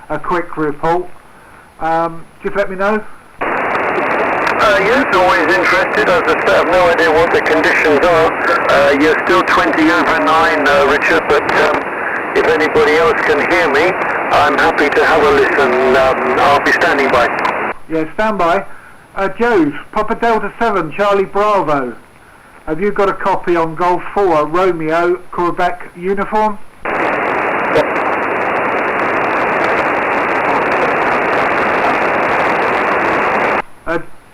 a quick report. Just let me know. Yes, always interested. As I say, I have no idea what the conditions are. You're still 20 over 9, Richard, but if anybody else can hear me, I'm happy to have a listen. I'll be standing by. Yeah, stand by. Joe's, Papa Delta 7, Charlie Bravo. Have you got a copy on Golf 4, Romeo, Quebec uniform?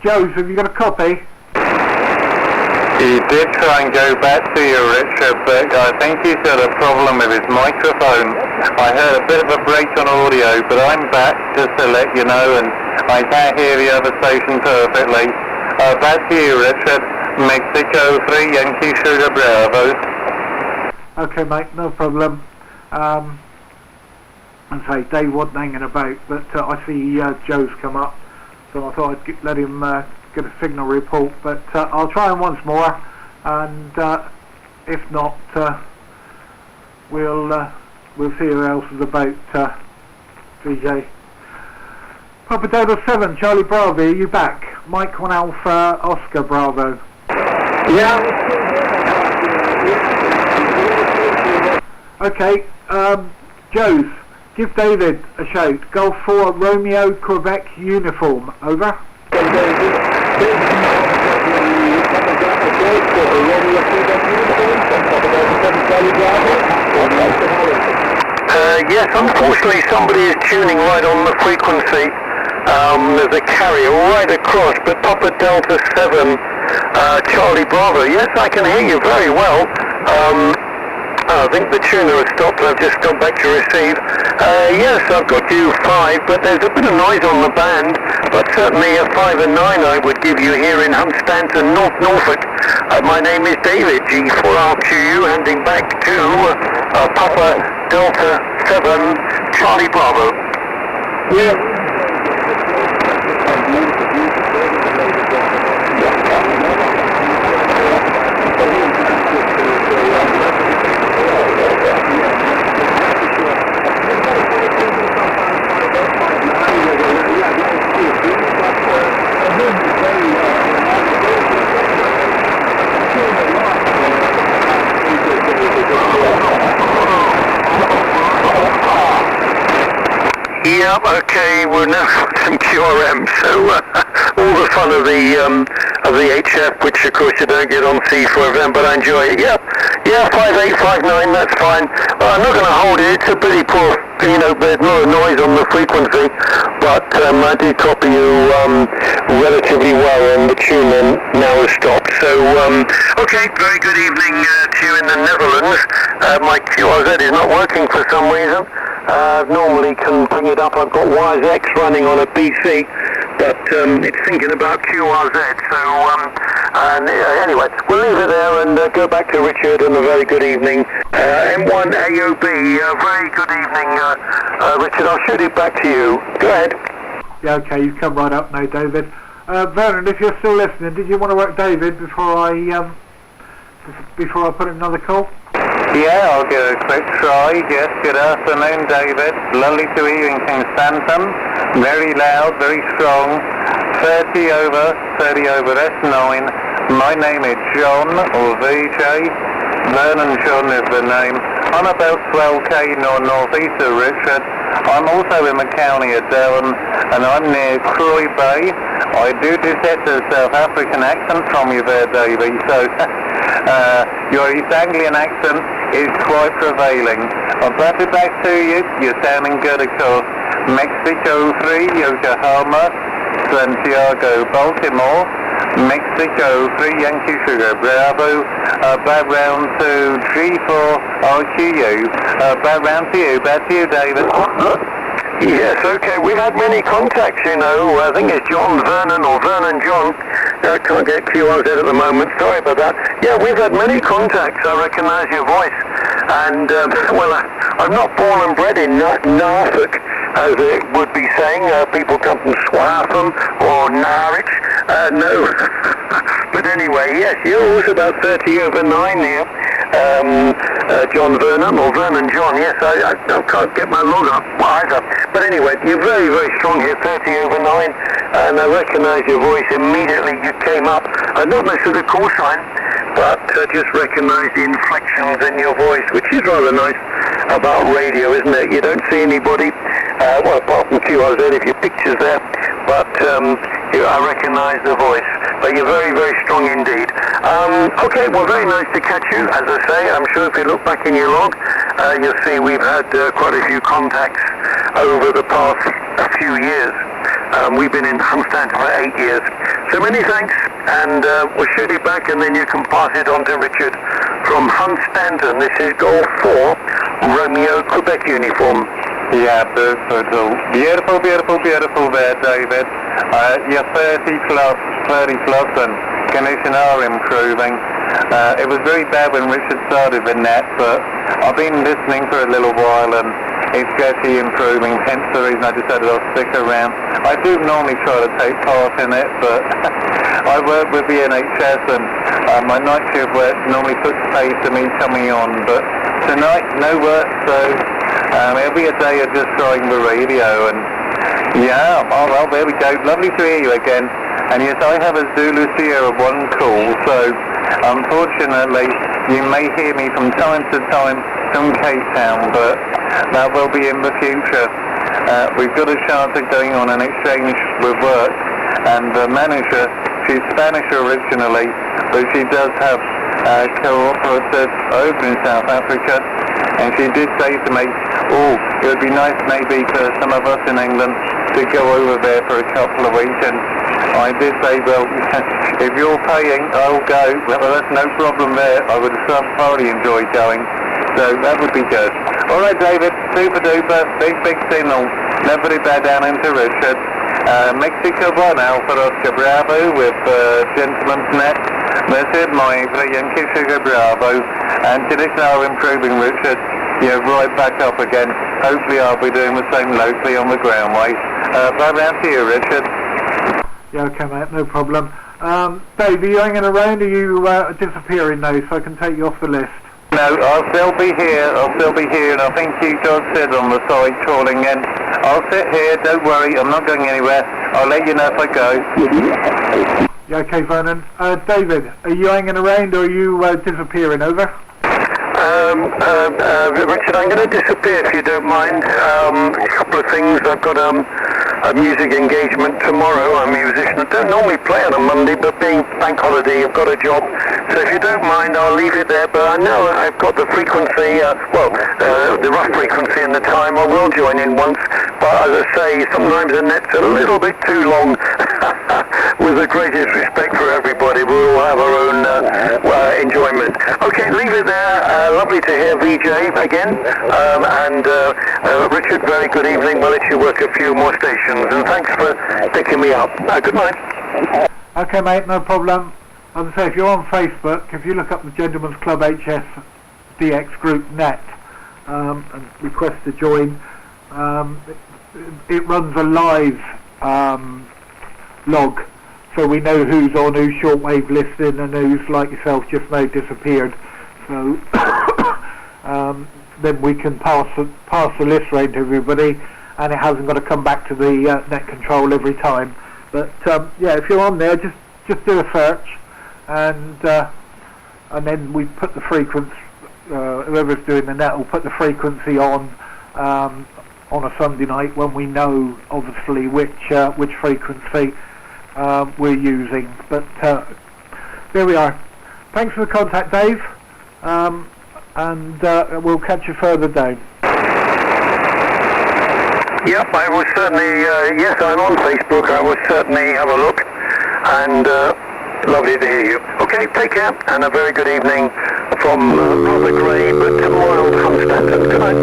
Joe's, have you got a copy? He did try and go back to you, Richard, but I think he's got a problem with his microphone. I heard a bit of a break on audio, but I'm back just to let you know, and I can't hear the other station perfectly. Back to you, Richard. Mexico 3, Yankee Sugar Bravo. Okay, mate, no problem. And say Dave wasn't hanging about, but I see Joe's come up, so I thought I'd let him get a signal report. But I'll try him once more, and if not, we'll see who else is about. VJ. Papa Delta 7, Charlie Bravo, are you back? Mike 1 Alpha Oscar Bravo. Yeah. Okay, Joe's, give David a shout. Golf 4 Romeo Quebec uniform, over. Yes, unfortunately somebody is tuning right on the frequency. There's a carrier right across, but Papa Delta 7, Charlie Bravo. Yes, I can hear you very well. I think the tuner has stopped. I've just gone back to receive. Yes, I've got you 5, but there's a bit of noise on the band. But certainly a 5 and 9 I would give you here in Hunstanton, North Norfolk. My name is David, G4RQU, handing back to Papa Delta 7, Charlie Bravo. Yeah. Yep, okay, we're now some QRM, so all the fun of the HF, which of course you don't get on C4FM, but I enjoy it. Yep, yeah, 5859, that's fine. I'm not going to hold it, it's a pretty poor, there's a lot of noise on the frequency, but I do copy you relatively well, and the tune now has stopped. So, okay, very good evening to you in the Netherlands. My QRZ is not working for some reason. Normally can bring it up. I've got Wires X running on a PC, but it's thinking about QRZ. So anyway, we'll leave it there and go back to Richard, and a very good evening. M1 AOB, very good evening, Richard. I'll shoot it back to you. Go ahead. Yeah, okay, you come right up now, David. Vernon, if you're still listening, did you want to work David before I put in another call? Yeah, I'll give a quick try. Yes, good afternoon, David. Lovely to hear you in Kingston. Very loud, very strong. 30 over S9. My name is John, or VJ. Vernon John is the name. I'm about 12k northeast of Richard. I'm also in the county of Durham, and I'm near Croy Bay. I do detect a South African accent from you there, Davey, so your East Anglian accent is quite prevailing. I'll pass it back to you. You're sounding good, of course. Mexico 3, Yokohama, Santiago, Baltimore. Mexico 3, Yankee Sugar Bravo. Back round to G4RQU. Back to you, David. Yes, okay, we've had many contacts, I think it's John Vernon or Vernon John. I can't get QRZ at the moment, sorry about that. Yeah, we've had many contacts, I recognise your voice. And, I'm not born and bred in Norfolk, as it would be saying. People come from Swartham or Norwich. No. But anyway, yes, you're also about 30 over 9 here. John Vernon, or Vernon John, yes, I can't get my log up either. But anyway, you're very, very strong here, 30 over 9, and I recognise your voice immediately. You came up, not necessarily the call sign, but just recognise the inflections in your voice, which is rather nice about radio, isn't it? You don't see anybody, well, apart from a few others of your pictures there, but I recognise the voice. But you're very, very strong indeed. Okay, well, very nice to catch you, as I say. I'm sure if you look back in your log, you'll see we've had quite a few contacts over the past few years. We've been in Hunstanton for 8 years. So many thanks, and we'll shoot it back, and then you can pass it on to Richard from Hunstanton. This is Golf 4, Romeo, Quebec uniform. Yeah, beautiful. Beautiful, beautiful, beautiful there, David. You're 30 plus, and conditions are improving. It was very bad when Richard started the net, but I've been listening for a little while, and it's gradually improving, hence the reason I decided I'll stick around. I do normally try to take part in it, but I work with the NHS, and my night shift work normally puts pace to me coming on, but tonight, no work, so it'll be a day of just trying the radio, and yeah, oh well, there we go. Lovely to hear you again. And yes, I have a Zulu Sierra 1 call, so unfortunately you may hear me from time to time from Cape Town, but that will be in the future. We've got a charter going on an exchange with work, and the manager, she's Spanish originally, but she does have cooperatives over in South Africa, and she did say to me, oh, it would be nice maybe for some of us in England to go over there for a couple of weeks, and I did say, well, if you're paying, I'll go. Well, that's no problem there. I would thoroughly enjoy going, so that would be good. All right, David, super duper, big signal. Never bad down into Richard. Mexico 1, Alpha Oscar Bravo with Gentleman's Net. This is Mike, Yankee Sugar Bravo, and conditions are improving, Richard. You're right back up again. Hopefully I'll be doing the same locally on the groundway. Bye round to you, Richard. Yeah, okay, mate, no problem. Dave, are you hanging around, or are you disappearing now, so I can take you off the list? No, I'll still be here, and I think you just said on the side calling in. I'll sit here, don't worry, I'm not going anywhere. I'll let you know if I go. Yeah, okay, Vernon. David, are you hanging around, or are you disappearing, over? Richard, I'm going to disappear if you don't mind. A couple of things. I've got a music engagement tomorrow. I'm a musician. I don't normally play on a Monday, but being bank holiday, I've got a job. So if you don't mind, I'll leave it there. But I know I've got the frequency, the rough frequency and the time. I will join in once. But as I say, sometimes the net's a little bit too long. With the greatest respect for everybody, we'll all have our own enjoyment. Okay, leave it there. Lovely to hear VJ again. And Richard, very good evening. We'll let you work a few more stations. And thanks for picking me up. Good night. Okay, mate, no problem. As I say, if you're on Facebook, if you look up the Gentleman's Club HS DX Group Net and request to join, it runs a live log, so we know who's on, who's shortwave listening, and who's, like yourself, just now disappeared. So then we can pass the list round to everybody, and it hasn't got to come back to the net control every time. But yeah, if you're on there, just do a search, and then we put the frequency. Whoever's doing the net will put the frequency on a Sunday night when we know, obviously, which frequency we're using. But there we are. Thanks for the contact, Dave, and we'll catch you further down. Yep, I will certainly, yes, I'm on Facebook. I will certainly have a look, and lovely to hear you. Okay, take care, and a very good evening from rather grey but mild Hunstanton. Good night.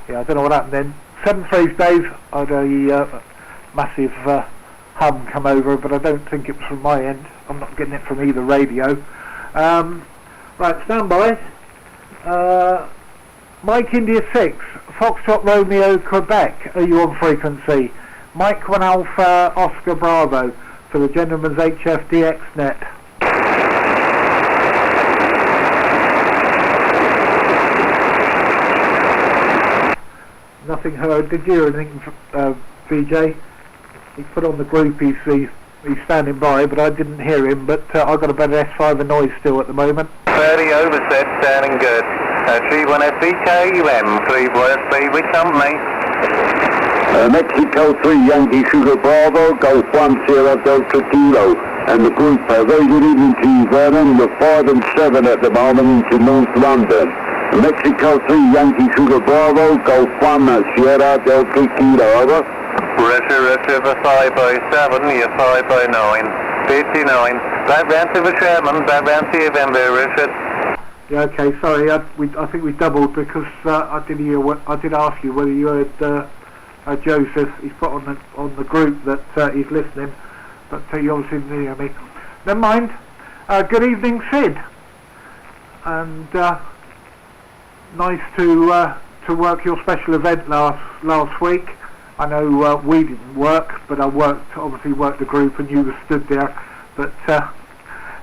Yeah, I don't know what happened then. 7 phrase, Dave. I had a massive hum come over, but I don't think it was from my end. I'm not getting it from either radio. Right, stand by. Mike India 6, Foxtrot Romeo Quebec, are you on frequency? Mike 1 Alpha Oscar Bravo for the Gentleman's HF DX net. nothing heard. Did you hear anything, VJ? He put on the group he's standing by, but I didn't hear him. But I've got about an S5 noise still at the moment. 30 over set, sounding good. 31SDKUM, 3 West B with company. Mexico 3 Yankee Sugar Bravo, Golf 1 Sierra Delta Kilo. And the group, very good evening to you, Vernon. We're 5 and 7 at the moment into North London. Mexico 3 Yankee Sugar Bravo, Golf 1 Sierra Delta Kilo, over. Roger for 5 by 7, you're 5 by 9. 59. Back round to the chairman, back round to you, November, Richard. Yeah, okay, sorry, I think we doubled because I did ask you whether you heard Joseph. He's put on the group that he's listening, but you obviously didn't hear me. Never mind. Good evening, Sid. And nice to work your special event last week. I know we didn't work, but I obviously worked the group, and you were stood there. But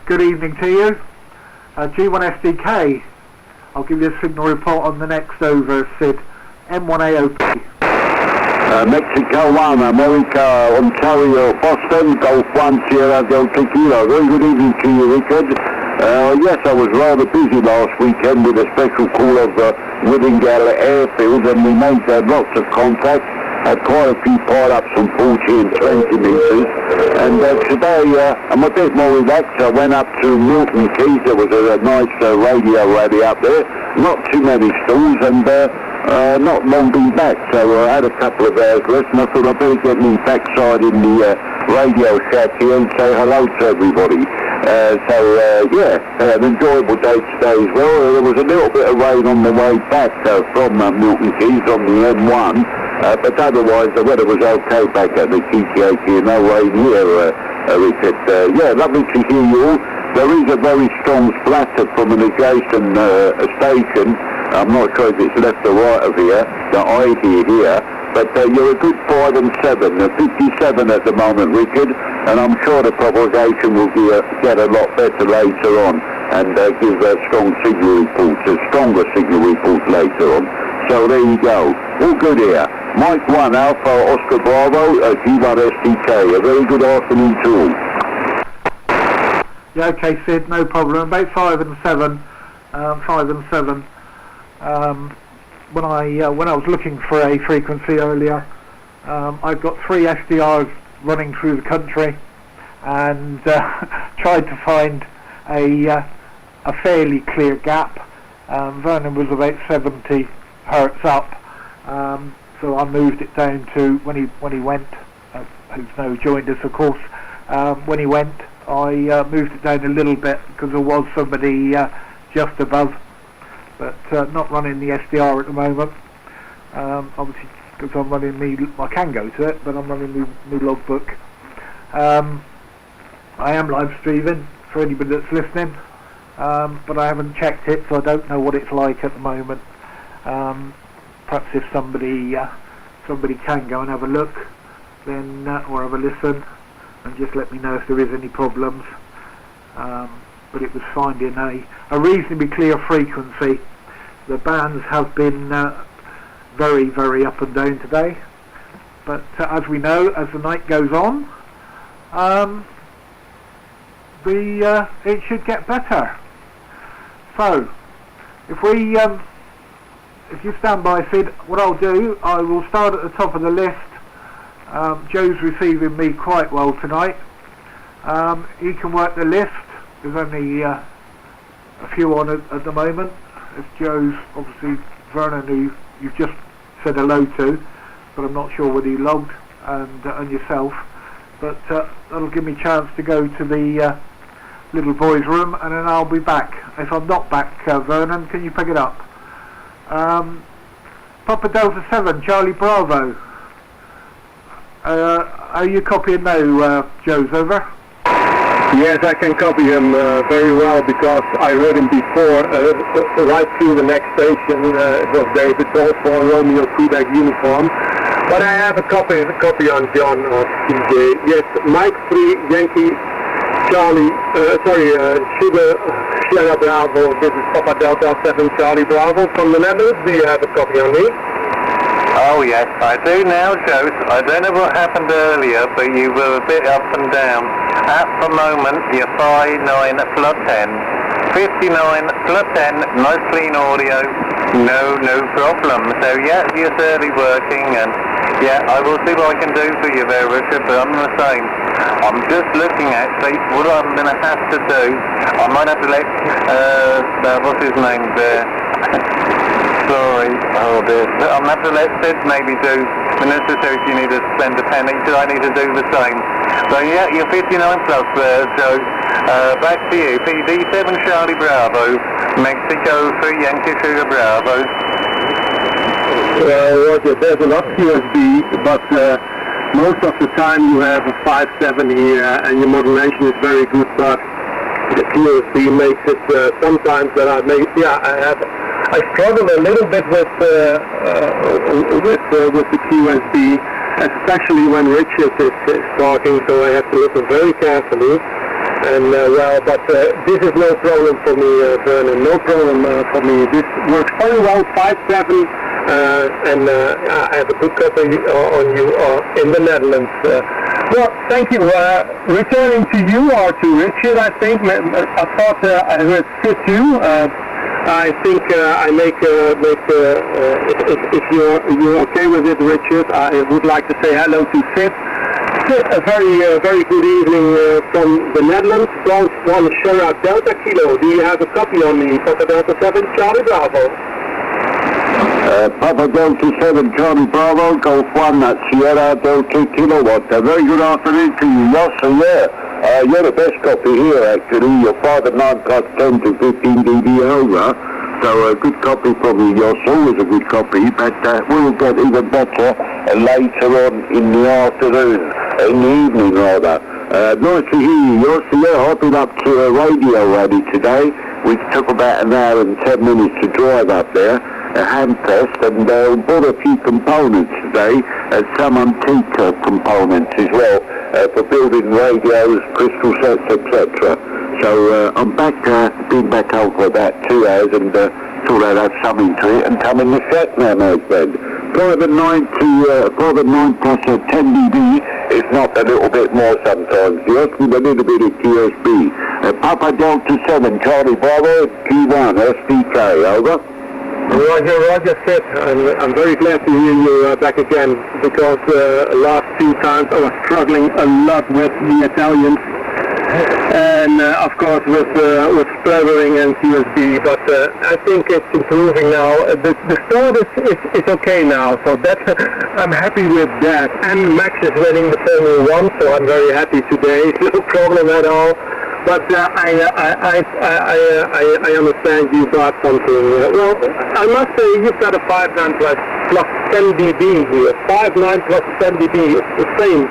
good evening to you. G1SDK, I'll give you a signal report on the next over, Sid. M1AOP. Mexico 1, America, Ontario, Boston, Golf 1 Sierra Delta Kilo. Very good evening to you, Richard. Yes, I was rather busy last weekend with a special call of Whittingale Airfield, and we made lots of contacts. Had quite a few pile-ups from 40 and 20 metres, and today I'm a bit more relaxed. I went up to Milton Keyes. There was a nice radio rally up there, not too many stalls, and not long been back, so I had a couple of hours rest, and I thought I'd better get me backside in the radio shack here and say hello to everybody. Yeah, an enjoyable day today as well. There was a little bit of rain on the way back from Milton Keyes on the M1, but otherwise the weather was okay back at the TTAP, no rain here, Richard. Yeah, lovely to hear you all. There is a very strong splatter from an adjacent station. I'm not sure if it's left or right of here, that I hear here. But you're a good 5 and 7, 57 at the moment, Richard, and I'm sure the propagation will get a lot better later on and give strong signal reports, stronger signal reports later on. So there you go. All good here. Mike 1, Alpha Oscar Bravo, G1SDK. A very good afternoon to all. Yeah, okay, Sid, no problem. About 5 and 7. 5 and 7. When I was looking for a frequency earlier, I've got 3 SDRs running through the country, and tried to find a fairly clear gap. Vernon was about 70 hertz up, so I moved it down to when he went, who's now joined us, of course. When he went, I moved it down a little bit because there was somebody just above. But not running the SDR at the moment, obviously because I'm running I can go to it, but I'm running my logbook. I am live streaming for anybody that's listening, but I haven't checked it, so I don't know what it's like at the moment. Perhaps if somebody can go and have a look, then or have a listen, and just let me know if there is any problems. But it was finding a reasonably clear frequency. The bands have been very, very up and down today, but as we know, as the night goes on, it should get better. So, if you stand by, Sid, what I'll do, I will start at the top of the list. Joe's receiving me quite well tonight. He can work the list. There's only a few on at the moment. It's Joe's, obviously Vernon, who you've just said hello to, but I'm not sure whether he logged, and yourself. But that'll give me a chance to go to the little boy's room, and then I'll be back. If I'm not back, Vernon, can you pick it up? Papa Delta 7, Charlie Bravo. Are you copying now, Joe's, over? Yes, I can copy him very well because I heard him before, right through the next station. It was David Balfour, Romeo Quebec uniform. But I have a copy on John of TJ. Yes, Mike 3, Yankee, Charlie, Sugar, Sierra Bravo. This is Papa Delta 7, Charlie Bravo from the Netherlands. Do you have a copy on me? Oh yes, I do now, Joe. I don't know what happened earlier, but you were a bit up and down. At the moment, you're 59 plus 10. 59 plus 10, nice clean audio. No problem. So yeah, you're certainly working, and yeah, I will see what I can do for you there, Richard, but I'm the same. I'm just looking at, what I'm going to have to do. I might have to let, what's his name there? Sorry, oh dear. I'm going to have to let Sid maybe do the necessary if you need to spend a penny, so I need to do the same. So yeah, you're 59 plus there, Joe. Back to you. PD7 Charlie Bravo, Mexico 3 Yankee Sugar Bravo. Roger, there's enough QSB, but most of the time you have a 5.7 here, and your modulation is very good, but the QSB makes it sometimes that I struggle a little bit with the QSB, especially when Richard is talking, so I have to listen very carefully. And but this is no problem for me, Vernon. No problem for me. This works very well. 5.7, and I have a good copy on you in the Netherlands. Well, thank you. Returning to you or to Richard, I think. I thought I heard Sid too. I think I if you're okay with it, Richard, I would like to say hello to Sid. Sid, a very good evening from the Netherlands. Golf 1 Sierra Delta Kilo. Do you have a copy on me? Papa Delta 7 Charlie Bravo. Papa Delta 7 Charlie Bravo, Golf 1 at Sierra Delta Kilowatt. A very good afternoon to you, Ross. So yeah, you're the best copy here actually. You're 5 and 9 plus 10 to 15 dB over. So a good copy from you, Yoss. Always a good copy, but we'll get even better later on in the afternoon, in the evening rather. Nice to hear you, Yoss. Yeah, I've been up to a radio rally today, which took about an hour and 10 minutes to drive up there. A handfest, and bought a few components today, some antique components as well, for building radios, crystal sets, etc. So I'm been back home for about 2 hours, and thought I'd have something to it and come in the set now, my friend. 5 and 9 plus 10 dB, if not a little bit more sometimes. Yes, with a little bit of QSB. Papa Delta 7 Charlie Bravo P1 SDK, over. Roger, Sid. I'm very glad to hear you back again, because last few times I was struggling a lot with the Italians, and of course with splattering and QSB, but I think it's improving now. The start is okay now, so I'm happy with that. And Max is winning the Formula 1, so I'm very happy today. No problem at all. But I understand you got something. Well, I must say you've got a 5.9 plus 10 dB here. 5.9 plus 10 dB. It's the same.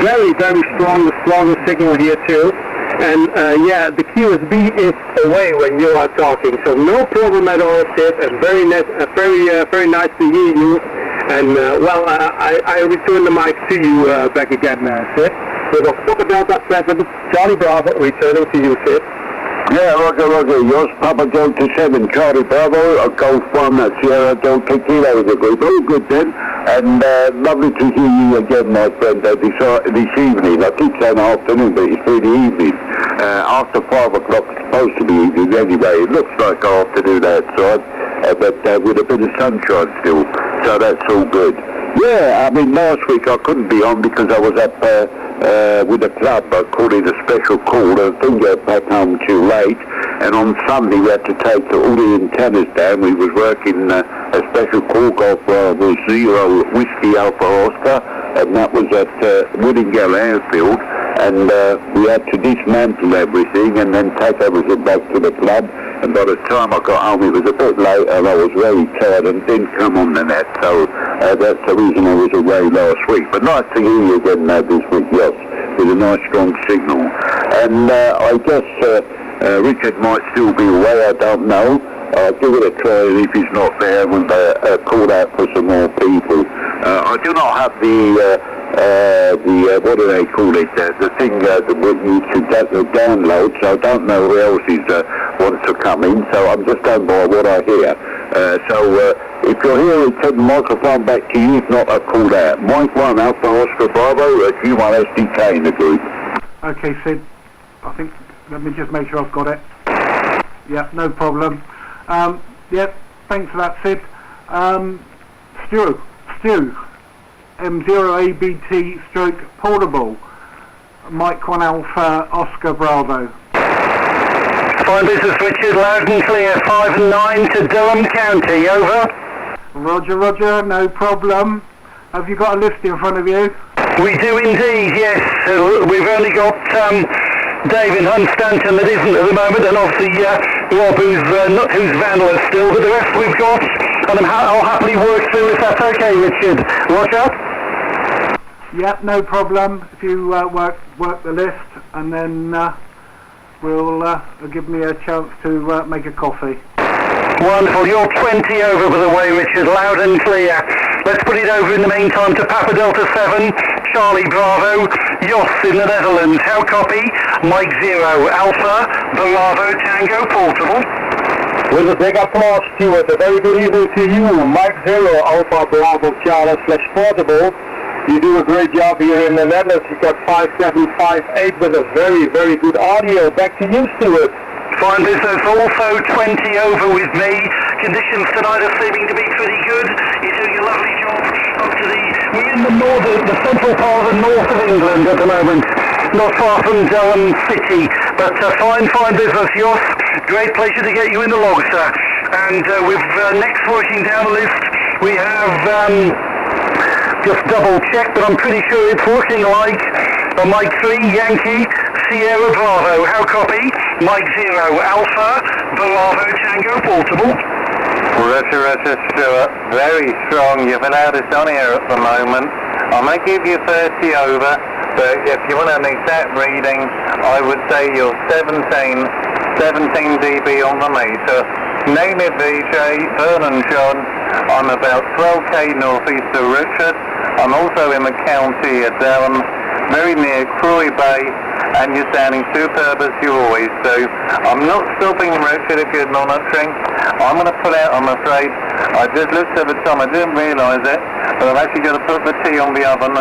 Very, very strong. The strongest signal here too. And yeah, the QSB is away when you are talking. So no problem at all, Sid. And very nice to hear you. And well, I return the mic to you back again, Sid. With a Papa Delta 7, Charlie Bravo, returning to you, Sid. Yeah, Roger, yours, Papa Delta 7, Charlie Bravo, a Golf 1 at Sierra Delta Kilo, the group. All good then, and lovely to hear you again, my friend, this evening. I keep saying afternoon, but it's really evening. After 5 o'clock, it's supposed to be evening anyway. It looks like afternoon outside, but with a bit of sunshine still, so that's all good. Yeah, I mean, last week I couldn't be on because I was up with the club. I called it a special call. I didn't get back home too late. And on Sunday we had to take all the antennas down. We was working a special call Golf Bravo 0 Whiskey Alpha Oscar, and that was at Woodingell Airfield. And we had to dismantle everything and then take everything back to the club. And by the time I got home, it was a bit late, and I was very tired and didn't come on the net. So that's the reason I was away last week. But nice to hear you again this week, yes, with a nice strong signal. And I guess Richard might still be away, I don't know. I'll give it a try, and if he's not there, we'll call out for some more people. I do not have the what do they call it, the thing that you should download, so I don't know who else wants to come in, so I'm just going by what I hear. So If you're here, take the microphone back to you. If not, I'll call out. Mike 1 Alpha Oscar Bravo at G1 SDK in the group. Okay, Sid. I think, let me just make sure I've got it. Yeah, no problem. Yeah, thanks for that, Sid. Stu, M0ABT stroke portable, Mike 1 Alpha Oscar Bravo. Fine, this is Richard, loud and clear, 5 and 9 to Durham County, over. Roger, roger, no problem. Have you got a list in front of you? We do indeed, yes. We've only got David Hunstanton that isn't at the moment, and obviously Rob who's vandalous still, but the rest we've got, and I'll happily work through if that's okay, Richard. Roger? Yep, no problem. If you work the list, and then will give me a chance to make a coffee. Wonderful, you're 20 over by the way, Richard, loud and clear. Let's put it over in the meantime to Papa Delta 7, Charlie Bravo, Jos in the Netherlands. How copy? Mike 0, Alpha, Bravo, Tango, portable. With a big applause, Stuart. A very good evening to you. Mike 0, Alpha, Bravo, Charlie / portable. You do a great job here in the Netherlands. You got 5758 with a very, very good audio. Back to you, Stuart. Fine business, also 20 over with me. Conditions tonight are seeming to be pretty good. You're doing a lovely job up to we're in the central part of the north of England at the moment. Not far from Durham City, but fine business, Jos. Great pleasure to get you in the log, sir. And with next working down the list, we have just double check, but I'm pretty sure it's working like a Mike 3 Yankee Sierra Bravo. How copy? Mike 0 Alpha Bravo Tango portable. Roger, Stuart. Very strong. You've allowed us on here at the moment. I may give you 30 over, but if you want an exact reading, I would say you're 17 dB on the meter. Name it VJ, Vernon John. I'm about 12k northeast of Richard. I'm also in the county at Durham, very near Cruy Bay, and you're sounding superb as you always do. I'm not stopping, Richard, if you're monitoring. I'm going to pull out, I'm afraid. I just looked at the time, I didn't realise it, but I've actually got to put the tea on the oven,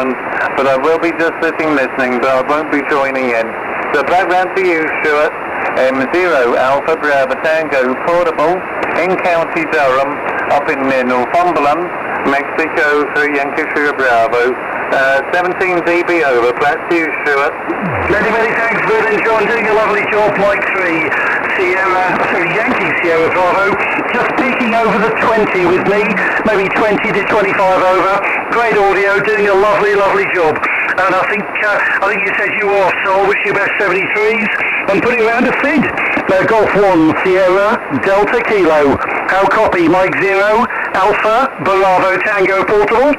but I will be just sitting listening, but I won't be joining in. So back round to you, Stuart. M0 Alpha Bravo Tango portable in County Durham, up in near Northumberland, Mexico, 3 Yankee Sugar Bravo. 17 dB over. Back to you, Stuart. Many thanks, Vernon John. Doing a lovely job, Mike 3 Yankee Sierra Bravo. Just peeking over the 20 with me, maybe 20 to 25 over. Great audio, doing a lovely job. And I think you said you are, so I wish you best 73s. I'm putting around a Sid. Golf 1 Sierra Delta Kilo. How copy? Mike 0 Alpha Bravo Tango portable.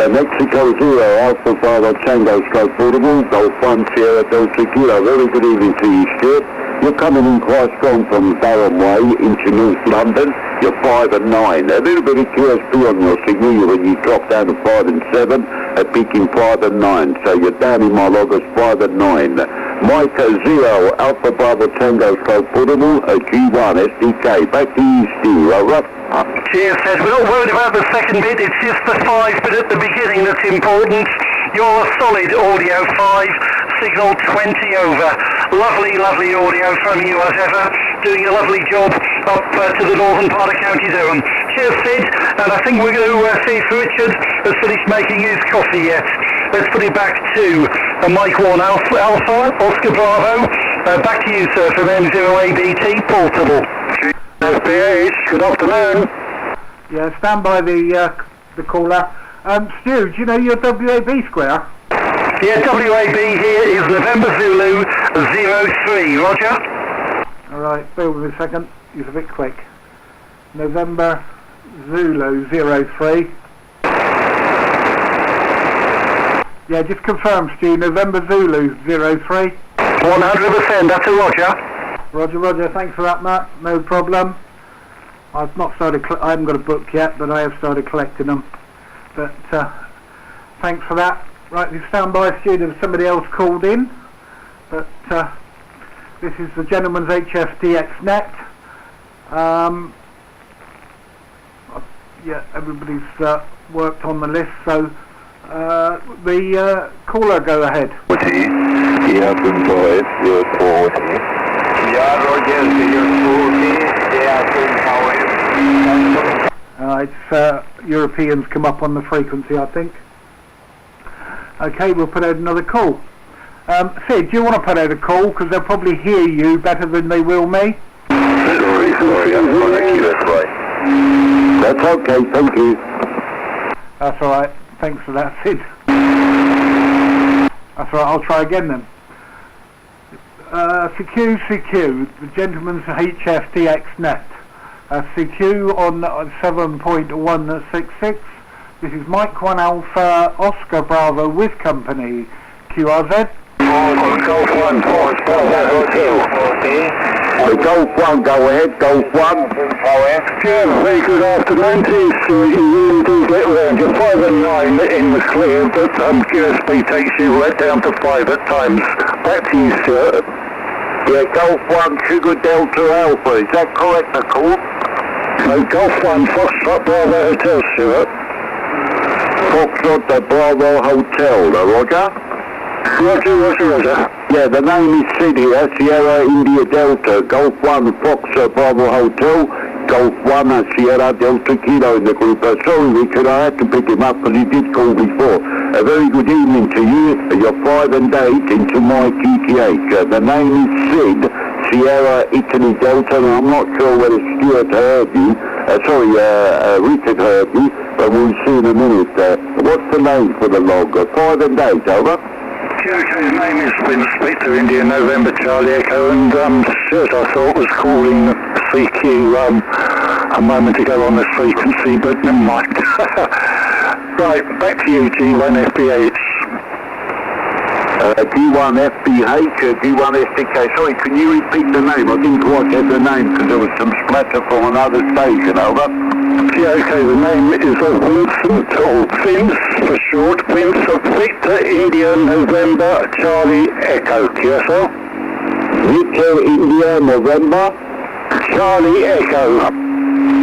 Mexico 0 Alpha Bravo Tango stroke portable. Golf 1 Sierra Delta Kilo. Very good evening to you, Stuart. You're coming in quite strong from Durham Way into North London. You're 5 and 9. A little bit of QSP on your signal when you drop down to 5 and 7, peaking 5 and 9. So you're down in my log as 5 and 9. Mike 0 Alpha Bravo Tango stroke portable, G1 SDK. Back to you, Stu. Over. Cheers, Ted. We're not worried about the second bit. It's just the 5 bit at the beginning that's important. You're a solid audio 5. Signal 20 over. Lovely audio from you as ever. Doing a lovely job up to the northern part of County Durham. Cheers, Sid. And I think we're going to see if Richard has finished making his coffee yet. Let's put it back to Mike 1 Alpha Oscar Bravo. Back to you, sir, from M0ABT portable. Good afternoon. Yeah, stand by the caller. Stu, do you know your WAB square? Yeah, WAB here is November Zulu 03. Roger? Alright, bear with me a second. He's a bit quick. November Zulu 03. Yeah, just confirm, Stu. November Zulu 03. 100%, that's a Roger. Roger, thanks for that, Matt. No problem. I've not started, I haven't got a book yet, but I have started collecting them. But thanks for that. Right, you stand by, Stu. There was somebody else called in. But this is the gentleman's HFDX net. yeah, everybody's worked on the list, so the caller, go ahead. Yeah, 5-5, you're 40. Yeah, Roger, you're 40. Yeah, 5-5. It's Europeans come up on the frequency, I think. Okay, we'll put out another call. Sid, do you want to put out a call? Because they'll probably hear you better than they will me. Sorry, I'm calling you, that's right. That's okay, thank you. That's alright. Thanks for that, Sid. That's alright, I'll try again then. CQ, the gentleman's HFDX net. CQ on 7.166. This is Mike 1 Alpha Oscar Bravo with company. QRZ. Golf 1, Golf 1, go ahead, Golf 1. Yeah, very good afternoon to you. You really do get around. You're 5 and 9 in the clear, but QSB takes you right down to 5 at times. Back to you, sir. Yeah, Golf 1, Sugar Delta Alpha, is that correct, I call? No, Golf 1, Foxtrot Bravo Hotel, Stuart. Foxtrot the Bravo Hotel, Roger? Roger. Yeah, the name is Sid here, Sierra India Delta, Golf 1 Foxtrot Bravo Hotel, Golf 1 Sierra Delta Kilo in the group. Sorry Richard, I had to pick him up because he did call before. A very good evening to you. You're 5 and 8 into my QTH. The name is Sid, Sierra Italy Delta, and I'm not sure whether Stuart heard you. Richard heard you, but we'll see in a minute. What's the name for the log? 5 and 8, over? QK's name is Vince Victor, India November Charlie Echo, and Stuart I thought was calling CQ a moment ago on the frequency, but never mind. Right, back to you, G1 FPH. G1 FBH, G1 SDK. Sorry, can you repeat the name? I didn't quite get the name because there was some splatter from another station, over. Yeah, okay, the name is Vincent, or Vince for short, Vince of Victor, India, November, Charlie, Echo, QSL. Victor, India, November. Charlie, Echo.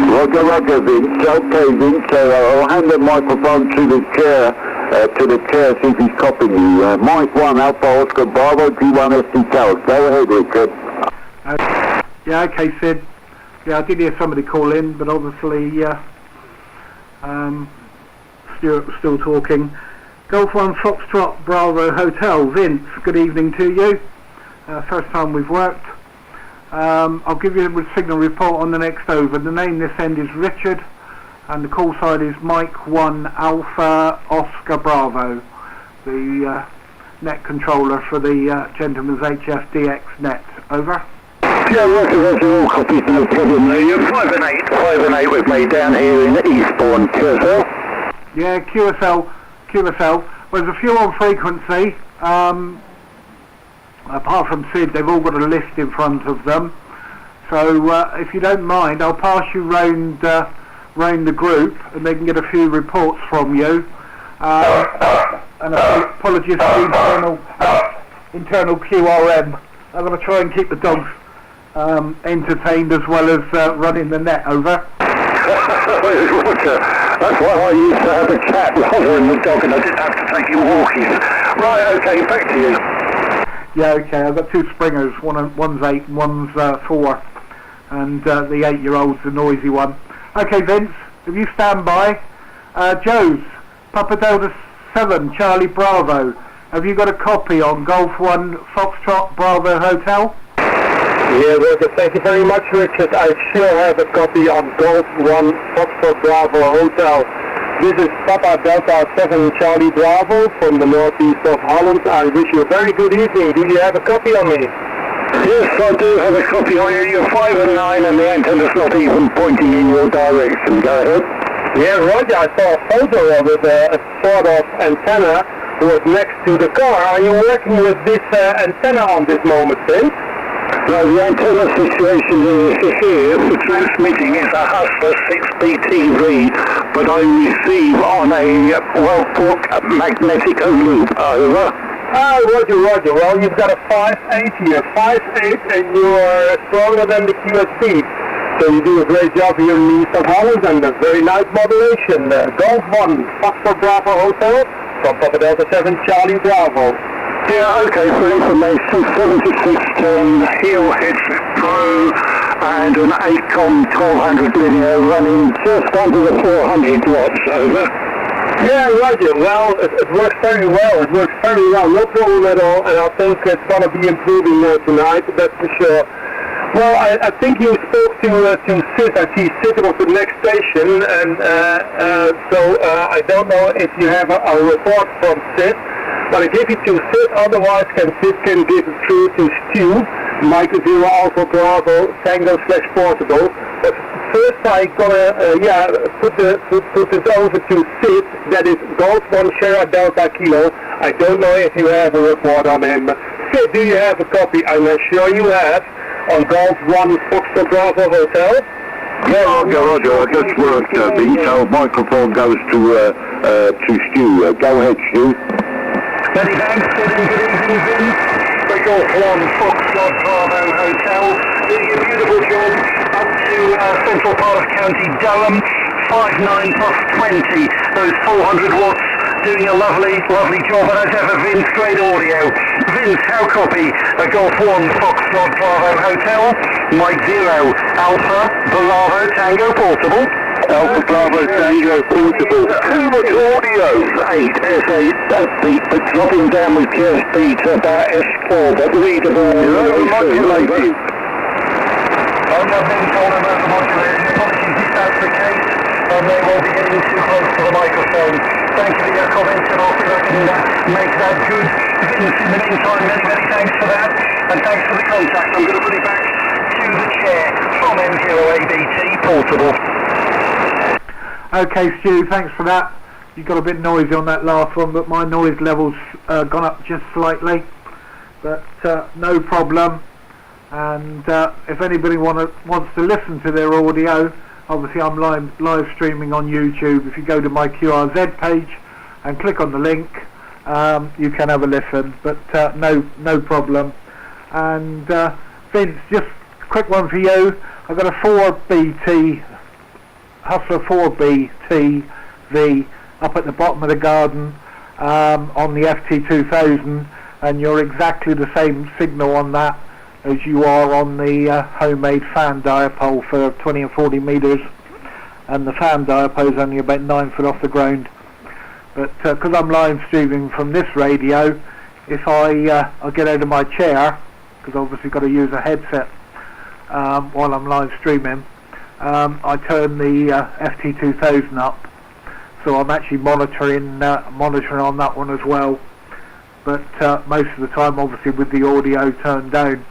Roger, Vince. Okay, Vince, I'll hand the microphone to the chair, see if he's copying you. Mike 1, Alpha Oscar Bravo, G1 SDK. Go ahead, Richard. Yeah, okay, Sid. Yeah, I did hear somebody call in, but obviously Stuart was still talking. Golf 1 Foxtrot Bravo Hotel. Vince, good evening to you. First time we've worked. I'll give you a signal report on the next over. The name this end is Richard, and the call side is Mike 1 Alpha Oscar Bravo, the net controller for the gentleman's HFDX net. Over. Yeah, Roger, all copies, no problem there. You're 5 and 8 we've made down here in Eastbourne, QSL. Yeah, QSL. Well, there's a few on frequency. Apart from Sid, they've all got a list in front of them. So if you don't mind, I'll pass you round the group, and they can get a few reports from you. And apologies for the internal QRM. I'm going to try and keep the dogs entertained as well as running the net. Over. Roger. That's why I used to have a cat rather than the dog, and I didn't have to take him walkies. Right, okay, back to you. Yeah, okay, I've got two springers, one's 8 and one's 4, and the 8-year-old's the noisy one. Okay, Vince, if you stand by, Joe's, Papa Delta 7, Charlie Bravo, have you got a copy on Golf 1 Foxtrot Bravo Hotel? Yeah, Roger, thank you very much, Richard. I sure have a copy on Golf 1 Foxtrot Bravo Hotel. This is Papa Delta 7 Charlie Bravo from the northeast of Holland. I wish you a very good evening. Do you have a copy on me? Yes, I do have a copy on you. You're 5 and 9 and the antenna's not even pointing in your direction. Go ahead. Yeah, Roger, I saw a photo of it, a sort of antenna was next to the car. Are you working with this antenna on this moment, Vince? No, the antenna situation here for transmitting is a Hustler 6B TV, but I receive on a Wellbrook Magnetico loop. Over. Roger. Well, you've got a 5.8 here. 5.8 and you're stronger than the QSB. So you do a great job here in the east of Holland, and a very nice modulation. Golf 1, Foxtrot Bravo Hotel, from Papa Delta 7, Charlie Bravo. Yeah, okay, so information 76 heel headset pro and an 8Com 1200 linear running just under the 400 watts, over. Yeah, Roger. Well, it works very well. It works very well. No problem at all, and I think it's going to be improving tonight, that's for sure. Well, I think you spoke to Sid. I see Sid was the next station, and so I don't know if you have a report from Sid, but I give it to Sid. Otherwise, Sid can give it through to Stu, Mike 0 Alpha Bravo Tango / Portable. But first, I gonna put this over to Sid. That is Golf 1 Sierra Delta Kilo. I don't know if you have a report on him. Sid, do you have a copy? I'm sure you have. On Golf 1 Foxtrot Bravo Hotel? Yeah, Roger, I just worked, Vince, so microphone goes to Stu. Go ahead, Stu. Many thanks, good evening, Vince. The Golf 1 Foxtrot Bravo Hotel, doing a beautiful job up to central part of County Durham, 59 plus 20, those 400 watts, doing a lovely job, and as ever, Vince, great audio. Vince, how copy? Golf 1 Foxtrot Bravo Hotel, Mike 0 Alpha Bravo Tango Portable. Alpha Bravo Tango Portable. Too much audio. 8 S8 upbeat, but dropping down with gear speed to about S4, but readable. Modulated. I'm not being told I'm over-modulated. Apologies if that's the case. I may well be getting too close to the microphone. Thank you for your comments, and I'll see if I can make that good. Vince, in the meantime, many thanks for that, and thanks for the contact. I'm going to put it back to the chair from M0ABT Portable. Okay, Stu, thanks for that. You got a bit noisy on that last one, but my noise level's gone up just slightly. But no problem. And if anybody wants to listen to their audio, obviously I'm live streaming on YouTube. If you go to my QRZ page and click on the link, you can have a listen. But no problem. And Vince, just a quick one for you. I've got a 4BT Hustler 4BTV up at the bottom of the garden on the FT2000, and you're exactly the same signal on that as you are on the homemade fan dipole for 20 and 40 metres, and the fan dipole is only about 9 foot off the ground. But because I'm live streaming from this radio, if I get out of my chair, because obviously got to use a headset while I'm live streaming, I turn the FT2000 up, so I'm actually monitoring on that one as well. But most of the time, obviously, with the audio turned down.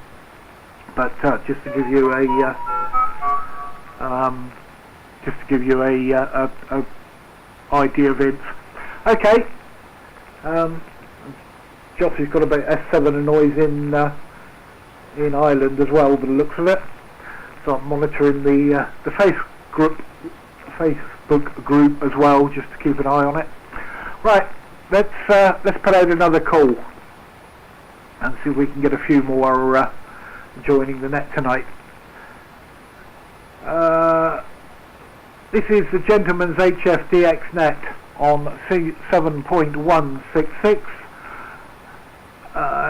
But just to give you a idea, Vince. Okay. Joffrey's got about S7 noise in Ireland as well, by the looks of it. So I'm monitoring the Facebook group as well, just to keep an eye on it. Right, let's put out another call and see if we can get a few more joining the net tonight. This is the Gentleman's HFDX net on 7.166.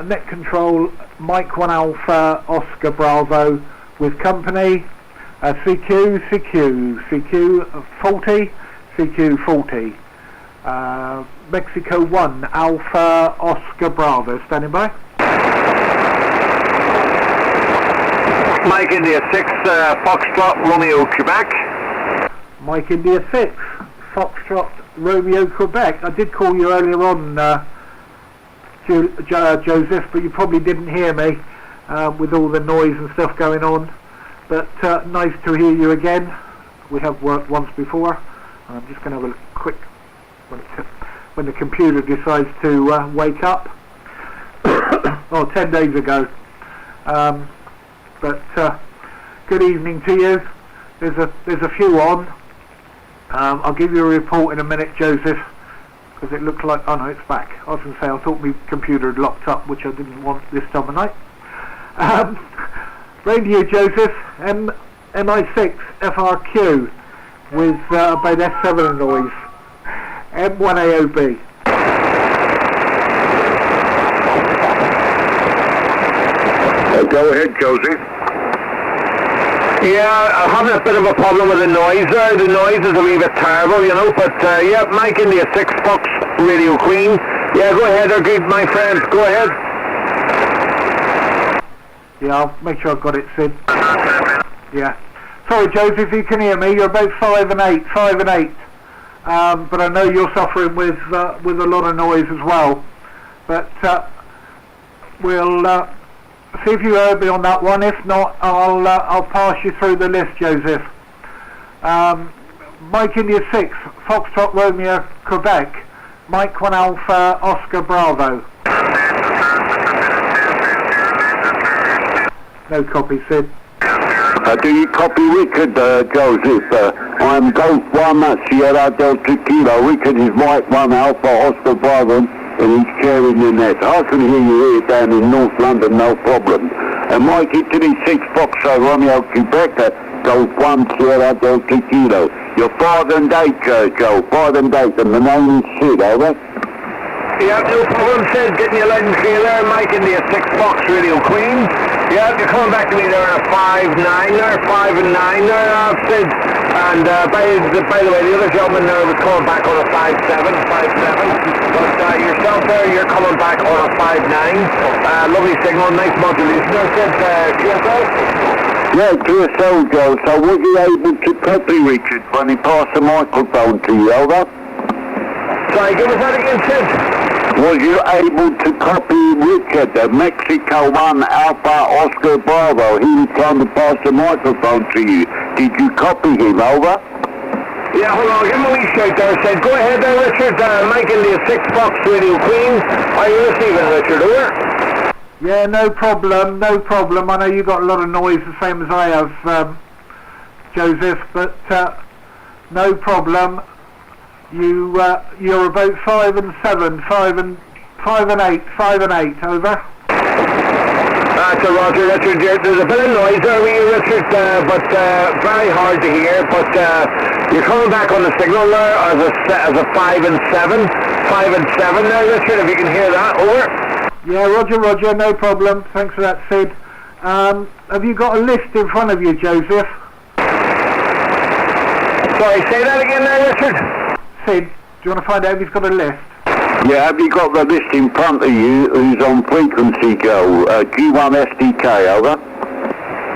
Net control Mike 1 Alpha Oscar Bravo with company, CQ 40, CQ 40. Mexico 1 Alpha Oscar Bravo, standing by. Mike India 6 Foxtrot Romeo Quebec. Mike India 6 Foxtrot Romeo Quebec. I did call you earlier on, Joseph, but you probably didn't hear me with all the noise and stuff going on. But nice to hear you again. We have worked once before. I'm just going to have a quick, when the computer decides to wake up. 10 days ago. But good evening to you. There's a few on. I'll give you a report in a minute, Joseph, because it looks like, oh no, it's back. I was going to say, I thought my computer had locked up, which I didn't want this time of night. Rain to you, Joseph. MI6 FRQ with about S7 noise. M1AOB. Go ahead, Josie. Yeah, I'm having a bit of a problem with the noise there. The noise is a wee bit terrible, you know, but yeah, Mike India 6 Fox Radio Queen. Yeah, go ahead, okay, my friend, go ahead. Yeah, I'll make sure I've got it, Sid. Yeah. Sorry, Joseph, if you can hear me, you're about 5 and 8. But I know you're suffering with a lot of noise as well. But we'll see if you heard me on that one. If not, I'll pass you through the list, Joseph. Mike India 6, Foxtrot Romeo Quebec, Mike 1 Alpha Oscar Bravo. No copy, Sid. Do you copy Richard, Joseph? I'm Golf 1 Sierra Delta Kilo. Richard is Mike 1 Alpha Oscar Bravo, and he's carrying the net. I can hear you here down in North London, no problem. And Mike Italy 6 Foxtrot Romeo Quebec, Golf 1 Sierra Delta Kilo. You're 5 and 8, Joe. 5 and 8, and the name is Sid, over. Yeah, no problem, Sid. Getting you loud and clear there. Mike India 6 Fox Radio Queen. Yeah, you're coming back to me there on a 5-9 there, 5 and 9 there, Sid. And by the way, the other gentleman there was coming back on a 5-7. But yourself there, you're coming back on a 5-9. Lovely signal, nice modulation there, Sid. QSL? Yeah, QSL, Joe. So was you able to copy Richard when he passed the microphone to you, over? Sorry, give us that again, Sid. Was you able to copy Richard, Mexico 1 Alpha Oscar Bravo? He was trying to pass the microphone to you. Did you copy him, over? Yeah, hold on, give him a wee shout there, Sid. Go ahead there, Richard. Mike India 6 Fox Radio Queen. Are you receiving, Richard, over? Yeah, no problem. I know you got a lot of noise, the same as I have, Joseph, but no problem. You're about 5 and 7, 5 and 8, over. That's a Roger, Richard. There's a bit of noise there with you, Richard, but very hard to hear. But you're coming back on the signal there as a 5 and 7, 5 and 7 there, Richard. If you can hear that, over. Yeah, Roger, no problem. Thanks for that, Sid. Have you got a list in front of you, Joseph? Sorry, say that again there, Richard. Sid, do you want to find out if he's got a list? Yeah, have you got the list in front of you who's on frequency, Joe? G1 SDK, over?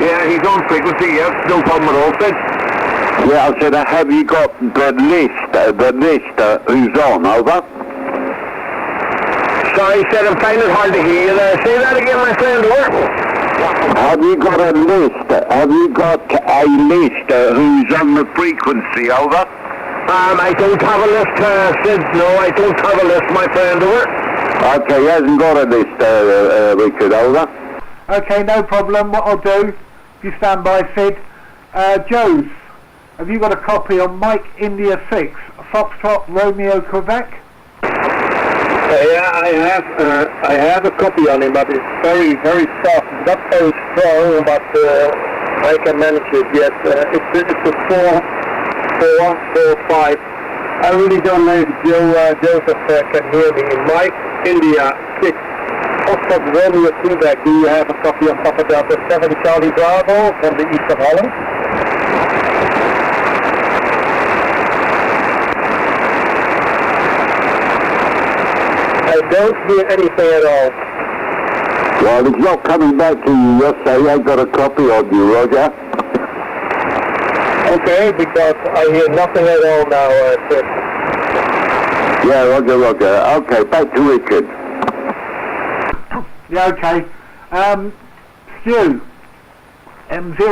Yeah, he's on frequency, yes, no problem at all, Sid. Yeah, I said, have you got the list who's on, over? Sorry, Sid, I'm finding it hard to hear you there. Say that again, my friend, over. Have you got a list? Who's on the frequency, over? I don't have a list, Sid. No, I don't have a list, my friend, over. Okay, he hasn't got a list, Richard, over. Okay, no problem. What I'll do, if you stand by, Sid. Joes, have you got a copy on Mike India 6, Foxtrot Romeo Quebec? Yeah, I have a copy on him, but it's very, very soft. It's not very strong, but I can manage it, yes. It's a 4-5. I really don't know if Joseph can hear me. Mike India 6, Foxtrot Romeo Quebec. Do you have a copy of Papa Delta 7 Charlie Bravo from the east of Holland? I don't hear anything at all. Well, it's not coming back to you yesterday. I got a copy of you, Roger. Okay, because I hear nothing at all now, Chris. Yeah, Roger. Okay, back to Richard. Yeah, okay. Stu, M0ABT/P.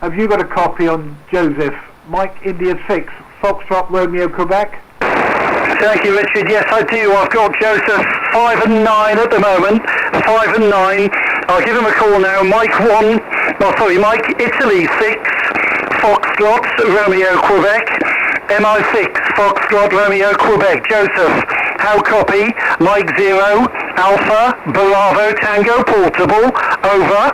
Have you got a copy on Joseph, Mike India 6, Foxtrot Romeo Quebec? Thank you, Richard. Yes, I do. I've got Joseph 5 and 9 at the moment. 5 and 9. I'll give him a call now. Mike Italy 6, Foxtrot Romeo Quebec. MI6, Foxtrot Romeo Quebec. Joseph, how copy? Mike 0, Alpha, Bravo, Tango, Portable, over.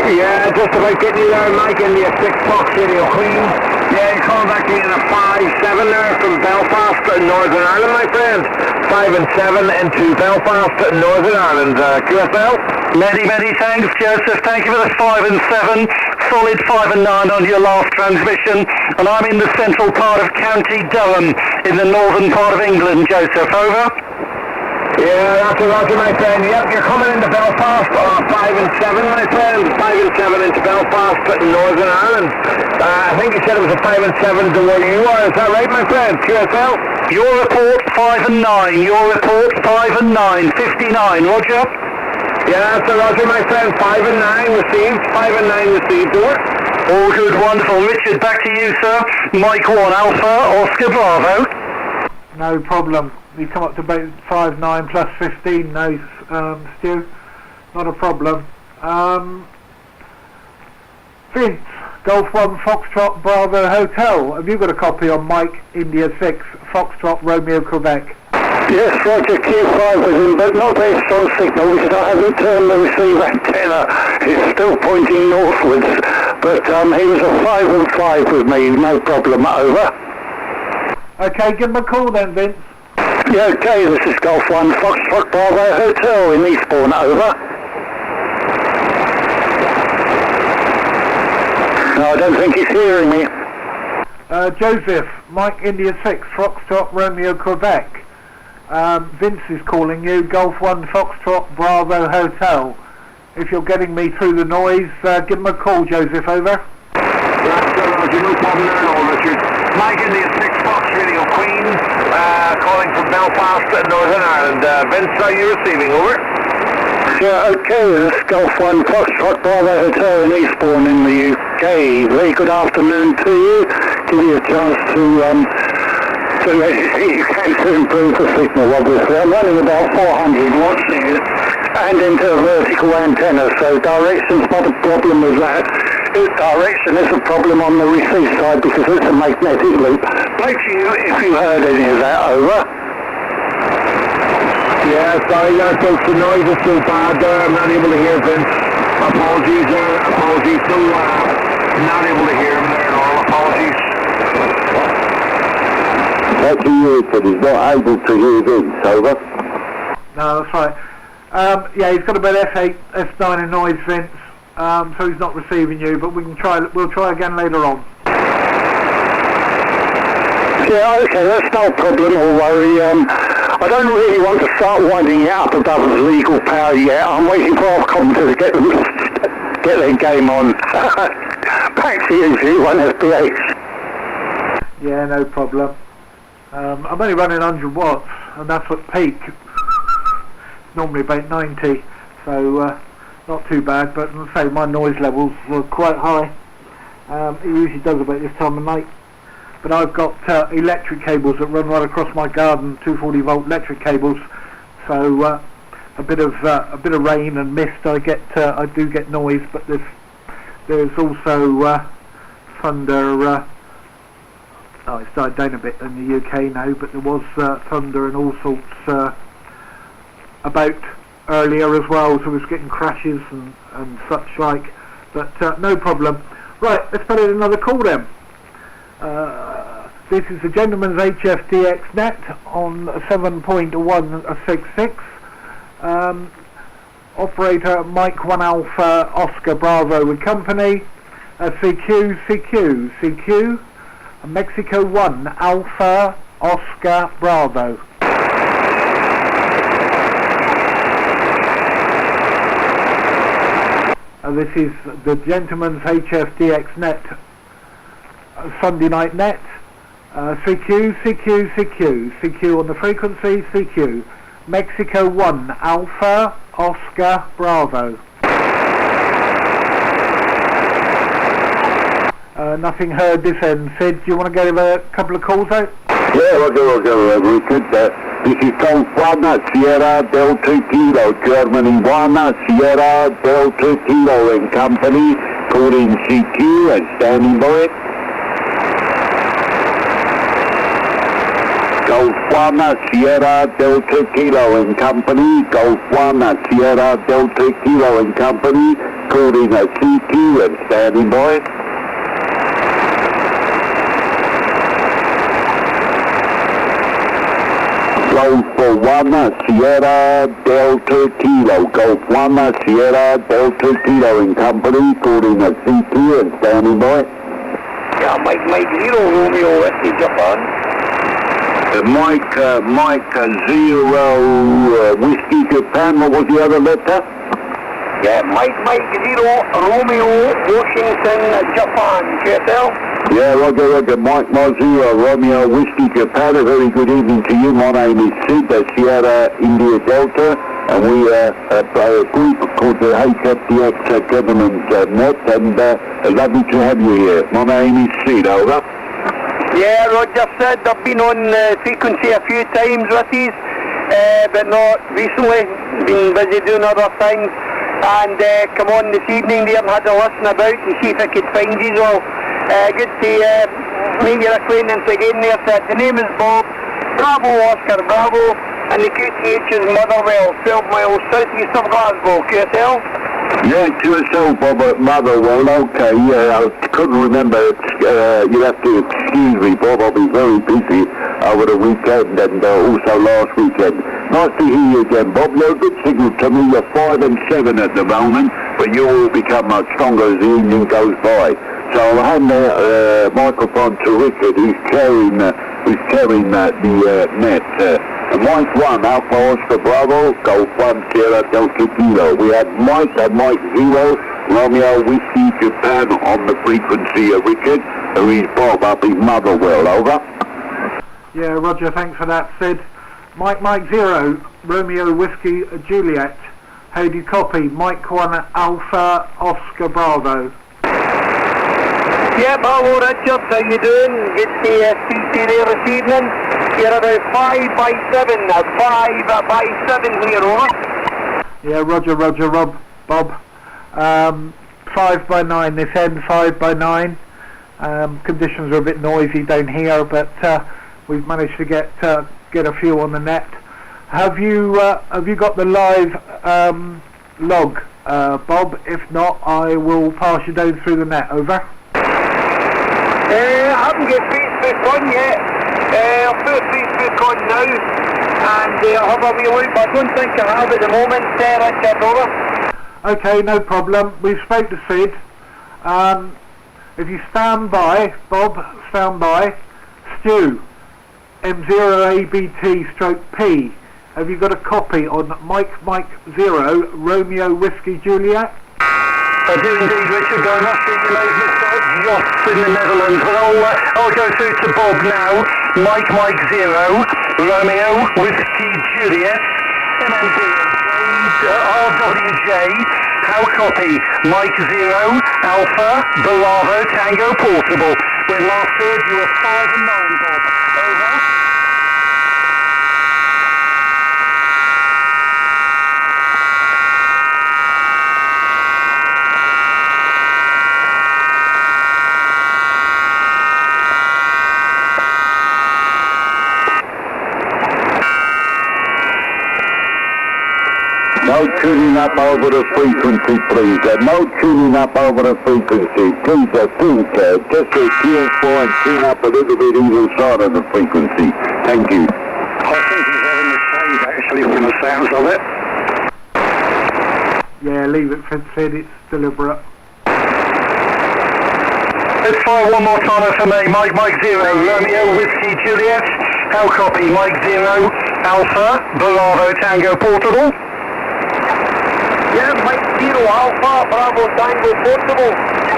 Yeah, just about getting you there, Mike, in the 6 Fox Radio Queen. Yeah, you're coming back in a 5-7 there from Belfast in Northern Ireland, my friend. 5 and 7 into Belfast in Northern Ireland. QSL? Many thanks, Joseph. Thank you for the 5 and 7. Solid 5 and 9 on your last transmission. And I'm in the central part of County Durham, in the northern part of England, Joseph. Over. Yeah, roger, my friend. Yep, you're coming into Belfast, 5 and 7, my friend. 5 and 7 into Belfast in Northern Ireland. I think you said it was a 5 and 7 to where you are. Is that right, my friend? QSL? Your report 5 and 9. Your report 5 and 9. 59. Roger. Yeah, roger, my friend. 5 and 9 received. 5 and 9 received. Over. All good, wonderful. Richard, back to you, sir. Mike 1 Alpha, Oscar Bravo. No problem. You come up to about 5-9 plus 15 now, Stu. Not a problem. Vince, Golf 1 Foxtrot Bravo Hotel. Have you got a copy on Mike India 6 Foxtrot Romeo Quebec? Yes, Roger, Q5 was in, but not very strong signal because I haven't turned the receiver antenna. It's still pointing northwards, but he was a 5 and 5 with me, no problem. Over. Okay, give him a call then, Vince. Yeah, okay, this is Golf 1 Foxtrot Bravo Hotel in Eastbourne. Over. No, I don't think he's hearing me. Joseph, Mike India 6 Foxtrot Romeo Quebec. Vince is calling you, Golf 1 Foxtrot Bravo Hotel. If you're getting me through the noise, give him a call, Joseph. Over. Roger, no problem there at all, Richard. Mike India 6 Fox Radio Queen, calling from Belfast in Northern Ireland. Vince, are you receiving? Over. Yeah, okay, this is Golf 1 Foxtrot Bravo Hotel in Eastbourne in the UK. Very good afternoon to you. Give you a chance to improve the signal, obviously. I'm running about 400 watts here and into a vertical antenna, so direction's not a problem with that. Direction is a problem on the receive side because it's a magnetic loop. Back to you if you heard any of that. Over. Yeah, sorry, folks, the noise is so bad there. I'm not able to hear Vince. Apologies, so not able to hear him there at all. Apologies. Back to you, but he's not able to hear Vince. Over. No, that's right. Yeah, he's got about F8, F9 in noise, Vince. So he's not receiving you, but we'll try again later on. Yeah, okay, that's no problem or worry. I don't really want to start winding it up above the legal power yet. I'm waiting for Ofcom to get their game on. Back to you, G1FBH. Yeah, no problem. I'm only running 100 watts, and that's at peak. Normally about 90, so not too bad, but as I say, my noise levels were quite high. It usually does about this time of night. But I've got electric cables that run right across my garden, 240 volt electric cables. So a bit of rain and mist, I do get noise, but there's also thunder. It's died down a bit in the UK now, but there was thunder and all sorts about earlier as well, so we was getting crashes and such like. But no problem. Right, let's put in another call then. This is the Gentleman's HFDX net on 7.166. Operator Mike 1 Alpha Oscar Bravo with company. CQ, Mexico 1 Alpha Oscar Bravo. This is the Gentleman's HFDX net, Sunday night net. CQ on the frequency, CQ. Mexico 1 Alpha Oscar Bravo. Nothing heard this end. Sid, do you want to get a couple of calls out? Yeah, Roger, Richard. This is Golf 1 Sierra Delta Kilo, Germany 1 Sierra Delta Kilo and company, calling CQ and standing by it. Golf 1 Sierra Delta Kilo and company, Golf 1 Sierra Delta Kilo and company, calling a CQ and standing by. Golf 1 Sierra Delta Kilo. Golf 1 Sierra Delta Kilo in company, calling a CQ and standing by. Yeah, Mike 0 Romeo Whiskey Japan. Mike 0 Whiskey Japan, what was the other letter? Yeah, Mike 0 Romeo Washington Japan, QSL. Yeah, Roger, Mike 0 Romeo Whiskey Japan, a very good evening to you. My name is Sid, Sierra India Delta, and we are a group called the HFDX Government Net, and lovely to have you here. My name is Sid, over. Yeah, Roger Sid, I've been on frequency a few times with these, but not recently, been busy doing other things, and come on this evening there and had a listen about and see if I could find you all. Good to make your acquaintance again there, Sid. The name is Bob, Bravo Oscar Bravo, and the QTH is Motherwell, 12 miles southeast of Glasgow, QSL. Yeah, QSL, Bob at Motherwell, okay, yeah, I couldn't remember, you'll have to excuse me, Bob, I'll be very busy over the weekend and also last weekend. Nice to hear you again, Bob. You're a good signal to me, you're 5 and 7 at the moment, but you will become much stronger as the evening goes by. So I'll hand the microphone to Richard, who's carrying the net. Mike 1, Alpha Oscar Bravo, Golf 1 Sierra Delta Kilo. We had Mike 0, Romeo Whiskey Japan on the frequency of Richard, who is Bob up in Motherwell, over. Yeah, Roger, thanks for that, Sid. Mike 0, Romeo Whiskey Juliet. How do you copy? Mike 1 Alpha Oscar Bravo. Yeah, Bravo Richard, how you doing? Good to speak to you there this evening. You're about 5 by 7 now, 5 by 7 here, over. Yeah, Roger, Bob. 5 by 9 this end, 5 by 9. Conditions are a bit noisy down here, but we've managed to get a few on the net. Have you got the live log, Bob? If not, I will pass you down through the net, over. I haven't got Facebook on yet. I'll put Facebook on now and I'll have a wee look, but I don't think I have at the moment, Richard, over. Okay, no problem. We've spoke to Sid. If you stand by, Bob, stand by. Stu, M0ABT/P. Have you got a copy on Mike 0, Romeo Whiskey Juliet? I do indeed, Richard, but I must think you may have missed just in the Netherlands. But I'll go through to Bob now. Mike 0, Romeo Whiskey Juliet, MMD RWJ. How copy? Mike 0, Alpha Bravo Tango Portable. When last heard you were 5 and 9, Bob. Over. No tuning up over the frequency, please. No tuning up over the frequency. Please, think, just a QS4 and tune up a little bit either side of the frequency. Thank you. I think he's having the same actually from the sounds of it. Yeah, leave it for Sid, it's deliberate. Let's fire one more time for me. Mike 0, Romeo Whiskey Juliet. How copy? Mike 0, Alpha Bravo Tango Portable. Yeah, Mike 0 Alpha Bravo Tango Portable.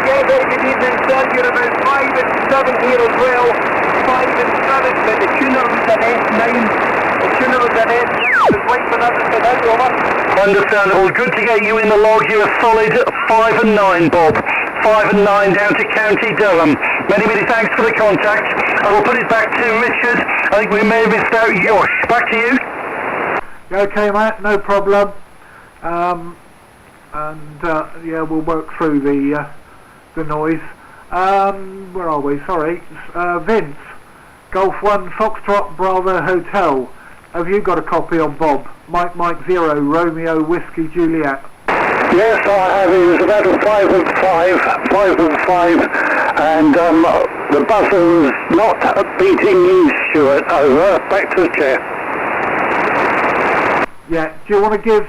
Yeah, very good evening, sir. You're about 5 and 7 here as well. 5 and 7, but the tuner was an S9. The tuner was an S9. It was like for everything out, over. Understandable. Good to get you in the log. You're a solid 5 and 9, Bob. 5 and 9 down to County Durham. Many thanks for the contact. I will put it back to Richard. I think we may have missed out Josh. Back to you. Okay, mate, no problem. Yeah, we'll work through the noise. Where are we? Sorry, Vince, Golf 1 Foxtrot Bravo Hotel. Have you got a copy on Bob? Mike 0, Romeo Whiskey Juliet. Yes, I have. It was about a 5 and 5, and the buzzer's not beating you, Stuart. Over. Back to the chair. Yeah, do you want to give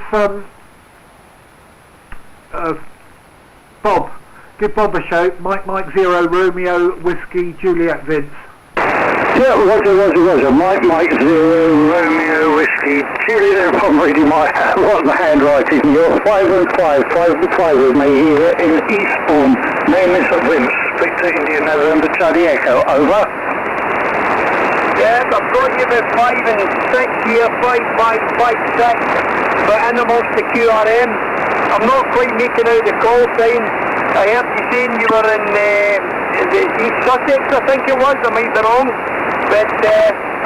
give Bob a shout? Mike 0 Romeo Whiskey Juliet Vince. Yeah, Roger. Mike 0 Romeo Whiskey Juliet. I'm reading my handwriting. You're 5 and 5 with me here in Eastbourne. Name is Vince. Victor India November Charlie Echo. Over. Yes, I've got you with 5 and 6 here, 5, 6 for animals to QRM. I'm not quite making out the call sign. I heard you saying you were in the East Sussex, I think it was. I might be wrong, but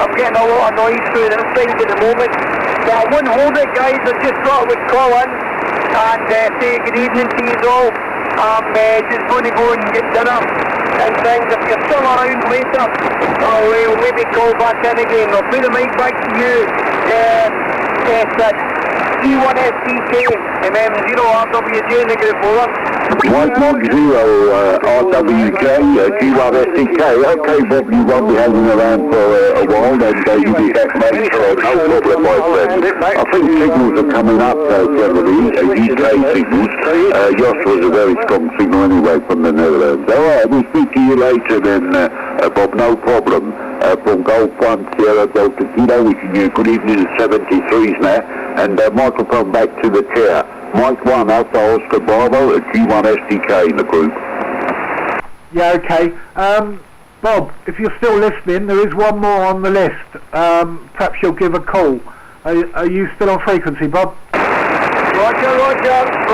I'm getting a lot of noise through this side at the moment. But I won't hold it, guys. I just thought I would call in and say good evening to you all. I'm just going to go and get dinner and things. If you're still around later, I'll maybe call back in again. I'll put the mic back to you. Sid. G1SDK, MM0 RWJ in the group, over. Mike 0 RWJ, G1SDK. Okay, Bob, you won't be hanging around for a while, then you'll be back next, no problem, my friend. I think signals are coming up, generally, UK signals. Yoss was a very strong signal anyway from the Netherlands. Alright, we'll speak to you later then, Bob, no problem. From Golf 1 Sierra Delta Kilo, wishing you good evening to 73s now, and microphone back to the chair. Mike 1 Alpha Oscar Bravo at G1SDK in the group. Yeah, okay. Bob, if you're still listening, there is one more on the list. Perhaps you'll give a call. Are you still on frequency, Bob? Roger. I'll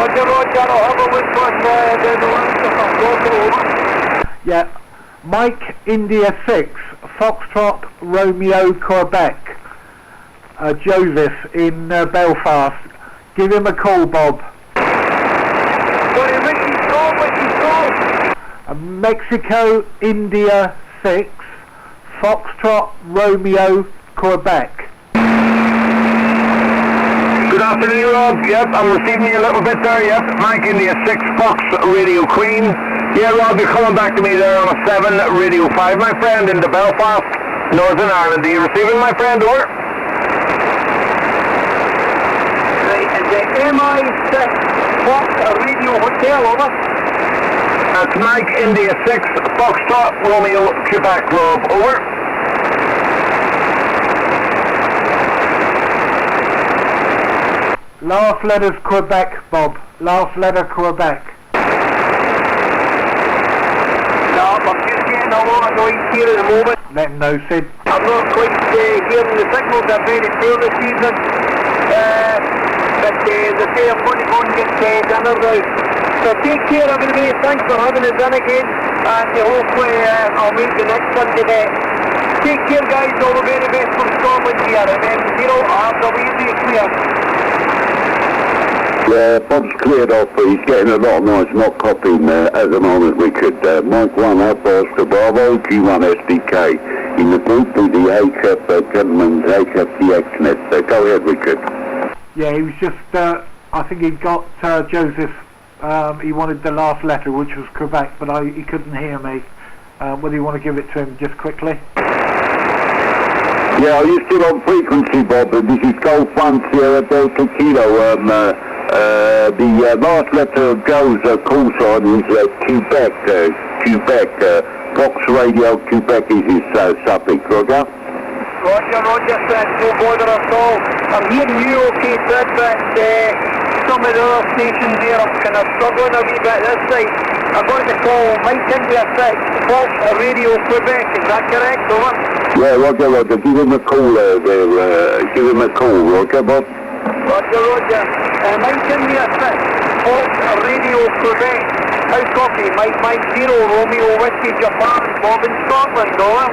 have a look on the list if I've got it, over. Yeah. Mike India 6, Foxtrot Romeo Quebec. Joseph in Belfast. Give him a call, Bob. Sorry, what's his call? Mexico India 6, Foxtrot Romeo Quebec. Good afternoon, Rob. Yep, I'm receiving you a little bit there, yep. Mike India 6, Fox Radio Queen. Yeah, Rob, you're coming back to me there on a 7 Radio 5, my friend, into Belfast, Northern Ireland. Are you receiving, my friend, or? Right, and the MI6 Fox Radio Hotel, over. That's Mike India 6, Foxtrot Romeo Quebec, Rob, over. Last letter's Quebec, Bob. Last letter Quebec. I'm just getting a lot of noise here at the moment. Let him know, Sid. I'm not quite hearing the signals. Are very poor this evening. But they say I'm going to go and get dinner now. So take care, everybody. Thanks for having us in again. And hopefully I'll make the next one today. Take care, guys. All the very best from Scotland here. MM0 RWZ clear. Yeah, Bob's cleared off, but he's getting a lot of noise, not copying at the moment, Richard. Mike 1 Alpha Oscar Bravo, G1SDK, in the group with the HF gentleman's HFDX net. Go ahead, Richard. Yeah, he was just, I think he got Joseph, he wanted the last letter, which was Quebec, but he couldn't hear me. Whether you want to give it to him just quickly? Yeah, are you still on frequency, Bob? This is Golf 1 Sierra Delta Kilo. The last letter of Joe's call sign is Quebec. Fox Radio Quebec is his suffix, Roger? Roger, Sid, no bother at all. I'm hearing you okay, Sid, but some of the other stations here I'm kind of struggling a wee bit this side. I'm going to call Mike India 6, Fox Radio Quebec, is that correct, over? Yeah, Roger, give him a call there, give him a call, Roger, Bob. Roger. Mike India 6, Fox Radio Quebec. How copy? Mike 0, Romeo Whiskey Japan, Bob in Scotland, over.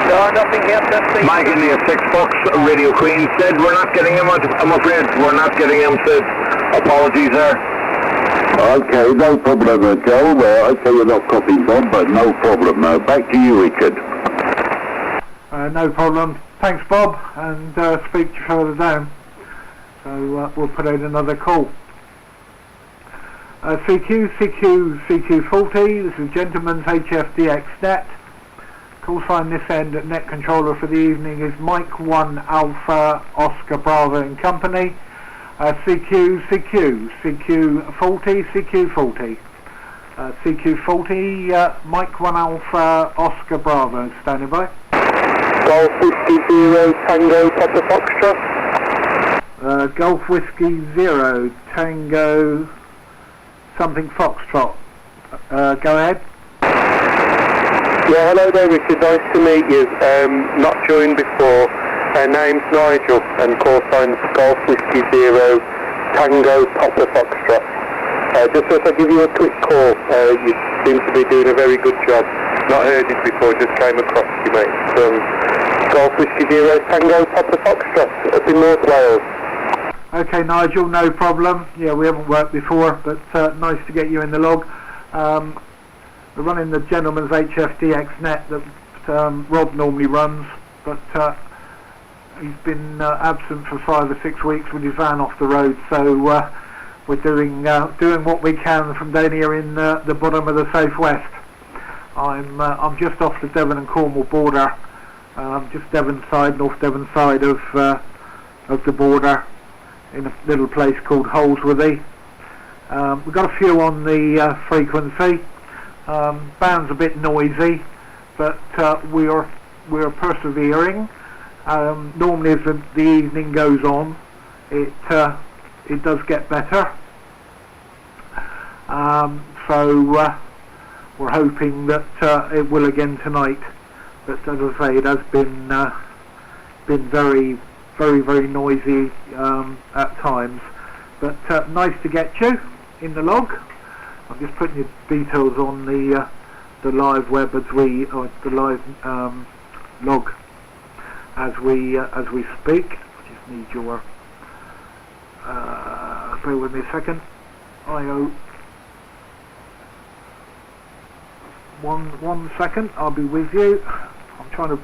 No, nothing here this side. Mike India 6, Fox Radio Queen said we're not getting him, I'm afraid we're not getting him, said apologies there. Okay, no problem, Joe. Okay, you're not copying Bob, but no problem. Back to you, Richard. No problem. Thanks, Bob, and speak to you further down. So we'll put out another call. CQ40, this is Gentleman's HFDX Net. Call sign this end at net controller for the evening is Mike 1 Alpha Oscar Bravo and Company. CQ40, Mike 1 Alpha Oscar Bravo, standing by. Golf Whiskey 0 Tango Papa Foxtrot. Golf Whiskey 0 Tango something Foxtrot. Go ahead. Yeah, hello there, Richard. Nice to meet you. Not joined before. Name's Nigel, and call sign Golf Whiskey 0 Tango Papa Foxtrot. Just thought I'd give you a quick call. You seem to be doing a very good job. Not heard it before, just came across you, mate. From Golf Whiskey 0 Tango Papa Foxtrot up in North Wales. Okay, Nigel, no problem. Yeah, we haven't worked before, but nice to get you in the log. We're running the Gentleman's HFDX Net that Rob normally runs, but he's been absent for 5 or 6 weeks with his van off the road, so we're doing what we can from down here in the bottom of the southwest. I'm just off the Devon and Cornwall border, just Devon side, North Devon side of the border, in a little place called Holsworthy. We've got a few on the frequency. Band's a bit noisy, but we're persevering. Normally as the evening goes on, it does get better. So we're hoping that it will again tonight. But as I say, it has been very, very, very noisy at times. But nice to get you in the log. I'm just putting your details on the live web as we, or the live log as we speak. I just need your bear with me a second. One second. I'll be with you. I'm trying to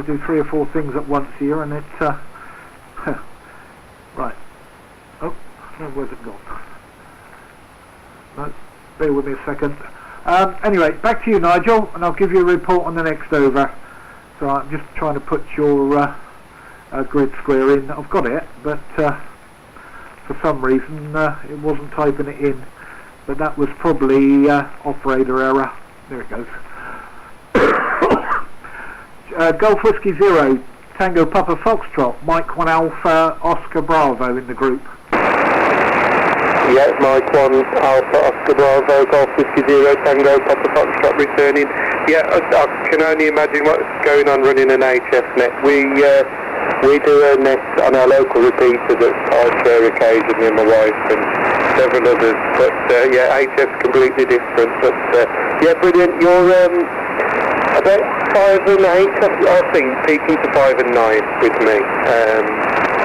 do 3 or 4 things at once here, and it right. Oh, where's it gone? No, bear with me a second. Anyway, back to you, Nigel, and I'll give you a report on the next over. So I'm just trying to put your grid square in. I've got it, but for some reason it wasn't typing it in. But that was probably operator error. There it goes. Golf Whiskey 0 Tango Papa Foxtrot, Mike 1 Alpha Oscar Bravo in the group. Yeah, Mike 1 Alpha Oscar Bravo, Golf Whiskey 0 Tango Papa Foxtrot returning. Yeah, I can only imagine what's going on running an HF net. We do a net on our local repeater that I share occasionally, my wife and several others. But yeah, HF's completely different. But yeah, brilliant. You're about 5 and 8, I think, peaking to 5 and 9 with me.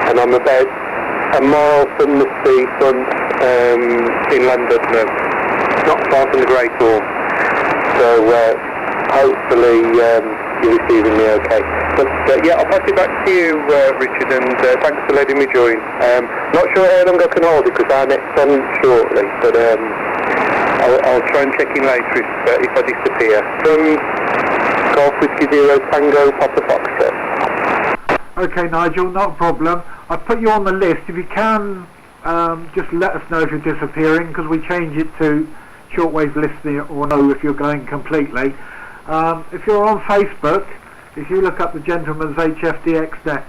And I'm about a mile from the seafront in Llandudno, not far from the Great Orme. So hopefully you're receiving me okay. But yeah, I'll pass it back to you, Richard, and thanks for letting me join. Not sure how long I can hold it because our net's on shortly, but I'll try and check in later if I disappear. From Golf Whiskey 0 Tango Papa Foxtrot. Okay, Nigel, not a problem. I've put you on the list. If you can, just let us know if you're disappearing, because we change it to shortwave listening or know if you're going completely. If you're on Facebook, if you look up the Gentleman's HFDX Net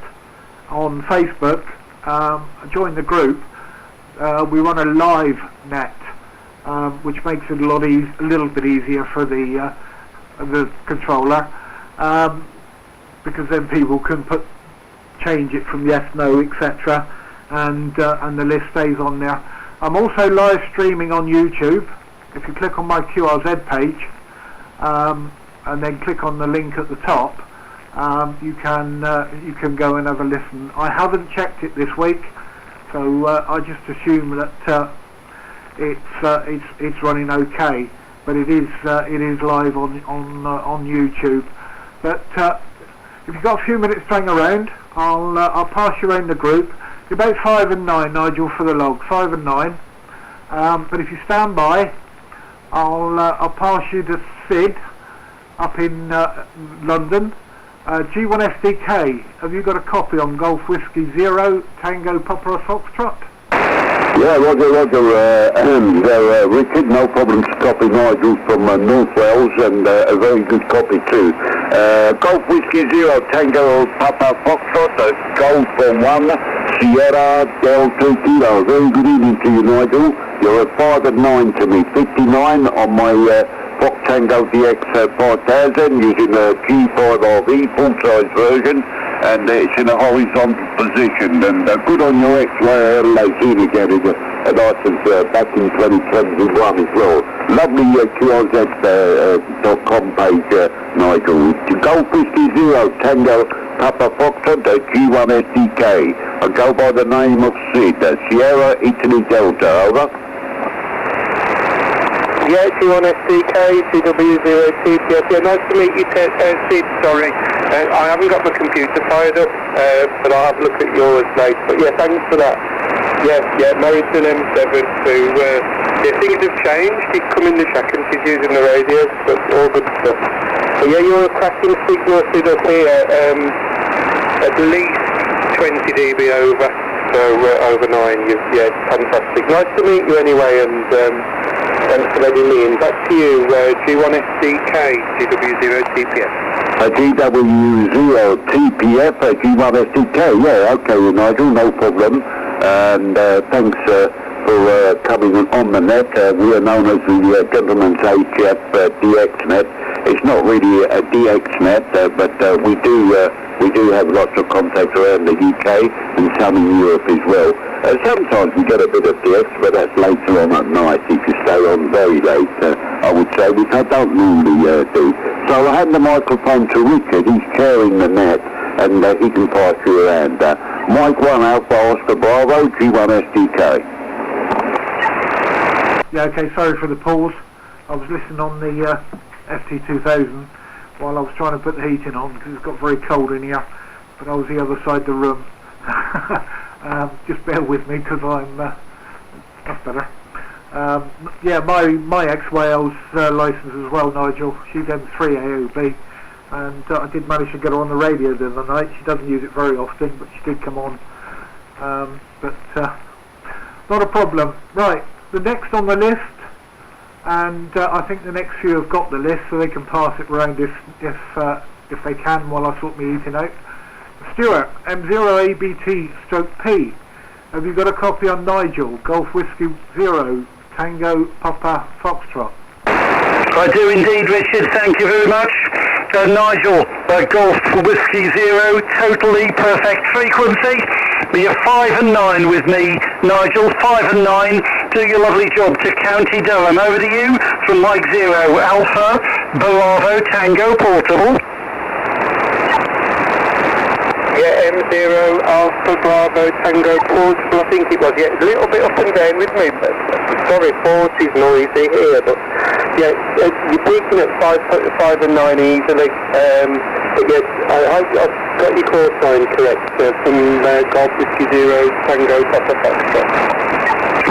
on Facebook, join the group. We run a live net, which makes it a little bit easier for the controller, because then people can change it from yes, no, etc., and the list stays on there. I'm also live streaming on YouTube. If you click on my QRZ page and then click on the link at the top, you can go and have a listen. I haven't checked it this week, so I just assume that it's running okay. But it is live on YouTube. But if you've got a few minutes to hang around, I'll pass you around the group. You're about 5 and 9, Nigel, for the log, 5 and 9. But if you stand by, I'll pass you to Sid up in London. G1SDK, have you got a copy on Golf Whiskey 0 Tango Papa Foxtrot? Yeah, Roger, Richard, no problem to copy Nigel from North Wales, and a very good copy too. Golf Whiskey 0 Tango Papa Foxtrot, Golf 1 Sierra Delta Kilo. Very good evening to you, Nigel. You're at 5 and 9 to me, 59 on my Fox Tango DX 5000 using a G5RV full-size version, and it's in a horizontal position, and good on your X-Ray LAC again, a license back in 2021 as well. Lovely QRZ.com page, Nigel. Golf Whiskey 0 Tango Papa Foxtrot, G1SDK. I go by the name of Sid, Sierra Italy Delta, over. Yeah, G1SDK, CW0TPS. Yeah, nice to meet you, Sid. Sorry, I haven't got my computer fired up, but I'll have a look at yours later. But yeah, thanks for that. Yeah, married to an M7 who, things have changed. He's come in the shack and she's using the radio, but all good stuff. But yeah, you're a cracking signal, Sid, up here. At least 20 dB over, so over 9. Yeah, fantastic. Nice to meet you anyway, and thanks for letting me in. Back to you, G1SDK, GW0TPF. GW0TPF, G1SDK, yeah, okay, Nigel, no problem. And thanks for coming on the net. We are known as the Gentleman's HF DXnet. It's not really a DXnet, but we do have lots of contacts around the UK and some in Europe as well. Sometimes we get a bit of DX, but that's later on at night if you stay on very late, I would say, which I don't normally do. So I'll hand the microphone to Richard. He's chairing the net, and he can pass you around. Mike 1 Alpha Oscar Bravo, G1SDK. Yeah, okay, sorry for the pause. I was listening on the FT2000 while I was trying to put the heating on because it's got very cold in here, but I was the other side of the room. Just bear with me because I'm that's better. Yeah, my ex-Wales licence as well, Nigel. She's M3 AOB, and I did manage to get her on the radio the other night. She doesn't use it very often, but she did come on. But not a problem. Right, the next on the list, and I think the next few have got the list, so they can pass it round if they can while I sort my eating out. Stuart, M0ABT/P. Have you got a copy on Nigel, Golf Whiskey 0 Tango Papa Foxtrot? I do indeed, Richard. Thank you very much. Nigel, Golf Whiskey 0, totally perfect frequency. You're 5 and 9 with me, Nigel. 5 and 9. Do your lovely job to County Durham. Over to you from Mike 0 Alpha Bravo Tango Portable. Yeah, M0 Alpha Bravo Tango Portable, I think it was. Yeah, it's a little bit up and down with me, but sorry, 40's noisy here, but yeah, you're peaking at 5 and 9 easily. But yes, I've got your call sign correct from Golf Whiskey 0 Tango Papa Foxtrot.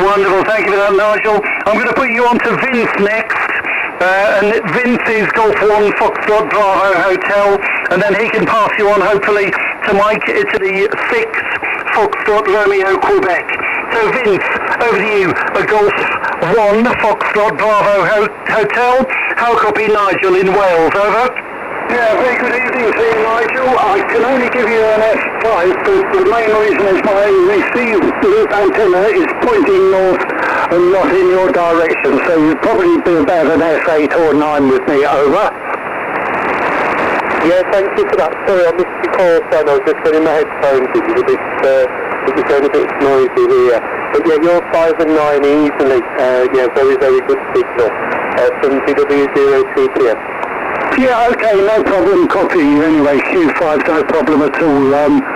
Wonderful, thank you for that, Nigel. I'm going to put you on to Vince next. And Vince is Golf 1 Foxtrot Bravo Hotel, and then he can pass you on hopefully to Mike Italy 6 Foxtrot Romeo Quebec. So Vince, over to you, Golf 1 Foxtrot Bravo Hotel. How copy Nigel in Wales, over? Yeah, very good evening to you, Nigel. I can only give you an F5, but the main reason is my receive antenna is pointing north and not in your direction, so you'd probably be about an S8 or 9 with me, over. Yeah, thank you for that. Sorry, I missed your call, son. I was just getting my headphones. It was going a bit noisy here. But yeah, you're 5 and 9 easily. Yeah, very, very good signal from GW0TPF. Yeah, okay, no problem. Copy anyway. Q5's no problem at all.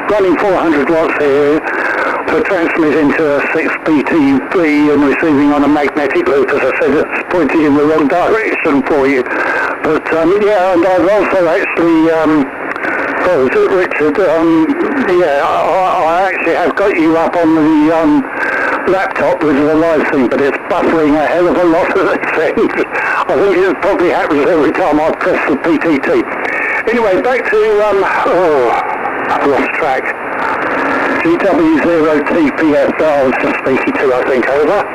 Running 400 watts here for transmitting to a 6BT3 and receiving on a magnetic loop. As I said, it's pointing in the wrong direction for you. But yeah, and I've also actually suppose, Richard. Yeah, I actually have got you up on the laptop with the live thing, but it's buffering a hell of a lot of the things. I think it probably happens every time I press the PTT. Anyway, back to, I've lost track. GW0TPS I was just speaking to, I think, over.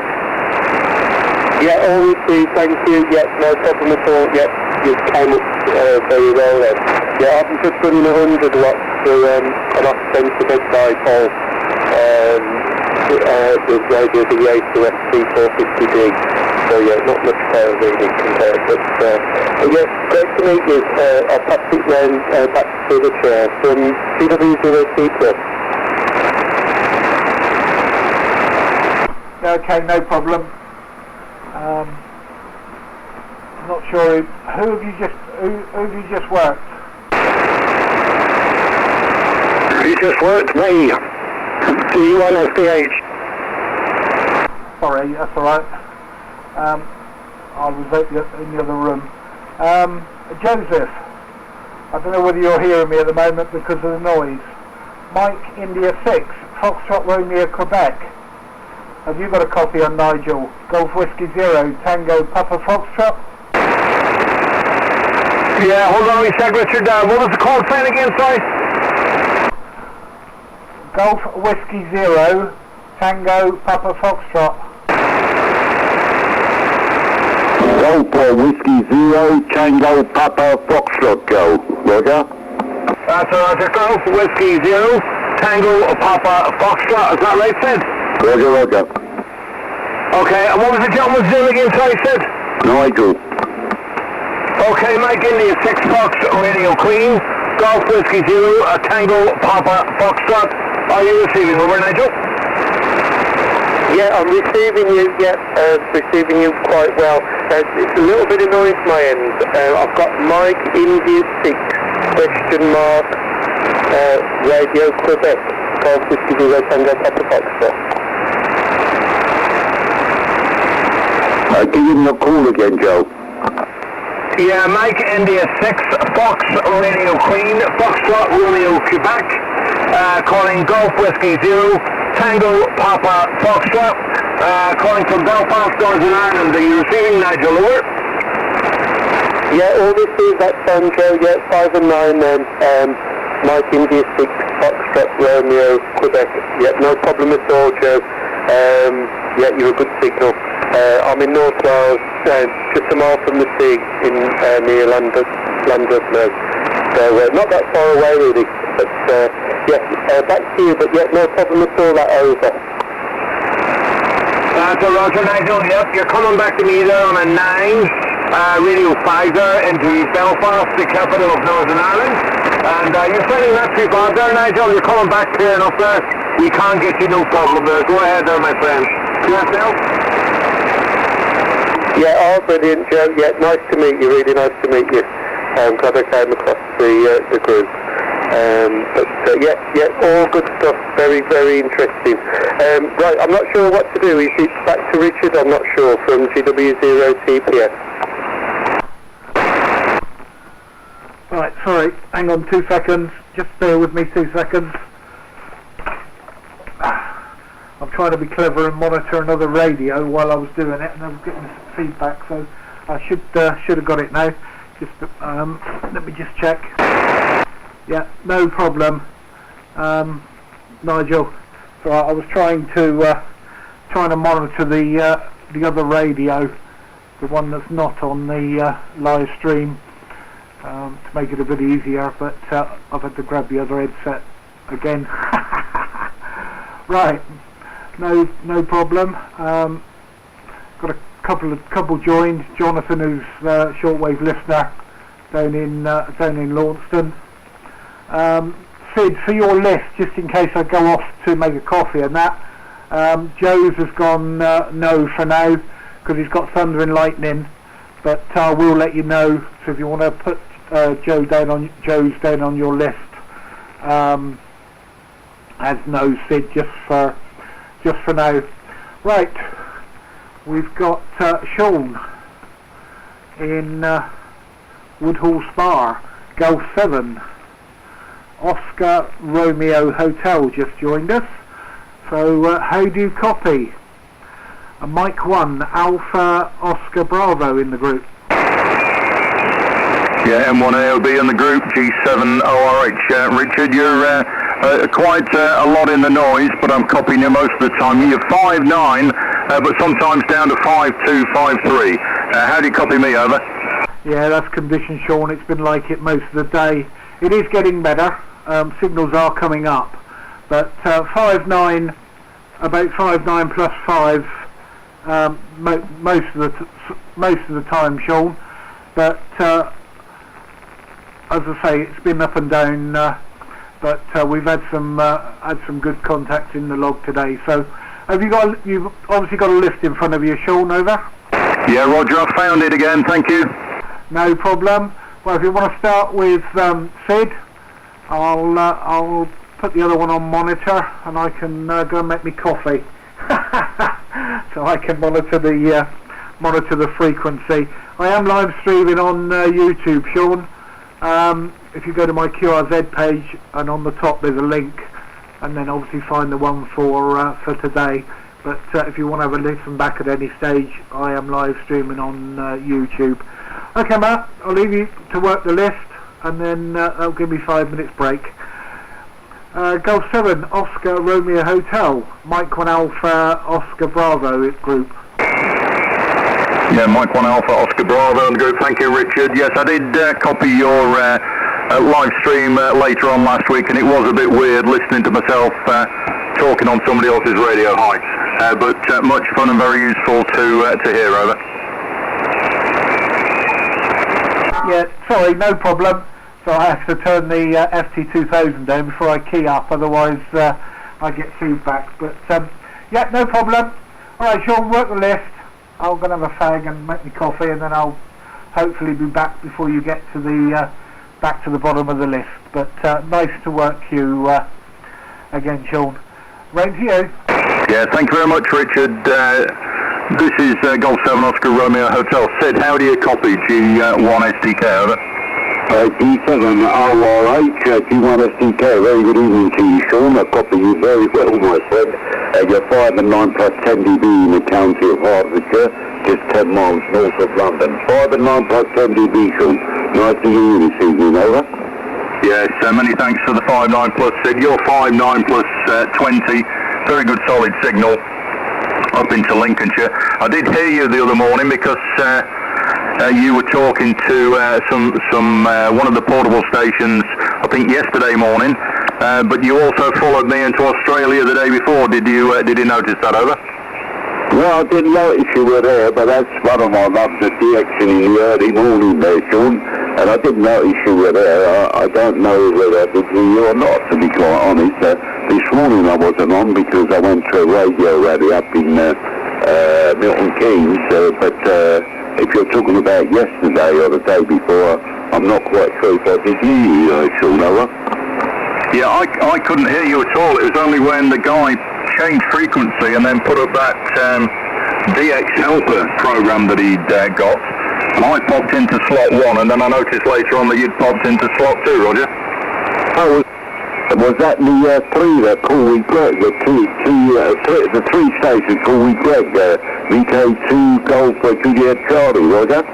Yeah, all received, thank you. Yeah, no problem at all. Yeah, you came up very well then. Yeah, I've just running 100 watts for an off-sensor bed dipole with radio the ACS 3450D. So yeah, not much power reading compared, but yeah, great to meet you. I'll pass it then back to the chair from CW0T Plus. Okay, no problem. I'm not sure who have you just worked? You just worked me. D1SDH. Sorry, that's all right. I was in the other room. Joseph, I don't know whether you're hearing me at the moment because of the noise. Mike India 6, Foxtrot Romeo Quebec. Have you got a copy on Nigel? Golf Whiskey 0, Tango Papa Foxtrot? Yeah, hold on a sec, Richard. What was the call sign again, sorry? Golf Whiskey 0, Tango Papa Foxtrot. Golf Whiskey 0, Tango Papa Foxtrot, go. Roger? That's Roger. Golf Whiskey 0, Tango Papa Foxtrot. Is that right, Sid? Roger, Roger. Okay, and what was the gentleman's name again, sorry, Sid? Nigel. Okay, Mike India 6 Fox Radio Queen, Golf Whiskey 0, Tango Papa Foxtrot. Are you receiving over, Nigel? Yeah, I'm receiving you. Yeah, receiving you quite well. It's a little bit annoying to my end. I've got Mike India 6 question mark Radio Quebec, Golf Whiskey 0, Tango Papa Foxtrot. Give him a call again, Joe. Yeah, Mike India 6, Fox Radio Queen, Foxtrot Romeo Quebec, calling Golf Whiskey 0, Tango Papa Foxtrot, calling from Belfast, Northern Ireland. Are you receiving, Nigel? Over? Yeah, all received, that's fine, Joe. Yeah, 5 and 9 then. Mike India 6, Foxtrot Romeo Quebec. Yeah, no problem at all, Joe. Yeah, you're a good signal. I'm in North Wales, just a mile from the sea in near Llandudno. So not that far away really, but yeah, back to you, but yeah, no problem at all, that over. So Roger, Nigel, yep, you're coming back to me there on a 9, Radio Pfizer into Belfast, the capital of Northern Ireland. And you're sending that too far there, Nigel, you're coming back clear enough there. We can't get you no problem there. Go ahead there, my friend. Yourself? Yeah, oh, brilliant, Joe. Yeah, nice to meet you, really nice to meet you. I'm glad I came across the group. But yeah, all good stuff. Very, very interesting. Right, I'm not sure what to do. Is it back to Richard? I'm not sure, from GW0TPS. Right, sorry, hang on 2 seconds. Just bear with me 2 seconds. I'm trying to be clever and monitor another radio while I was doing it, and I was getting feedback, so I should have got it now. Just let me just check. Yeah, no problem, Nigel. So I was trying to monitor the other radio, the one that's not on the live stream, to make it a bit easier. But I've had to grab the other headset again. Right. No problem. Got a couple joined. Jonathan, who's a shortwave listener down in Launceston. Sid, for your list, just in case I go off to make a coffee and that, Joe's has gone no for now because he's got thunder and lightning. But I will let you know. So if you want to put Joe's down on your list, as no, Sid, just for now. Right, we've got Sean in Woodhall Spa, Golf 7. Oscar Romeo Hotel just joined us. So how do you copy? Mike 1 Alpha Oscar Bravo in the group. Yeah, M1 AOB in the group, G7 ORH. Richard, you're quite a lot in the noise, but I'm copying you most of the time. You're 5'9", but sometimes down to 5'2", 5'3". How do you copy me, over? Yeah, that's condition, Sean. It's been like it most of the day. It is getting better. Signals are coming up, but 5'9", about 5'9" plus 5, most of the time, Sean. But as I say, it's been up and down. But we've had some good contacts in the log today. So, you've obviously got a list in front of you, Sean. Over. Yeah, Roger. I found it again. Thank you. No problem. Well, if you want to start with Sid, I'll put the other one on monitor, and I can go and make me coffee, so I can monitor the frequency. I am live streaming on YouTube, Sean. If you go to my QRZ page, and on the top there's a link, and then obviously find the one for today. But if you want to have a listen back at any stage, I am live streaming on YouTube. Okay, Matt, I'll leave you to work the list, and then that'll give me 5 minutes break. Golf 7 Oscar Romeo Hotel, Mike 1 Alpha Oscar Bravo group. Yeah, Mike 1 Alpha Oscar Bravo in the group. Thank you, Richard. Yes, I did copy your live stream later on last week, and it was a bit weird listening to myself talking on somebody else's radio. Hi, but much fun and very useful to hear. Over. Yeah, sorry, no problem. So I have to turn the FT2000 down before I key up, otherwise I get feedback. But yeah, no problem. All right, Sean, work the list. I'm going to have a fag and make me coffee, and then I'll hopefully be back before you get to the back to the bottom of the list. But nice to work you again, Sean. Rain to you. Yeah, thank you very much, Richard. This is Golf 7 Oscar Romeo Hotel. Sid, how do you copy G1 SDK, over? G7 RRH, G1 SDK, very good evening to you, Sean. I copy you very well, my friend. You're 5 and 9 plus 10 dB in the county of Hertfordshire, just 10 miles north of London. 5 and 9 plus 10 dB, Sean. Nice to hear you this evening, over. Yes, many thanks for the 5.9 plus, Sid. You're 5.9 plus 20. Very good solid signal up into Lincolnshire. I did hear you the other morning because you were talking to one of the portable stations, I think yesterday morning, but you also followed me into Australia the day before. Did you notice that, over? Well, I didn't notice you were there, but that's one of my loves, the direction in the early morning there, Sean. And I didn't notice you were there. I don't know whether I did hear you or not, to be quite honest. This morning I wasn't on because I went to a radio rally up in Milton Keynes. But if you're talking about yesterday or the day before, I'm not quite sure if I did hear you, Sean, over. Yeah, I couldn't hear you at all. It was only when the guy changed frequency and then put up that DX Helper program that he'd got, and I popped into slot 1, and then I noticed later on that you'd popped into slot 2, Roger. Oh, was that the 3 that Corey Gregg, the 3 station Corey Gregg, VK2 Golf Juliet Charlie, Roger?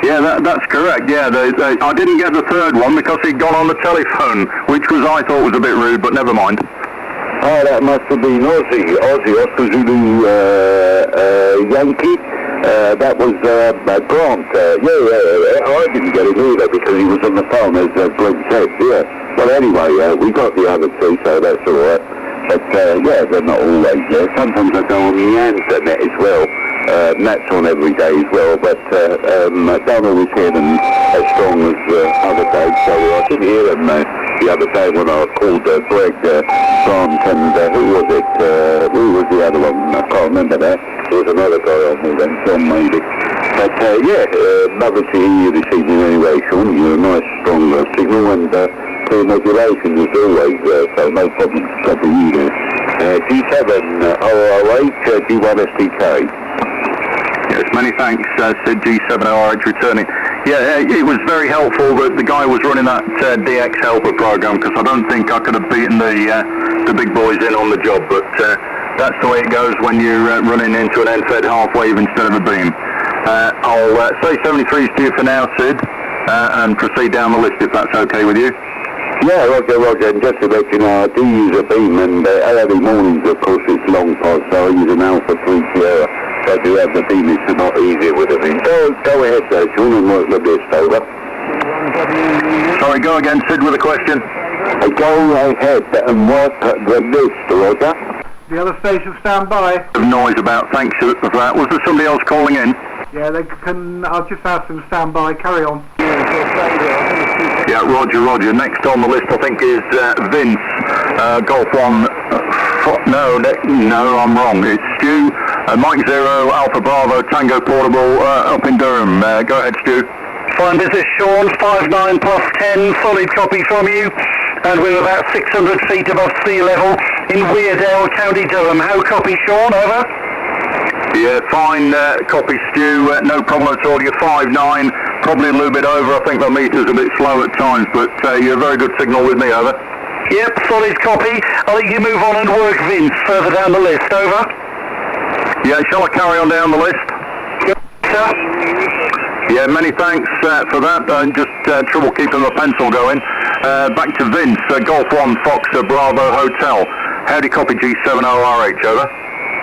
Yeah, that's correct. Yeah, I didn't get the third one because he'd gone on the telephone, which I thought was a bit rude, but never mind. Oh, that must have been Aussie Oscar Zulu Yankee. That was Grant. Yeah, I didn't get him either because he was on the phone, as Greg said. Yeah. Well, anyway, we got the other 2, so that's all right. But yeah, they're not always there. Sometimes I go on the internet as well. That's on every day as well, but I don't always hear them as strong as other days. So I didn't hear them the other day when I called Greg Grant and who was it? Who was the other one? I can't remember that. There was another guy on me then, John maybe. But yeah, lovely to hear you this evening anyway, Sean. You're a nice strong signal and clear modulation as always, so no problem to copy you there. G7 ORH, G1 SDK. Yes, many thanks, Sid. G7 ORH returning. Yeah, it was very helpful that the guy was running that DX Helper program, because I don't think I could have beaten the big boys in on the job, but that's the way it goes when you're running into an end-fed half wave instead of a beam. I'll say 73s to you for now, Sid, and proceed down the list if that's okay with you. Yeah, Roger, and just to let you know, I do use a beam, and early mornings, of course, it's long pod, so I use an Alpha 3 Sierra. So I do have the beam, it's a lot easier with a beam. Go ahead, though, Sean, and work the list, over. Sorry, go again, Sid, with a question. Go ahead and work the list, Roger. The other station stand by. Noise about, thanks for that. Was there somebody else calling in? Yeah, they can. I'll just ask them stand by. Carry on. Yeah, Roger. Next on the list, I think, is Vince. Golf 1. No, I'm wrong. It's Stu. Mike 0, Alpha Bravo, Tango Portable, up in Durham. Go ahead, Stu. Fine, this is Sean, 59 plus 10, solid copy from you. And we're about 600 feet above sea level in Weardale, County Durham. How copy, Sean? Over. Yeah, fine, copy, Stu. No problem at all. You're 5'9", probably a little bit over. I think the meter's a bit slow at times, but you're a very good signal with me, over. Yep, solid copy. I'll let you move on and work Vince further down the list. Over. Yeah, shall I carry on down the list? Yep, sir. Yeah, many thanks for that. Just trouble keeping the pencil going. Back to Vince, Golf 1, Fox, Bravo Hotel. Howdy, copy G70RH, over.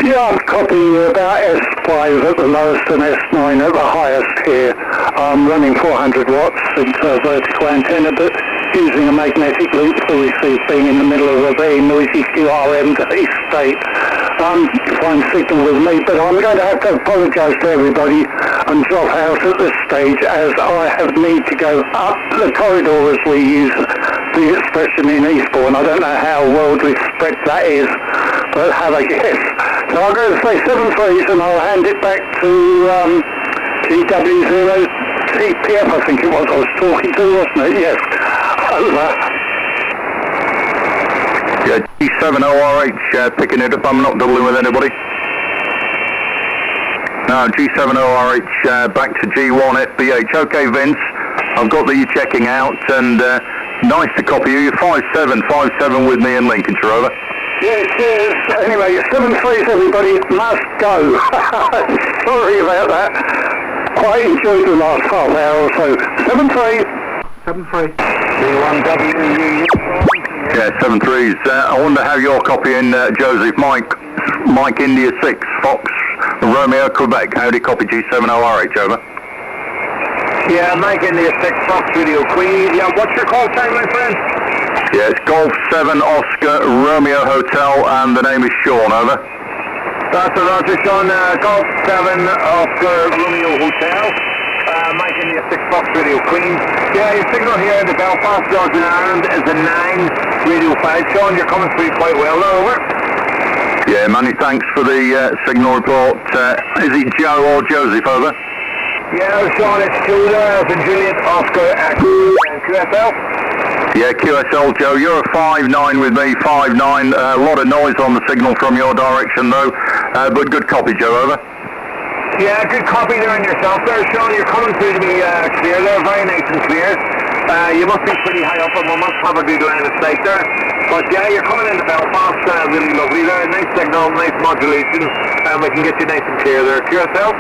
Yeah, I've copied about S5 at the lowest and S9 at the highest here. I'm running 400 watts into a vertical antenna, but using a magnetic loop for receive being in the middle of a very noisy QRM state. Fine signal with me, but I'm going to have to apologise to everybody and drop out at this stage as I need to go up the corridor, as we use the expression in Eastbourne. I don't know how worldly spread that is, but have a guess. So I'm going to say 7-3s and I'll hand it back to GW0 TPF, I think it was I was talking to, wasn't it? Yes. Over. Yeah, G70RH, picking it up. I'm not doubling with anybody. No, G70RH, back to G1 FBH. Okay, Vince, I've got that you're checking out, and nice to copy you. You're 5'7" with me in Lincolnshire, over. Yes, yes. Anyway, 7-3s, everybody. Must go. Sorry about that. Quite enjoyed the last half hour or so. 7-3. 7-3. B1WU. Yeah, 7-3s. I wonder how you're copying, Joseph. Mike India 6, Fox, Romeo, Quebec. Howdy, copy G70RH, over. Yeah, Mike India 6, Fox, Radio Queen. Yeah, what's your call time, my friend? Yeah, it's Golf 7, Oscar, Romeo Hotel, and the name is Sean, over. That's a Roger, Sean. Golf 7, Oscar, Romeo Hotel. Mike India 6, Fox, Radio Queen. Yeah, your signal here in the Belfast, Northern Ireland is a 9, Radio 5. Sean, you're coming through quite well now, over. Yeah, many thanks for the signal report. Is it Joe or Joseph, over? Yeah, Sean, it's Tudor, and Juliet, Oscar, Echo, and QSL. Yeah, QSL, Joe, you're a 5'9" with me, 5'9". A lot of noise on the signal from your direction, though, but good copy, Joe, over. Yeah, good copy there on yourself there, Sean. You're coming through to me clear there, very nice and clear. You must be pretty high up and we must have a good line of sight there. But yeah, you're coming into Belfast, really lovely there. Nice signal, nice modulation, and we can get you nice and clear there. QSL?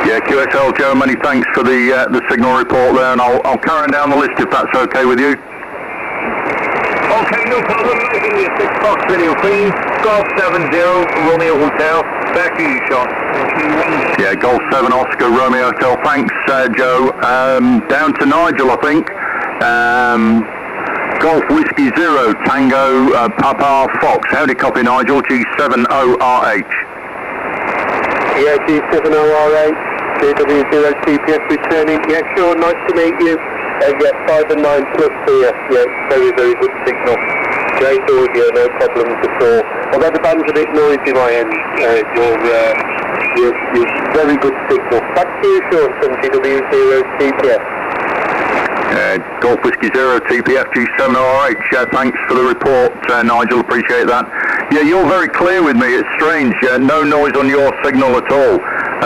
Yeah, QSL, Joe, many thanks for the signal report there, and I'll carry down the list if that's okay with you. Okay, no problem. Mike India 6, Fox, Radio Queen, Golf 70, Romeo Hotel. Back to you, Sean. Yeah, Golf 7, Oscar, Romeo Hotel. Thanks, Joe. Down to Nigel, I think. Golf Whiskey 0, Tango, Papa, Fox. Howdy, copy, Nigel. G70RH. Yeah, G70RH, JW0 TPF returning. Yeah, sure, nice to meet you. Yeah, 5 and 9 plus here. Yeah, very, very good signal. Great audio, no problems at all. Although the band's a bit noisy my end, you're very good signal. Back to you, Sean, from GW0 TPF. Golf Whiskey 0, TPF, G70RH. Thanks for the report, Nigel. Appreciate that. Yeah, you're very clear with me. It's strange. No noise on your signal at all.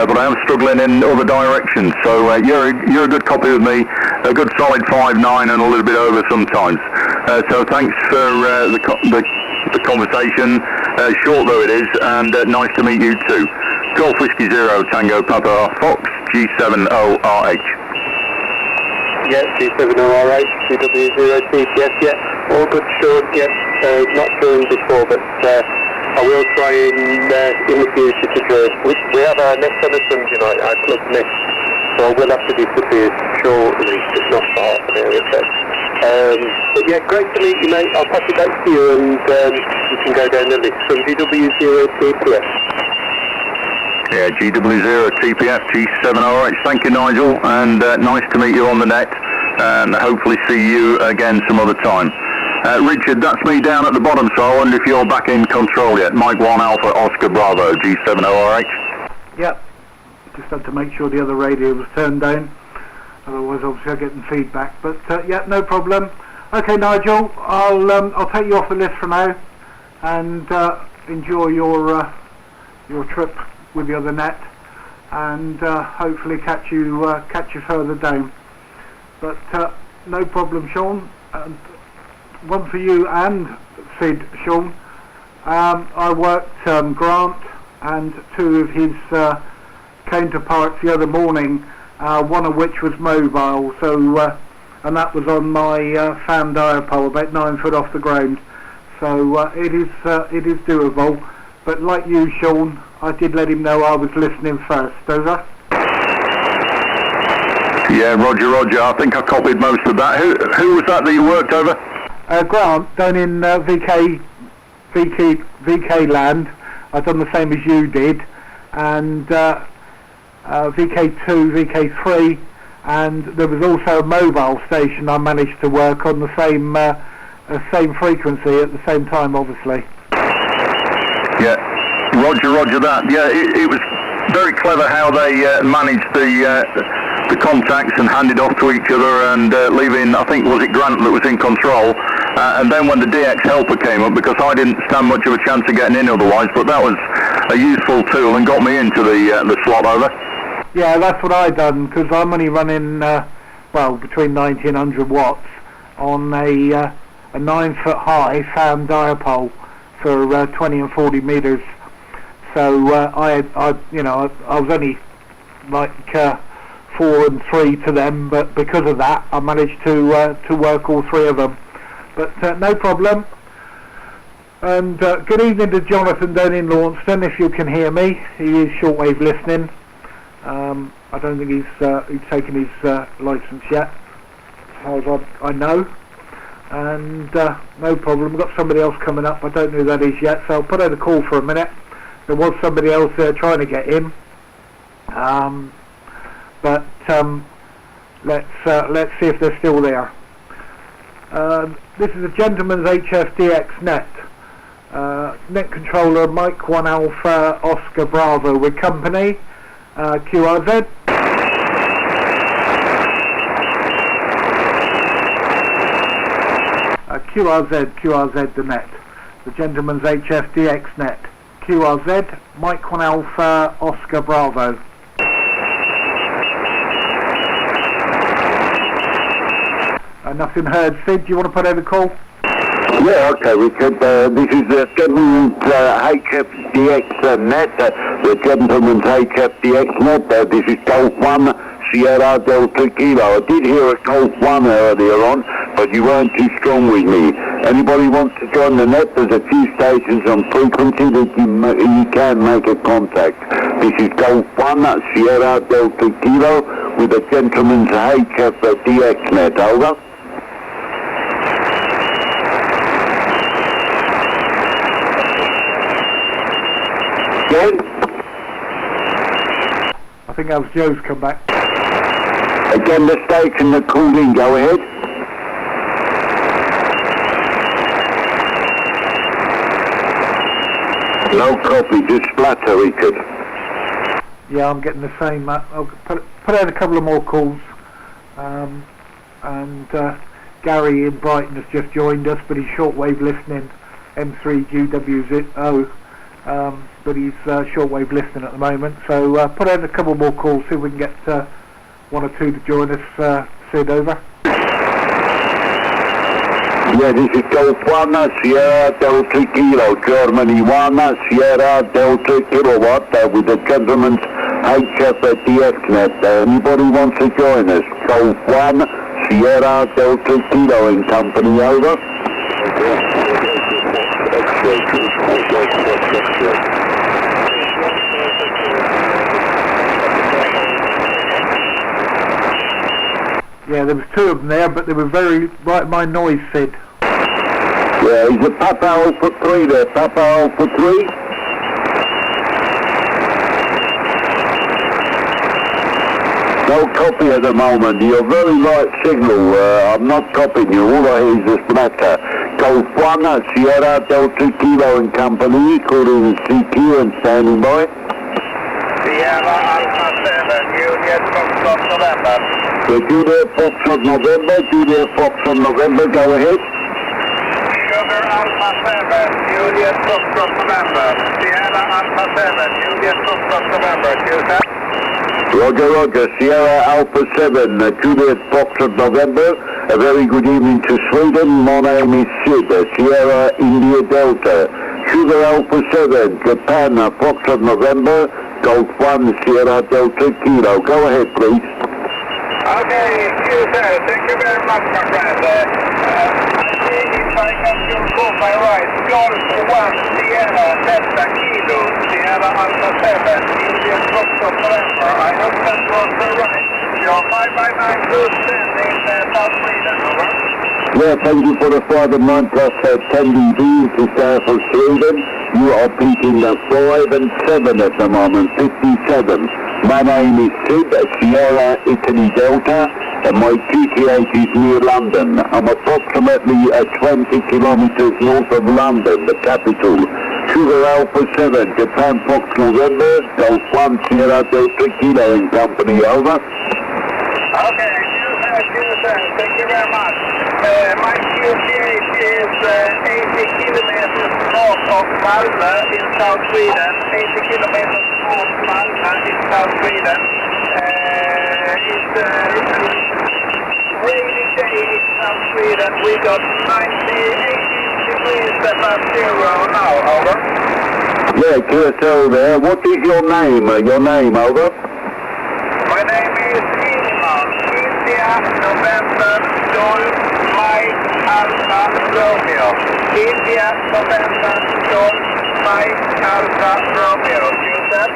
but I am struggling in other directions. So you're a good copy of me, a good solid 5.9 and a little bit over sometimes. So thanks for the conversation, short though it is, and nice to meet you too. Golf Whiskey Zero Tango Papa Fox G70RH. Yeah, G70RH, GW0 TPS, yeah. All good, Sean, yeah. Not doing before, but I will try in the future to do it. We have our next on a Sunday night, our club next, so I will have to disappear shortly, it's not far from here, but yeah, great to meet you, mate. I'll pass it back to you and you can go down the list from GW0 TPS. Yeah, GW0 TPF G70RH. Thank you, Nigel, and nice to meet you on the net, and hopefully see you again some other time. Richard, that's me down at the bottom, so I wonder if you're back in control yet. Mike 1 Alpha Oscar Bravo G70RH. Yep. Just had to make sure the other radio was turned down. Otherwise, obviously, I'm getting feedback. But yeah, no problem. Okay, Nigel, I'll take you off the list for now, and enjoy your trip with the other net, and hopefully catch you further down. But no problem, Sean. One for you and Sid, Sean. I worked Grant and two of his counterparts the other morning, one of which was mobile, so and that was on my fan diapole, about 9 foot off the ground. So it is doable. But like you, Sean, I did let him know I was listening first. Over. Yeah, Roger. I think I copied most of that. Who was that you worked over? Grant, down in VK land. I've done the same as you did, and VK2, VK3, and there was also a mobile station I managed to work on the same frequency at the same time, obviously. Yeah, Roger that. Yeah, it was very clever how they managed the contacts and handed off to each other, and leaving, I think, was it Grant that was in control, and then when the DX helper came up, because I didn't stand much of a chance of getting in otherwise, but that was a useful tool and got me into the slot. Over. Yeah, that's what I done, because I'm only running between 90 and 100 watts on a 9 foot high fan diapole for 20 and 40 meters. So I was only like 4 and 3 to them, but because of that I managed to work all three of them. But no problem. And good evening to Jonathan down in Launceston, if you can hear me. He is shortwave listening. I don't think he's taken his licence yet, as far as I know. And no problem. We've got somebody else coming up. I don't know who that is yet, so I'll put out a call for a minute. There was somebody else there trying to get in, but let's see if they're still there. This is a gentleman's HFDX net. Net controller Mike 1 Alpha Oscar Bravo with company, QRZ. QRZ the net. The gentleman's HFDX net. QRZ, Mike 1 Alpha Oscar Bravo. Nothing heard. Sid, do you want to put out a call? Yeah, okay, Richard. This is the gentleman's HFDX net, the gentleman's HFDX net. This is Golf 1 Sierra Delta Kilo. I did hear a Golf 1 earlier on, but you weren't too strong with me. Anybody wants to join the net, there's a few stations on frequency that you can make a contact. This is Golf 1 Sierra Delta Kilo with the gentleman's HFDX net. Over. Again? I think that was Joe's come back. Again, the station that called in, go ahead. No copy, just splatter, Richard. Yeah, I'm getting the same. I'll put out a couple of more calls. And Gary in Brighton has just joined us, but he's shortwave listening, M3GWO. but he's shortwave listening at the moment. So put in a couple more calls, see if we can get one or two to join us. Sid, over. Yeah, this is Golf 1, Sierra Delta Kilo, Germany 1, Sierra Delta Kilowatt, with the gentleman's HF at DXnet. Anybody wants to join us? Golf 1, Sierra Delta Kilo and company, over. Yeah, there was two of them there, but they were very right at my noise, Sid. Yeah, he's a Papa Alpha 3 there, Papa Alpha 3. No copy at the moment, you're very light signal, I'm not copying you, all I hear is this matter. Golf 1, Sierra Delta Kilo and company, calling CQ and standing by. Sierra Alpha 7, Juliet Foxtrot November. So Juliet Foxtrot November, Juliet Foxtrot November, go ahead. Sugar Alpha 7, Juliet Foxtrot November. Sierra Alpha 7, Juliet Foxtrot November. Tuesday. Roger, Roger, Sierra Alpha 7, Juliet Foxtrot November. A very good evening to Sweden. My name is Sid, Sierra India Delta. Sugar Alpha 7, Japan, Foxtrot November. Golf 1, Sierra Delta Kilo. Go ahead, please. Okay, Tuesday. Thank you very much, my friend. I see if I can just call my right. Golf 1, Sierra Delta Kilo, Sierra Alpha 7, Juliet Foxtrot November. I hope that was right. You're 5x9 good in South Sweden, over. Yeah, thank you for the 5 and 9 plus 10 dB to start for Sweden. You are peaking at 5 and 7 at the moment, 57. My name is Sid, Sierra Italy Delta, and my QTH is near London. I'm approximately 20 kilometers north of London, the capital. Sugar Alpha 7, Japan Fox November, Golf 1, Sierra Delta Kilo and company, over. Okay, Tuesday. Thank you very much. My QTH is 80 kilometers north of Malmö in South Sweden. 80 kilometers north of Malmö in South Sweden. It's a rainy day in South Sweden. We got 98 degrees above zero now, over. Yeah, QSL there. What is your name? Your name, over. My name is Ingmar. India, November, Golf, Mike, Alpha, Romeo. India, November, Golf, Mike, Alpha, Romeo. Tuesday?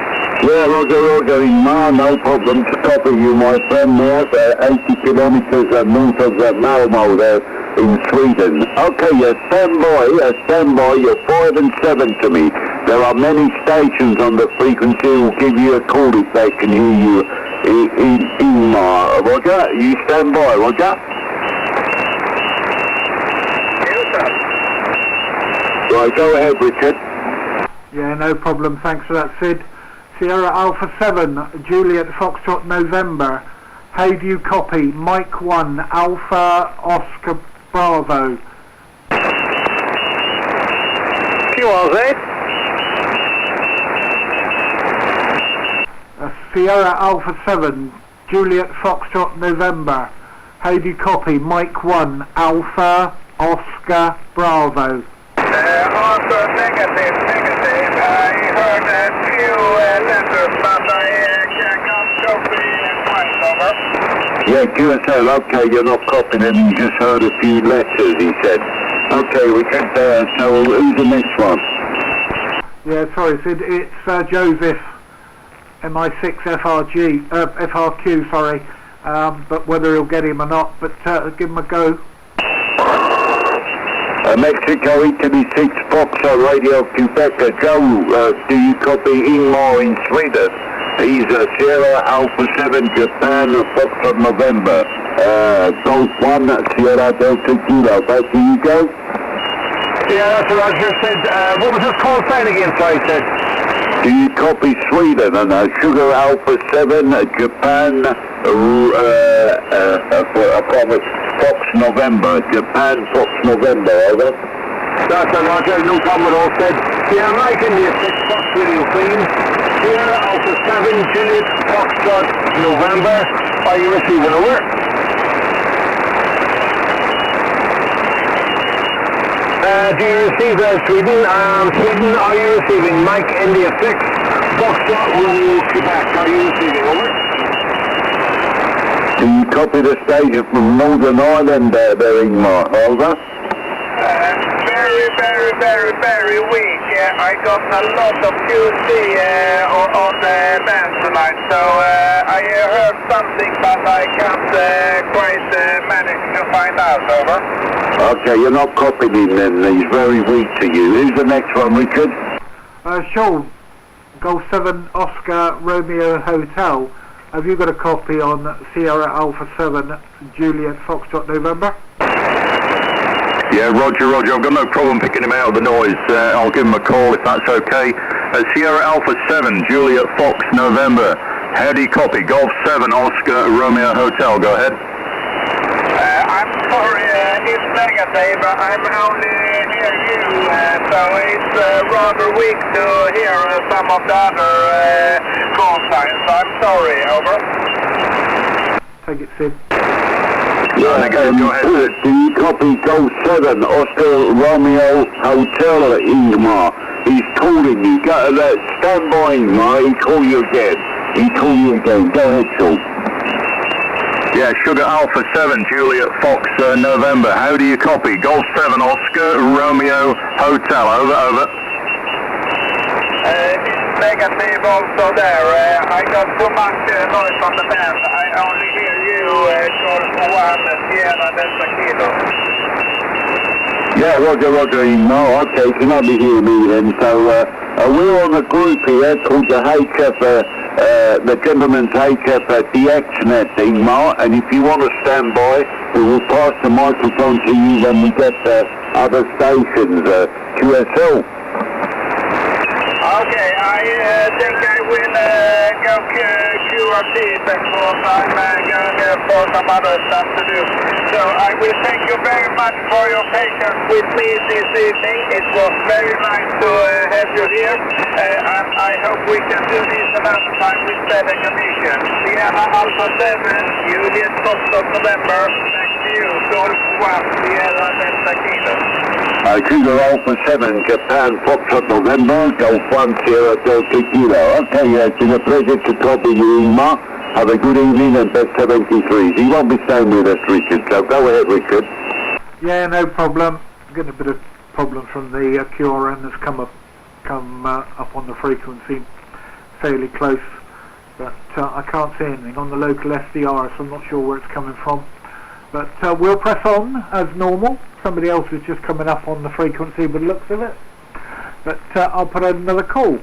Yeah, Roger, Ingmar, no problem to copy you, my friend, there, 80 kilometers north of Malmö there in Sweden. Okay, stand by, you're 5 and 7 to me. There are many stations on the frequency who will give you a call if they can hear you. Ingmar, Roger, you stand by, Roger. Right, go ahead, Richard. Yeah, no problem. Thanks for that, Sid. Sierra Alpha 7, Juliet Foxtrot November. How do you copy? Mike 1, Alpha Oscar Bravo. QRZ? Sierra Alpha 7, Juliet Foxtrot November. How do you copy? Mike 1, Alpha Oscar Bravo. Answer negative. I heard a few letters, but I can't copy quite, over. Yeah, QSL, okay, you're not copying it, you just heard a few letters, he said. Okay, we can, so who's the next one? Yeah, sorry, Sid, it's Joseph, MI6 FRQ, sorry, but whether he'll get him or not, but give him a go. Mexico, Italy 6, Foxtrot, Radio Quebec. Joe, do you copy Ingmar in Sweden? He's Sierra Alpha 7, Japan, Foxtrot November. Golf 1, Sierra Delta Kilo. Back to you, Joe. Yeah, that's what I just said. What was his call sign again, sorry, Ted? Do you copy Sweden? And Sugar Alpha 7, Japan, I promise, Fox November, Japan, Fox November, over. That's a Roger, no problem at all, said. Sierra Mike India 6 Fox Radio Queen. Sierra Alpha 7 Juliet Foxtrot November. Are you receiving over? Do you receive Sweden? Sweden, are you receiving? Mike India 6 Foxtrot Romeo Quebec. Are you receiving over? Do you copy the station from Northern Ireland there, Ingmar? Over? Very weak. I got a lot of QC on the band tonight, so I heard something, but I can't quite manage to find out. Over. Okay, you're not copying him then. He's very weak to you. Who's the next one, Richard? Sean, Golf 7 Oscar Romeo Hotel. Have you got a copy on Sierra Alpha 7 Juliet Foxtrot November? Yeah, Roger, I've got no problem picking him out of the noise. I'll give him a call if that's okay. Sierra Alpha 7 Juliet Fox November. How do you copy? Golf 7 Oscar Romeo Hotel, go ahead. I'm sorry, it's negative. I'm only hear you, so it's rather weak to hear some of the other call signs. I'm sorry, over. Take it, Sid. Yeah, go ahead. Do you copy Golf 7 Oscar Romeo Hotel, Ingmar? He's calling you. Go, stand by, Ingmar. He'll call you again. Go ahead, Sean. Yeah, Sugar Alpha 7 Juliet Fox November. How do you copy? Golf 7 Oscar Romeo Hotel. Over. It's negative also there. I got too much noise on the band. I only hear you, Golf 1 Sierra Delta Kilo. Yeah, Roger, Ingmar. Okay, you can hardly hear me then. So, we're on a group here called the HF, the Gentleman's HF DXnet, Ingmar, and if you want to stand by, we will pass the microphone to you when we get other stations, QSL. Okay, I think I will go QRT because I'm going for some other stuff to do. So I will thank you very much for your patience with me this evening. It was very nice to have you here. I hope we can do this another time with better condition. Sierra Alpha 7, Juliet Foxtrot November, back to you, Golf 1, Sierra Delta Kilo. Cougar Alpha 7, Japan Foxtrot November, Golf 1 Sierra Delta Kilo. Okay, it's been a pleasure to copy you, Ingmar. Have a good evening and best 73s. He won't be staying with us, Richard, so go ahead, Richard. Yeah, no problem. Getting a bit of problem from the QRM that's come up on the frequency fairly close, but I can't see anything on the local SDR, so I'm not sure where it's coming from. But we'll press on as normal. Somebody else is just coming up on the frequency by the looks of it. But I'll put another call.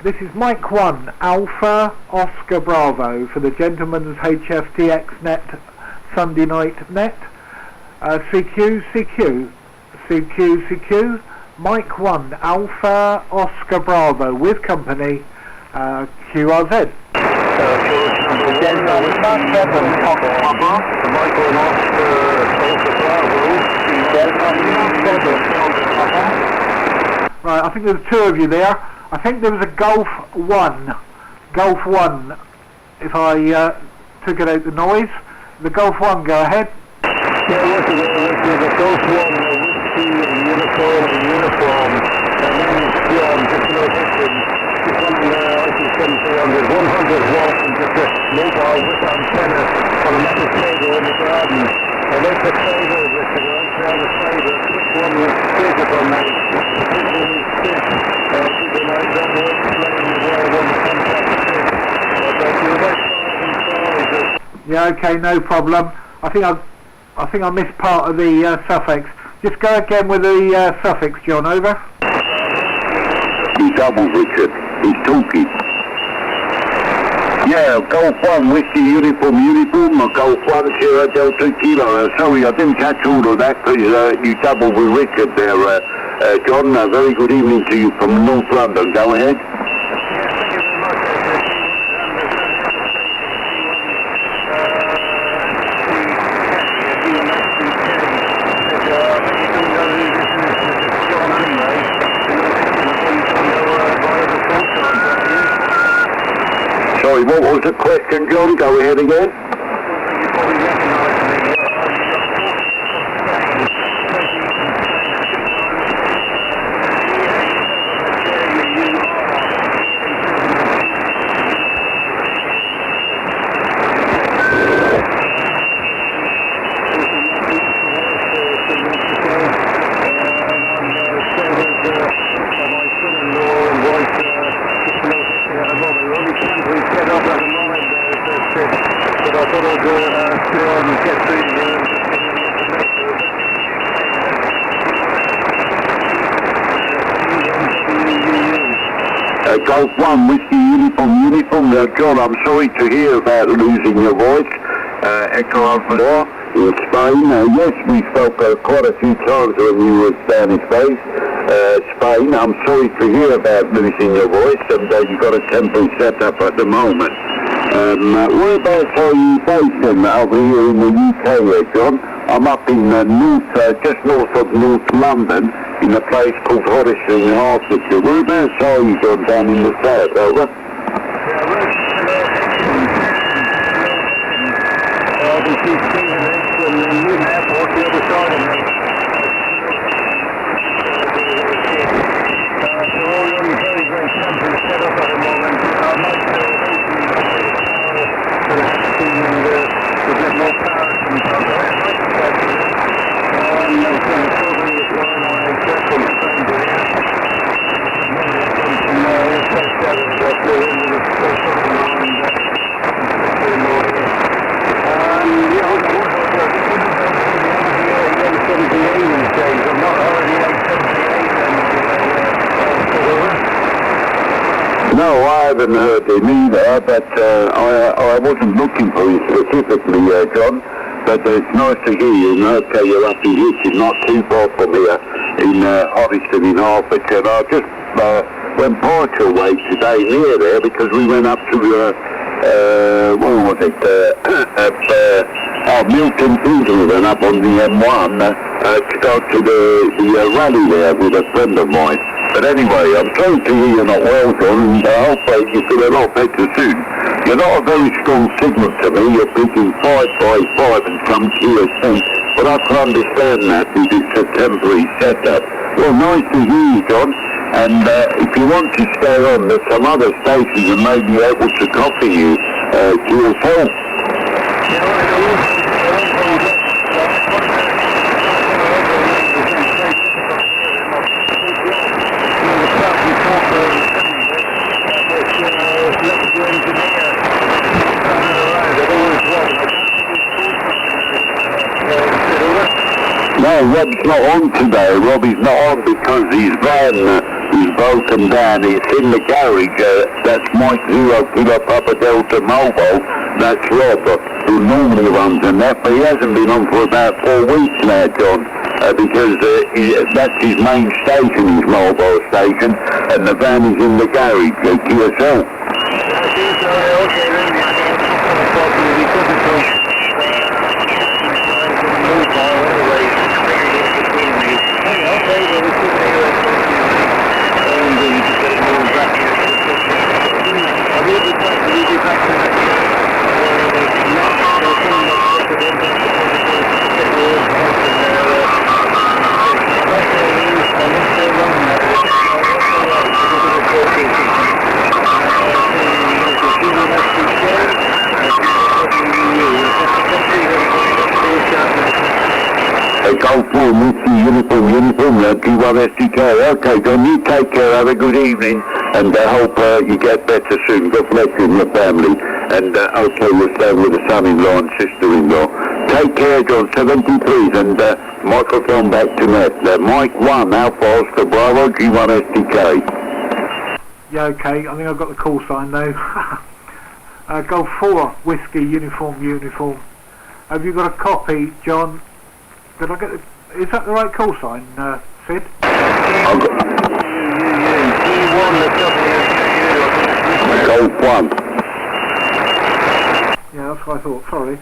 This is Mike 1, Alpha Oscar Bravo for the Gentleman's HFTX Net Sunday Night Net. CQ, Mike 1, Alpha Oscar Bravo with company, QRZ. Right, I think there's two of you there. I think there was a Golf 1, if I took it out the noise. The Golf 1, go ahead. Yeah, what's the Golf 1, whiskey and uniform, and then just no distance, just on IC 100 watts and just a mobile with antenna on a metal table in the garden. I like the table, Richard, I like the table, quick one with big on me, the big one is thick, people like that won't explain the way when the contact is thick, but you're about 5 and 5. Yeah, okay, no problem. I think I missed part of the suffix. Just go again with the suffix, John, over. He doubles, Richard. He's talking. Yeah, Golf 1, Whiskey Uniform, or Golf 1, Sierra Delta Kilo. Sorry, I didn't catch all of that because you doubled with Richard there, John. Very good evening to you from North London. Go ahead. sorry, what was the question, John? Go ahead again. Golf 1, Whiskey Uniform. Now, John, I'm sorry to hear about losing your voice. Echo Alpha 4 in Spain. Yes, we spoke quite a few times when you were down in Spain. I'm sorry to hear about losing your voice, and you've got a temporary setup at the moment. Whereabouts are you based in, over here in the UK, John? I'm up in just north of North London, in a place called Hoddesdon in Hertfordshire. Whereabouts are you, John, down in the south, over? No, I haven't heard him either, but I wasn't looking for you specifically, John. But it's nice to hear you. Okay, you're up in Hitchin, not too far from here in Hoddesdon in Hertfordshire. I just went past your way today near there because we went up to what was it? Milton Keynes up on the M1 to go to the rally there with a friend of mine. But anyway, I'm sorry to hear you're not well, John, and I hope you feel a lot better soon. You're not a very strong signal to me. You're picking 555 and some QSC, but I can understand that because it's a temporary setup. Well, nice to hear you, John. And if you want to stay on, there's some other stations that may be able to copy you to yourself. No, Rob's not on today. Robbie's not on because his van is broken down. It's in the garage. That's Mike 0 Kilo Papa Delta Mobile. That's Rob, who normally runs the net, but he hasn't been on for about 4 weeks now, John, because that's his main station, his mobile station, and the van is in the garage, QSL. Golf 4, uniform, Q1STK. Okay, John, you take care, have a good evening, and I hope you get better soon. God bless you and your family, and okay, you're staying with the son-in-law and sister-in-law. Take care, John, 73, and microphone back to net. Mike 1, Alpha Oscar Bravo, G1STK. Yeah, okay, I think I've got the call sign though. Golf 4, Whiskey, uniform. Have you got a copy, John? Did I get the, is that the right call sign, Sid? Golf 1. Yeah, that's what I thought, sorry.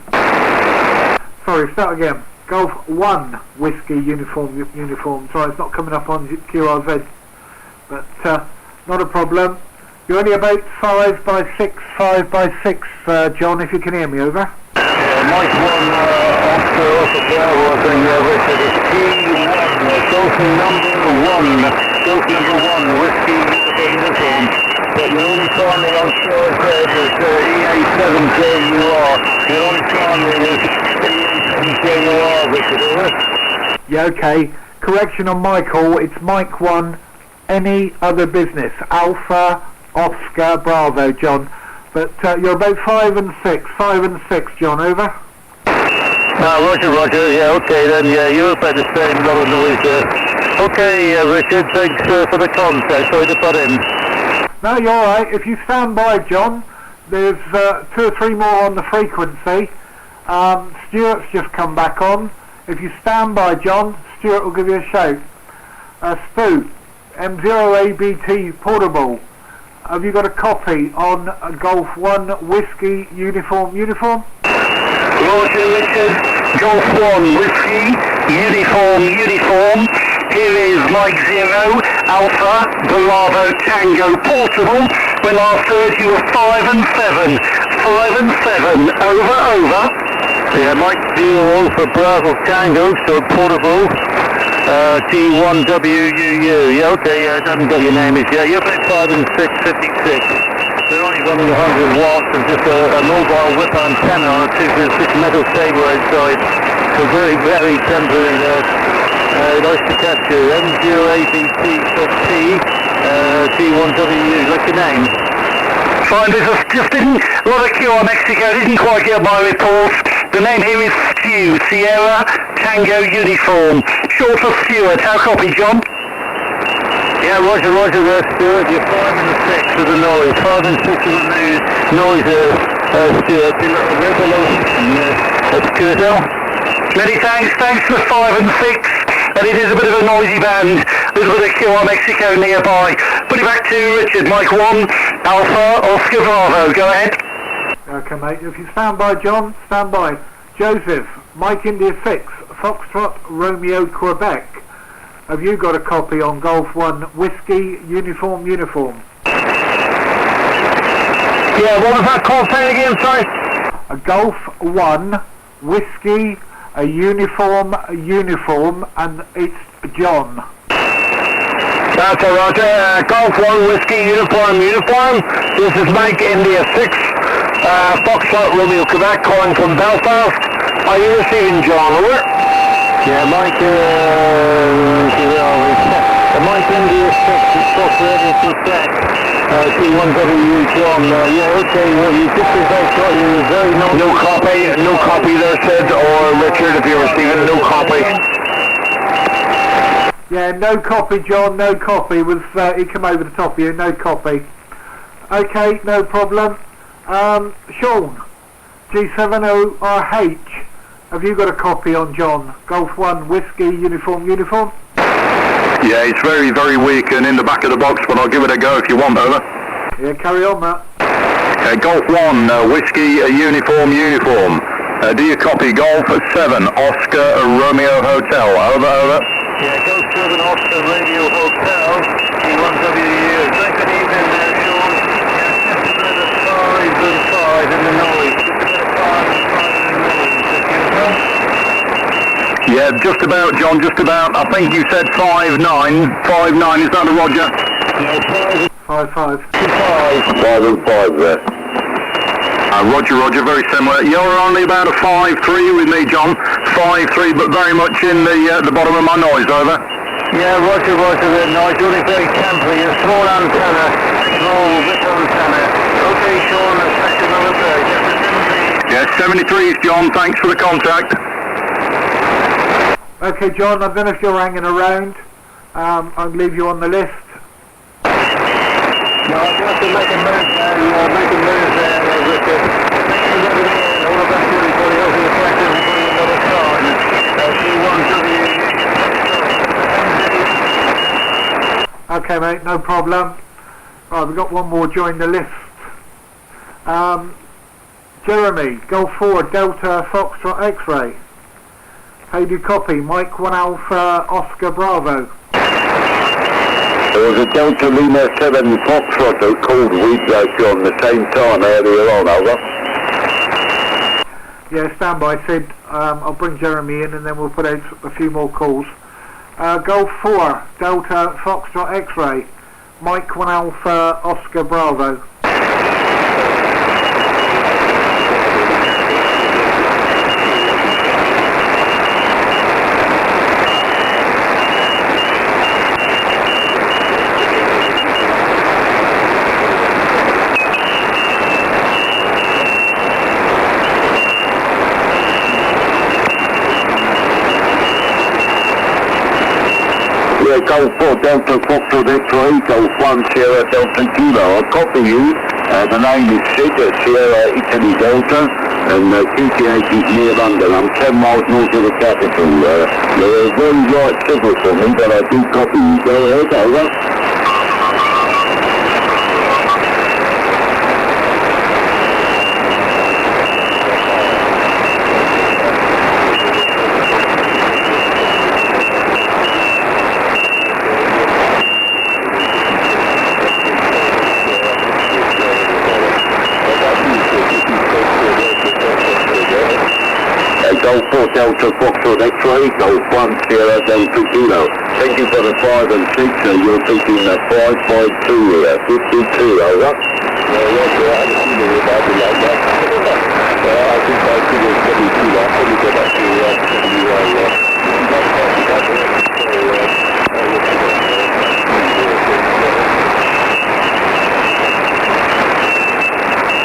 Sorry, start again. Golf 1, Whiskey, uniform. Sorry, it's not coming up on QRZ. But, not a problem. You're only about 5 by 6, 5 by 6, John, if you can hear me, over. Mike 1, Oscar Bravo, I think, Richard, is T1, Golf number 1, Whiskey Uniform. But you're only climbing on shore head is EA7JUR. You're only climbing is EA7JUR, Richard, over. Yeah, okay. Correction on my call, it's Mike 1, any other business, Alpha, Oscar, Bravo, John. But you're about 5 and 6, John, over. Roger, yeah, okay then, yeah, you're about the same, lot of noise there. Okay, Richard, thanks for the contact, sorry to butt in. No, you're alright. If you stand by, John, there's 2 or 3 more on the frequency. Stuart's just come back on. If you stand by, John, Stuart will give you a shout. Stu, M0ABT Portable. Have you got a copy on Golf 1 Whiskey Uniform? Roger, Richard. Golf 1 Whiskey Uniform. Here is Mike 0 Alpha Bravo Tango Portable. When last heard you were 5 and 7. 5 and 7. Over. Yeah, Mike 0 for Bravo Tango, so portable. T1WUU. Yeah, okay, I haven't got your name yet. You're about 5 and 6, 56. They're only running 100 watts and just a mobile whip antenna on a 2.6 metal cable outside. So very, very temporary there. Nice to catch you. M0ABT sub T, T1WU. What's your name? Fine business, just didn't, a lot of QR Mexico, didn't quite get my report. The name here is Stu, Sierra Tango Uniform. Short for Stuart, how copy, John? Yeah, Roger there, Stuart. You're 5 and 6 with the noise. 5 and 6 with the noise, Stuart. You're below that's good. Many thanks for 5 and 6. And it is a bit of a noisy band. A little bit of QR Mexico nearby. Put it back to Richard, Mike 1, Alpha, Oscar Bravo. Go ahead. Okay, mate. If you stand by, John, stand by. Joseph, Mike India 6, Foxtrot, Romeo, Quebec. Have you got a copy on Golf 1 Whiskey Uniform? Yeah, what was that called? Say it again, sorry. A Golf 1 Whiskey, a uniform, and it's John. That's a Roger. Golf 1 Whiskey Uniform. This is Mike India 6, Foxtrot, Romeo, Quebec, calling from Belfast. Are you receiving, John? Over? Yeah, Mike, Mike India 6 is Fox ready to set. T1WU John. Yeah, okay, well, you just as I thought you were very No copy there, Sid, or Richard, if you're receiving, no copy. Yeah, no copy, John, no copy. He come over the top of you, no copy. Okay, no problem. Sean, G70RH, have you got a copy on John? Golf 1 Whiskey Uniform? Yeah, it's very, very weak and in the back of the box, but I'll give it a go if you want, over. Yeah, carry on, Matt. Golf 1 Whiskey Uniform. Do you copy? Golf 7 Oscar Romeo Hotel. Over. Yeah, Golf 7 Oscar Radio Hotel, T1WU. Good evening there, Sean. Yeah, just a bit of 5 and 5 in the noise. Just a bit of 5 and 5 in the noise. Yeah, just about, John, just about. I think you said 5'9". 5'9", is that a Roger? Yeah, 5 5. 5 and 5 there. Roger, very similar. You're only about a 5'3" with me, John. 5'3", but very much in the bottom of my noise, over. Yeah, Roger, the noise. You're only very temporary. A small antenna. Small bit antenna. Okay, Sean, a second number 3. Yeah, 73's, John. Thanks for the contact. Okay, John, I don't know if you're hanging around. I'll leave you on the list. No, I have to make a move there, Richard. Thanks for letting me in. All the best to everybody else in the practice and putting another time. T1W. Okay, mate, no problem. Right, we've got one more join the list. Jeremy, Golf 4 Delta Foxtrot X-Ray. How do you copy? Mike 1 Alpha Oscar Bravo. There was a Delta Lima 7 Foxtrot that called with John the same time earlier on, over. Yeah, stand by, Sid. I'll bring Jeremy in and then we'll put out a few more calls. Golf 4, Delta Foxtrot X-Ray, Mike 1 Alpha Oscar Bravo. Golf 4 Delta Foxtrot X-Ray, Golf 1 Sierra Delta Kilo. I'll copy you. The name is Sid at Sierra Italy Delta, and QTH is near London. I'm 10 miles north of the capital. You're a very light signal for me, but I do copy you. Go ahead, over. Golf 4 Delta Foxtrot X-Ray, Golf 1 Sierra Delta Kilo. Thank you for the 5 and 6, you're taking the 552 here, 52, over.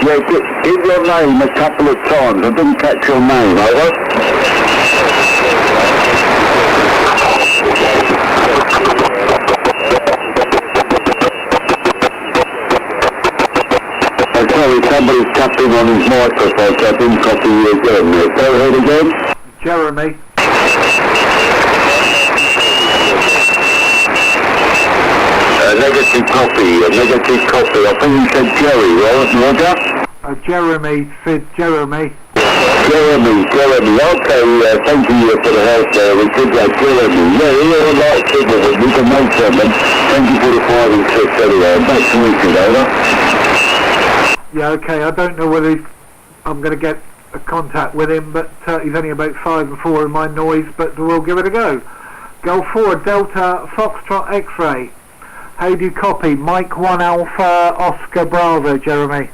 Yeah, give your name a couple of times. I didn't catch your name, over. Sorry, somebody's tapping on his microphone, so I didn't copy you again. Go ahead again. Jeremy. Negative copy, negative copy. I think you said Jerry, right, Roger? Jeremy, Sid, Jeremy. Jeremy, okay, thank you for the help there. We could like Jeremy. Yeah, you're a lot of people, but we can make something. Thank you for the 5 and 6 anyway. Back to weekend, over. Yeah, okay, I don't know whether I'm going to get a contact with him, but he's only about 5 and 4 in my noise, but we'll give it a go. Golf 4, Delta Foxtrot X-Ray. How do you copy? Mike 1 Alpha Oscar Bravo, Jeremy.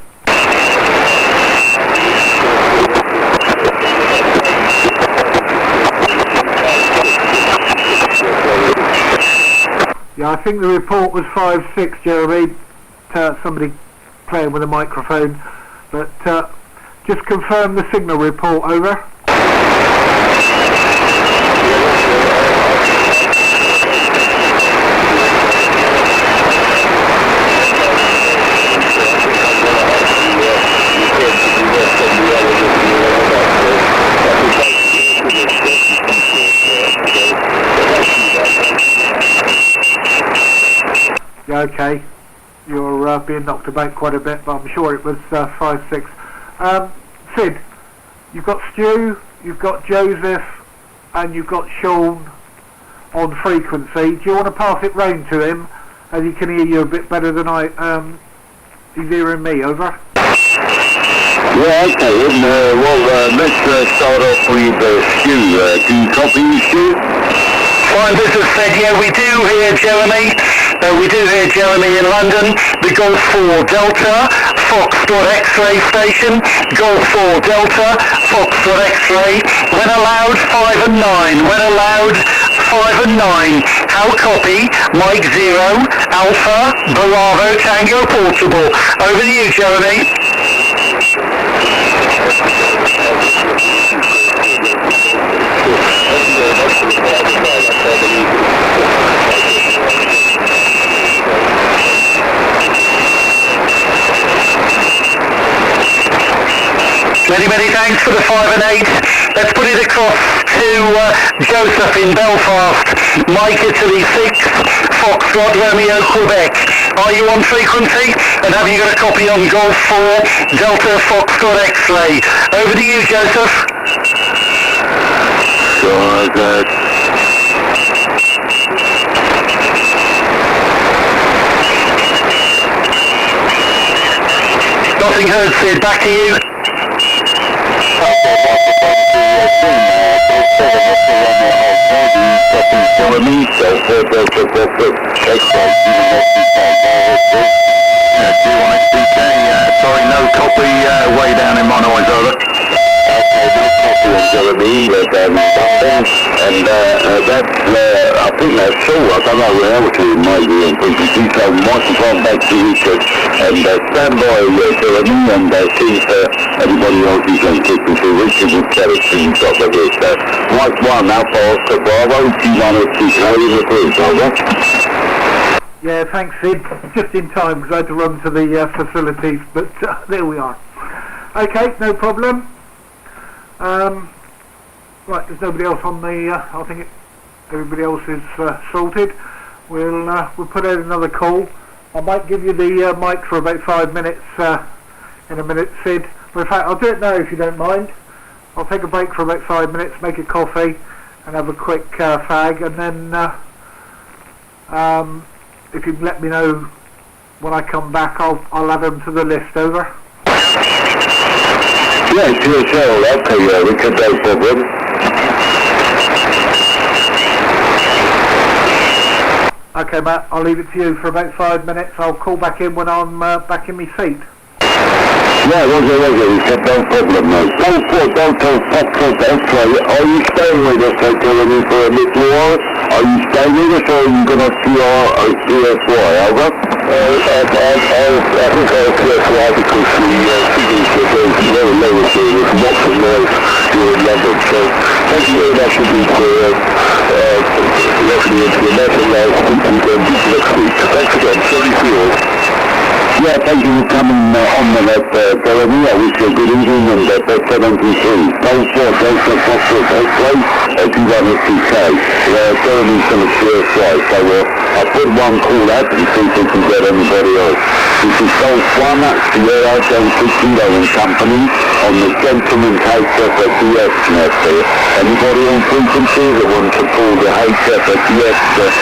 Yeah, I think the report was 5-6, Jeremy. Somebody playing with a microphone. But just confirm the signal report, over. Yeah, okay. You're being knocked about quite a bit, but I'm sure it was 5-6. Sid, you've got Stu, you've got Joseph, and you've got Sean on frequency. Do you want to pass it round to him, as he can hear you a bit better than he's hearing me, over? Yeah, okay, let's start off with Stu. Do you copy, Stu? Fine, this is Sid. Yeah, we do hear Jeremy. We do hear Jeremy in London. The Golf 4 Delta Foxtrot X-Ray station. Golf 4 Delta Foxtrot X-Ray. When allowed, 5 and 9. When allowed, 5 and 9. How copy? Mike 0 Alpha Bravo Tango Portable. Over to you, Jeremy. Many thanks for the 5 and 8. Let's put it across to Joseph in Belfast. Mike Italy 6, Foxtrot Romeo Quebec. Are you on frequency? And have you got a copy on Golf 4 Delta Foxtrot X-Ray? Over to you, Joseph. Nothing heard, Sid. Back to you. Sorry, no copy. Way down in my noise, over. Okay, no copy on Jeremy, but something, and that's, I think that's all. I don't know how to might be on BBC, so microphone back to Richard, and stand by Jeremy, and see if anybody else is on tipping to Richard with Kerosene top of it. Mike 1, Alpha Oscar Bravo, T1 in the bridge, over. Yeah, thanks, Sid. Just in time because I had to run to the facilities, but there we are. Okay, no problem. Right, there's nobody else on the. I think everybody else is sorted. We'll put out another call. I might give you the mic for about 5 minutes in a minute, Sid. But in fact, I'll do it now if you don't mind. I'll take a break for about 5 minutes, make a coffee, and have a quick fag, and then if you can let me know when I come back, I'll add them to the list. Over. Yeah, QSL, okay, Richard, no problem. Okay, Matt, I'll leave it to you for about 5 minutes. I'll call back in when I'm back in my seat. Yeah, Roger, Richard, no problem, mate. Delta Foxtrot X-ray, are you staying with us, Jeremy, for a little while? Are you staying with us, or are you going to CSY, over? I think I'll CSY because the signals are very low here with lots of noise here in London, so thank you very much indeed for listening into the message. I'll speak to you again next week. Thanks again, sorry for yours. Yeah, thank you for coming on the net, Jeremy. I wish you a good evening, and best 73. Don't force, Delta Foxtrot X-ray, T1STK. Jeremy's going to CSY, so I'll put one call out and see if we can get anybody else. This is Golf 1, Sierra Delta Kilo and Company, on the Gentleman's HF at DS net there. Anybody on frequency that wants to call the HF at DS net,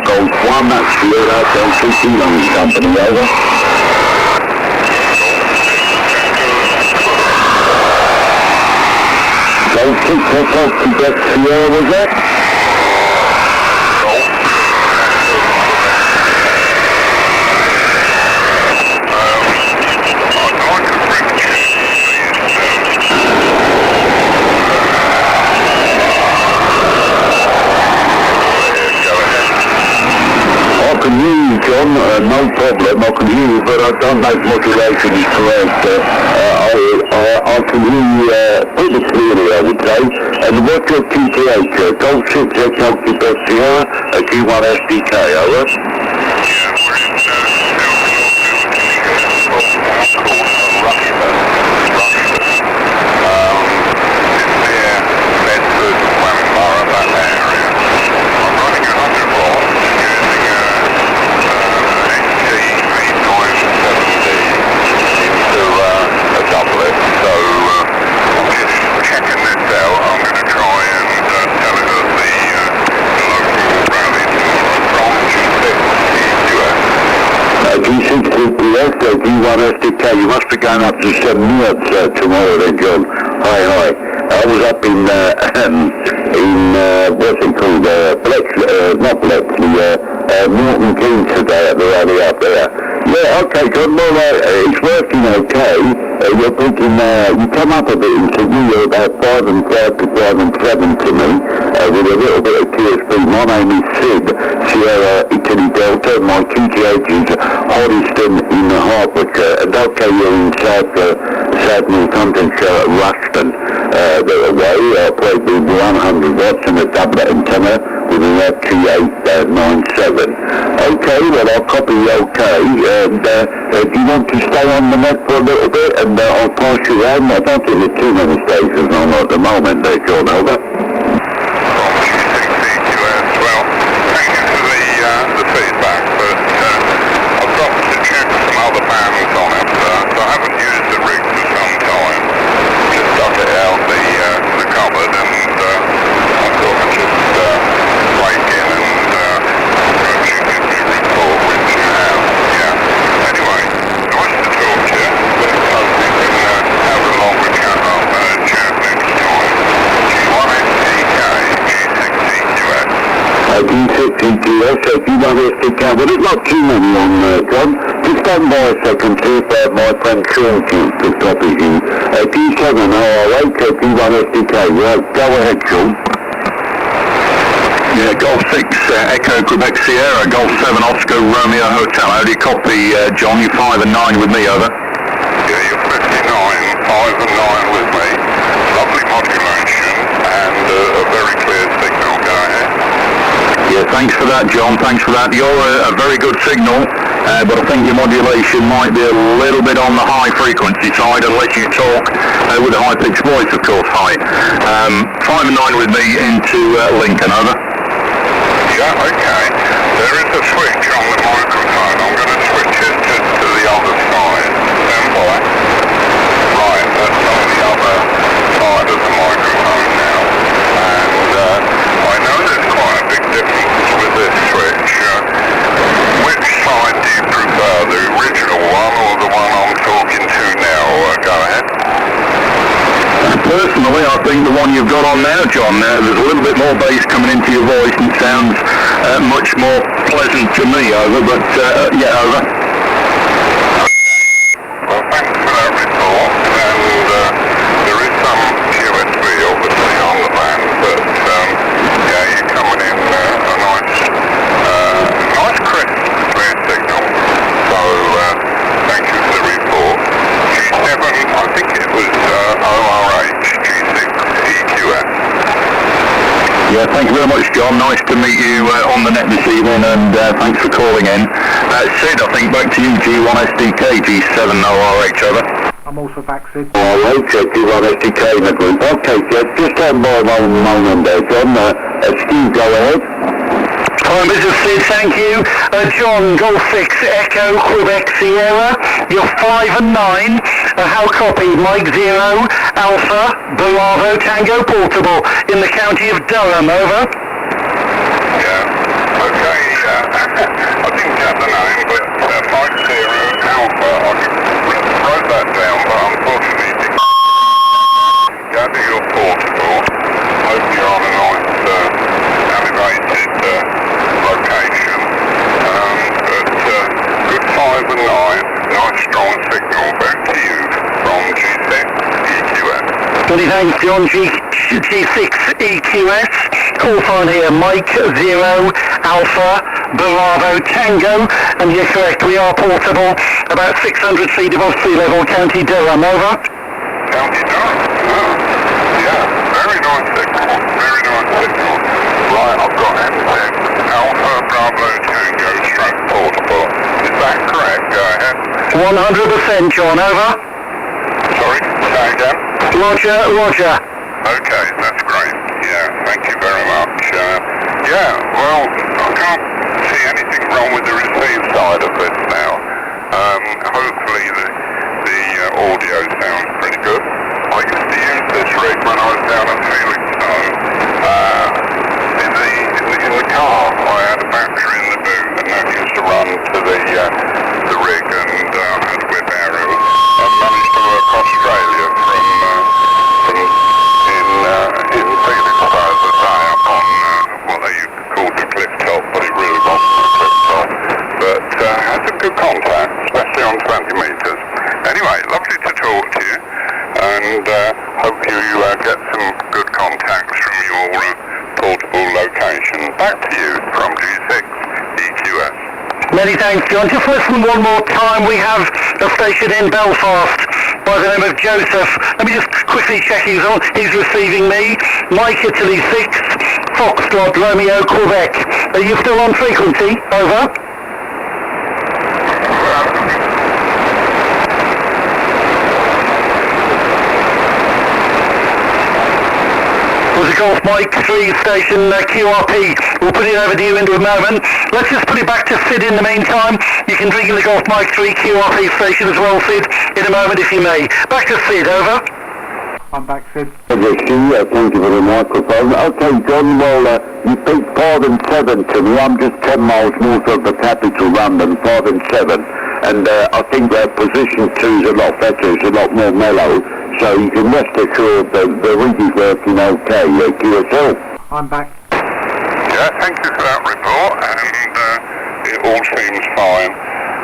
Golf 1, Sierra Delta Kilo and Company, over. Golf 6 Hotel Quebec Sierra, was that? I can hear you, John, no problem, I can hear you, but I don't know if modulation is correct. I can hear you pretty clearly, I would say. And what's your QTH? Golf 6 Hotel Quebec Sierra, G1 SDK, over? Yeah, we're in Bedford, Wellingborough, that area. I'm running 100 volts using XT8970D into a doublet, so I'm just checking this out. I'm going to try and tell it at the local rally tomorrow from G6 G6 G1 SDK, you must be going up to 7 minutes tomorrow then, John. Hi. I was up in what's it called, not Bletchley, Milton Keynes today at the rally up there. Yeah, okay, John, well, it's working okay. You're thinking, you come up a bit in Sydney, you're about 5 and 5 to 5 and 7 to me, with a little bit of TSB. My name is Sid, Sierra Italy Delta, my QTH is Hoddesdon in Hertfordshire, and okay, you're in South Northamptonshire, Rushton, away, played with 100 watts and a doublet antenna with an FT897. Okay, well, I'll copy okay, and do you want to stay on the net for a little bit, and I'll pass you around? I don't think there's too many stations on at the moment there, John, over. Well, thank you for the feedback, but I've got to check some other bands on it. So I haven't used the rig for some time. Just stuck it out the cupboard, and I thought I'd just break in and perhaps you give me a report, which you have. Yeah. Anyway, nice to EQS, Q1 SDK. Well, there's not too many on John. Just stand by a second, see if my friend Sean can copy you. Q7 RR8, Q1 SDK. Go ahead, Sean. Yeah, Golf 6, Echo Quebec Sierra, Golf 7 Oscar Romeo Hotel. How do you copy, John? You 5 and 9 with me, over. Yeah, you're 59, 5 and 9 with me. Lovely modulation and a very clear signal. Go ahead. Yeah, thanks for that, John. Thanks for that. You're a very good signal, but I think your modulation might be a little bit on the high frequency side, unless you talk with a high-pitched voice, of course. Hi. 5 and 9 with me into Lincoln, over. Yeah, okay. There is a switch on the microphone. I'm going to switch it to the other side. Stand by. Right, that's on the other side of the microphone now. And I know there's quite a big difference with this switch. Which side do you prefer, the original one or the one I'm talking to now? Go ahead. Personally, I think the one you've got on now, John, there's a little bit more bass coming into your voice and sounds much more pleasant to me, over, but yeah, over. Well, thanks for that report, and there is some QSB obviously on the band, but yeah, you're coming in a nice crisp, clear signal, so thank you for the report. G7, I think it was ORH, G6 EQS. Yeah, thank you very much, John. Nice to meet you on the net this evening, and thanks for calling in. Sid, I think back to you, G1 SDK, G7 ORH, over. I'm also back, Sid. Alright, Q1 SDK in the group. Okay, just stand by one moment there, John. Steve, go ahead. Hi, Mr. Sid, thank you. John, Golf 6, Echo, Quebec Sierra, you're 5 and 9. How copied? Mike 0, Alpha, Bravo, Tango, Portable, in the county of Durham, over. Yeah, okay, I didn't get the name, but Mike 0, Alpha, I wrote that down, but unfortunately didn't gather your portable. Hope you're on a nice elevated location, but good 5 and 9, nice strong signal. Back to you from G6 EQS. Many thanks, John. G6 EQS. Call sign here, Mike 0, Alpha, Bravo, Tango, and you're correct, we are portable, about 600 feet above sea level, County Durham, over. County Durham? Oh, yeah, very nice signal, very nice signal. Right, I've got MX, Alpha, Bravo, Tango, stroke portable. Is that correct? Go ahead. 100%, John, over. Sorry, say again? Roger, Roger. Okay, that's great. Yeah, thank you very much. Yeah, well, I can't see anything wrong with the receive side of this now. Hopefully the audio sounds pretty good. I used to use this rig when I was down at Felixstowe. In the car, I had a battery in the boot, and that used to run to the rig, and had a whip arrow, and managed to work Australia from in Felixstowe as a day up on what they used to call the cliff top, but it really wasn't a cliff top. But had some good contact, especially on 20 metres. Anyway, lovely to talk to you, and hope you get some good contacts from your portable location. Back to you from G6 EQS. Many thanks, John. Just listen one more time. We have a station in Belfast by the name of Joseph. Let me just quickly check he's receiving me. Mike Italy 6, Foxtrot Romeo Quebec. Are you still on frequency? Over. Was a Golf Mike 3 station QRP. We'll put it over to you in a moment. Let's just put it back to Sid in the meantime. You can drink in the Golf Mike 3 QRP station as well, Sid, in a moment if you may. Back to Sid, over. I'm back, Sid. Thank you for the microphone. Okay, John, well, you picked 5 and 7 to me. I'm just 10 miles north of the capital, London, 5 and 7. And I think position 2 is a lot better, it's a lot more mellow. So you can rest assured the rig is working okay, QSL. I'm back. Yeah, thank you for that report, and it all seems fine.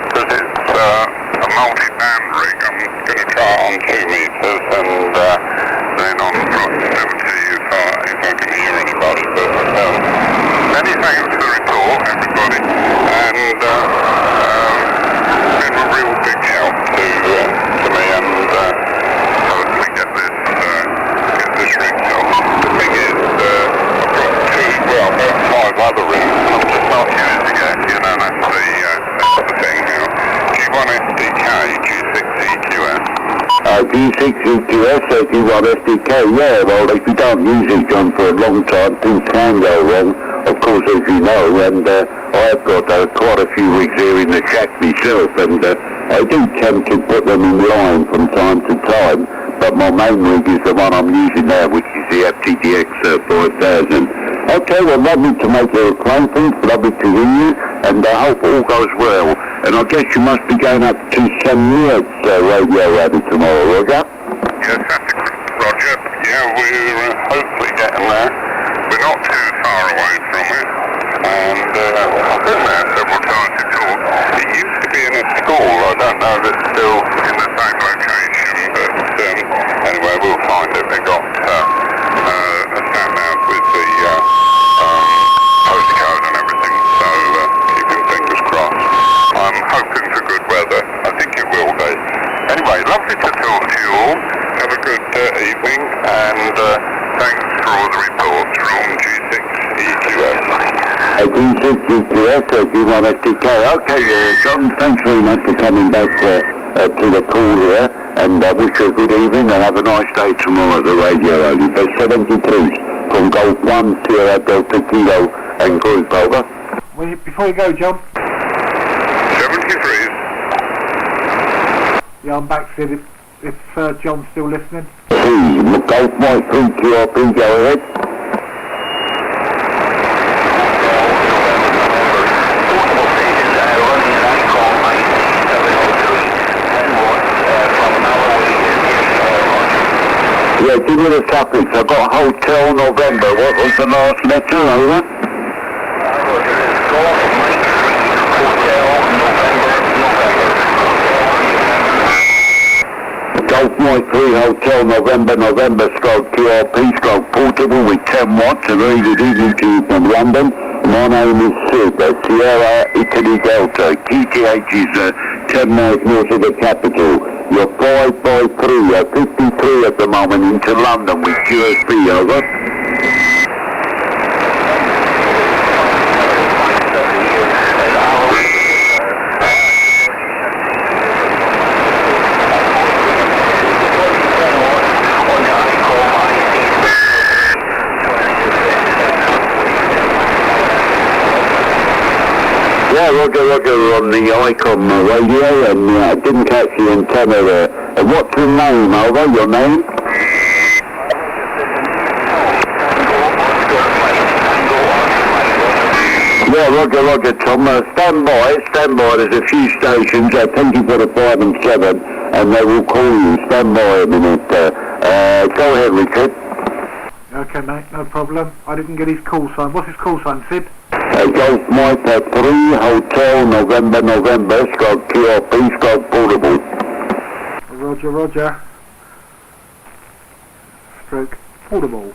Because it's a multi-band rig, I'm going to try it on 2 meters, and then on front 70 if I can hear anybody. But many thanks for the report, everybody, and been a real big help to me, and hopefully get this rig sold. The thing is, I've got 5 other rigs I'm just not using it, you know, that's the thing now. G1 SDK, G6 EQS. G6 EQS, G1 SDK, yeah, well, if you don't use it, John, for a long time, things can go wrong, of course, as you know, and I've got quite a few rigs here in the shack myself, and I do tend to put them in line from time to time, but my main rig is the one I'm using now, which is the FTDX 5000. Okay, well, lovely to make your acquaintance, lovely to hear you, and I hope all goes well. And I guess you must be going up to St. Neots Radio Rally tomorrow, Roger? Yes, that's Roger. Yeah, we're hopefully getting there. We're not too far away from it, and I've been there several times before. It used to be in a school. I don't know if it's still in the same location, but anyway, we'll find it. They got a sat-nav with the postcode and everything, so keeping fingers crossed. I'm hoping for good weather. I think it will be. Anyway, lovely to talk to you all. Have a good evening, and thanks for all the reports from G6 EQS. G6 EQS, G1 SDK. Okay, John, thanks very much for coming back to the call here, and I wish you a good evening, and have a nice day tomorrow at the radio only. Base 73 from Golf 1, Sierra Delta Kilo, and Group, over. Before you go, John. 73. Yeah, I'm back, Sid, if John's still listening. Golf Mike 3 QRP, go ahead. Yeah, give me the suffix. I've got Hotel November. What was the last letter, over? Golf Mike 3 Hotel November stroke QRP stroke portable with 10 watts. A very good evening to you from London. My name is Sid, Sierra Italy Delta. QTH is 10 miles north of the capital. You're 553, 53 at the moment into London with QSB, over. Yeah, Roger on the Icon radio, and I didn't catch the antenna there. What's your name, over? Your name? Yeah, Roger, Tom. Stand by. There's a few stations. Thank you for the 5 and 7, and they will call you. Stand by a minute. Go ahead, Richard. Okay, mate, no problem. I didn't get his call sign. What's his call sign, Sid? Golf Mike 3 Hotel November stroke QRP stroke portable. Roger. Stroke portable.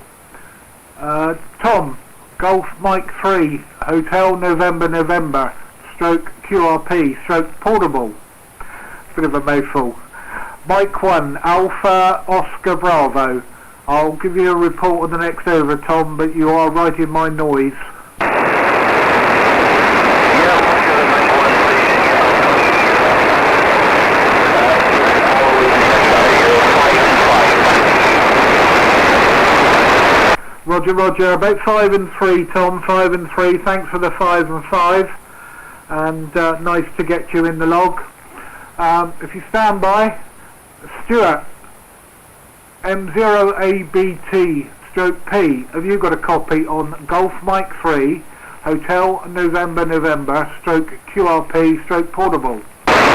Tom, Golf Mike 3 Hotel November stroke QRP stroke portable. Bit of a mouthful. Mike 1 Alpha Oscar Bravo. I'll give you a report on the next over, Tom, but you are right in my noise. Roger, about 5 and 3, Tom, 5 and 3, thanks for the 5 and 5, and nice to get you in the log. If you stand by, Stuart, M0ABT stroke P, have you got a copy on Golf Mike 3, Hotel November stroke QRP stroke portable?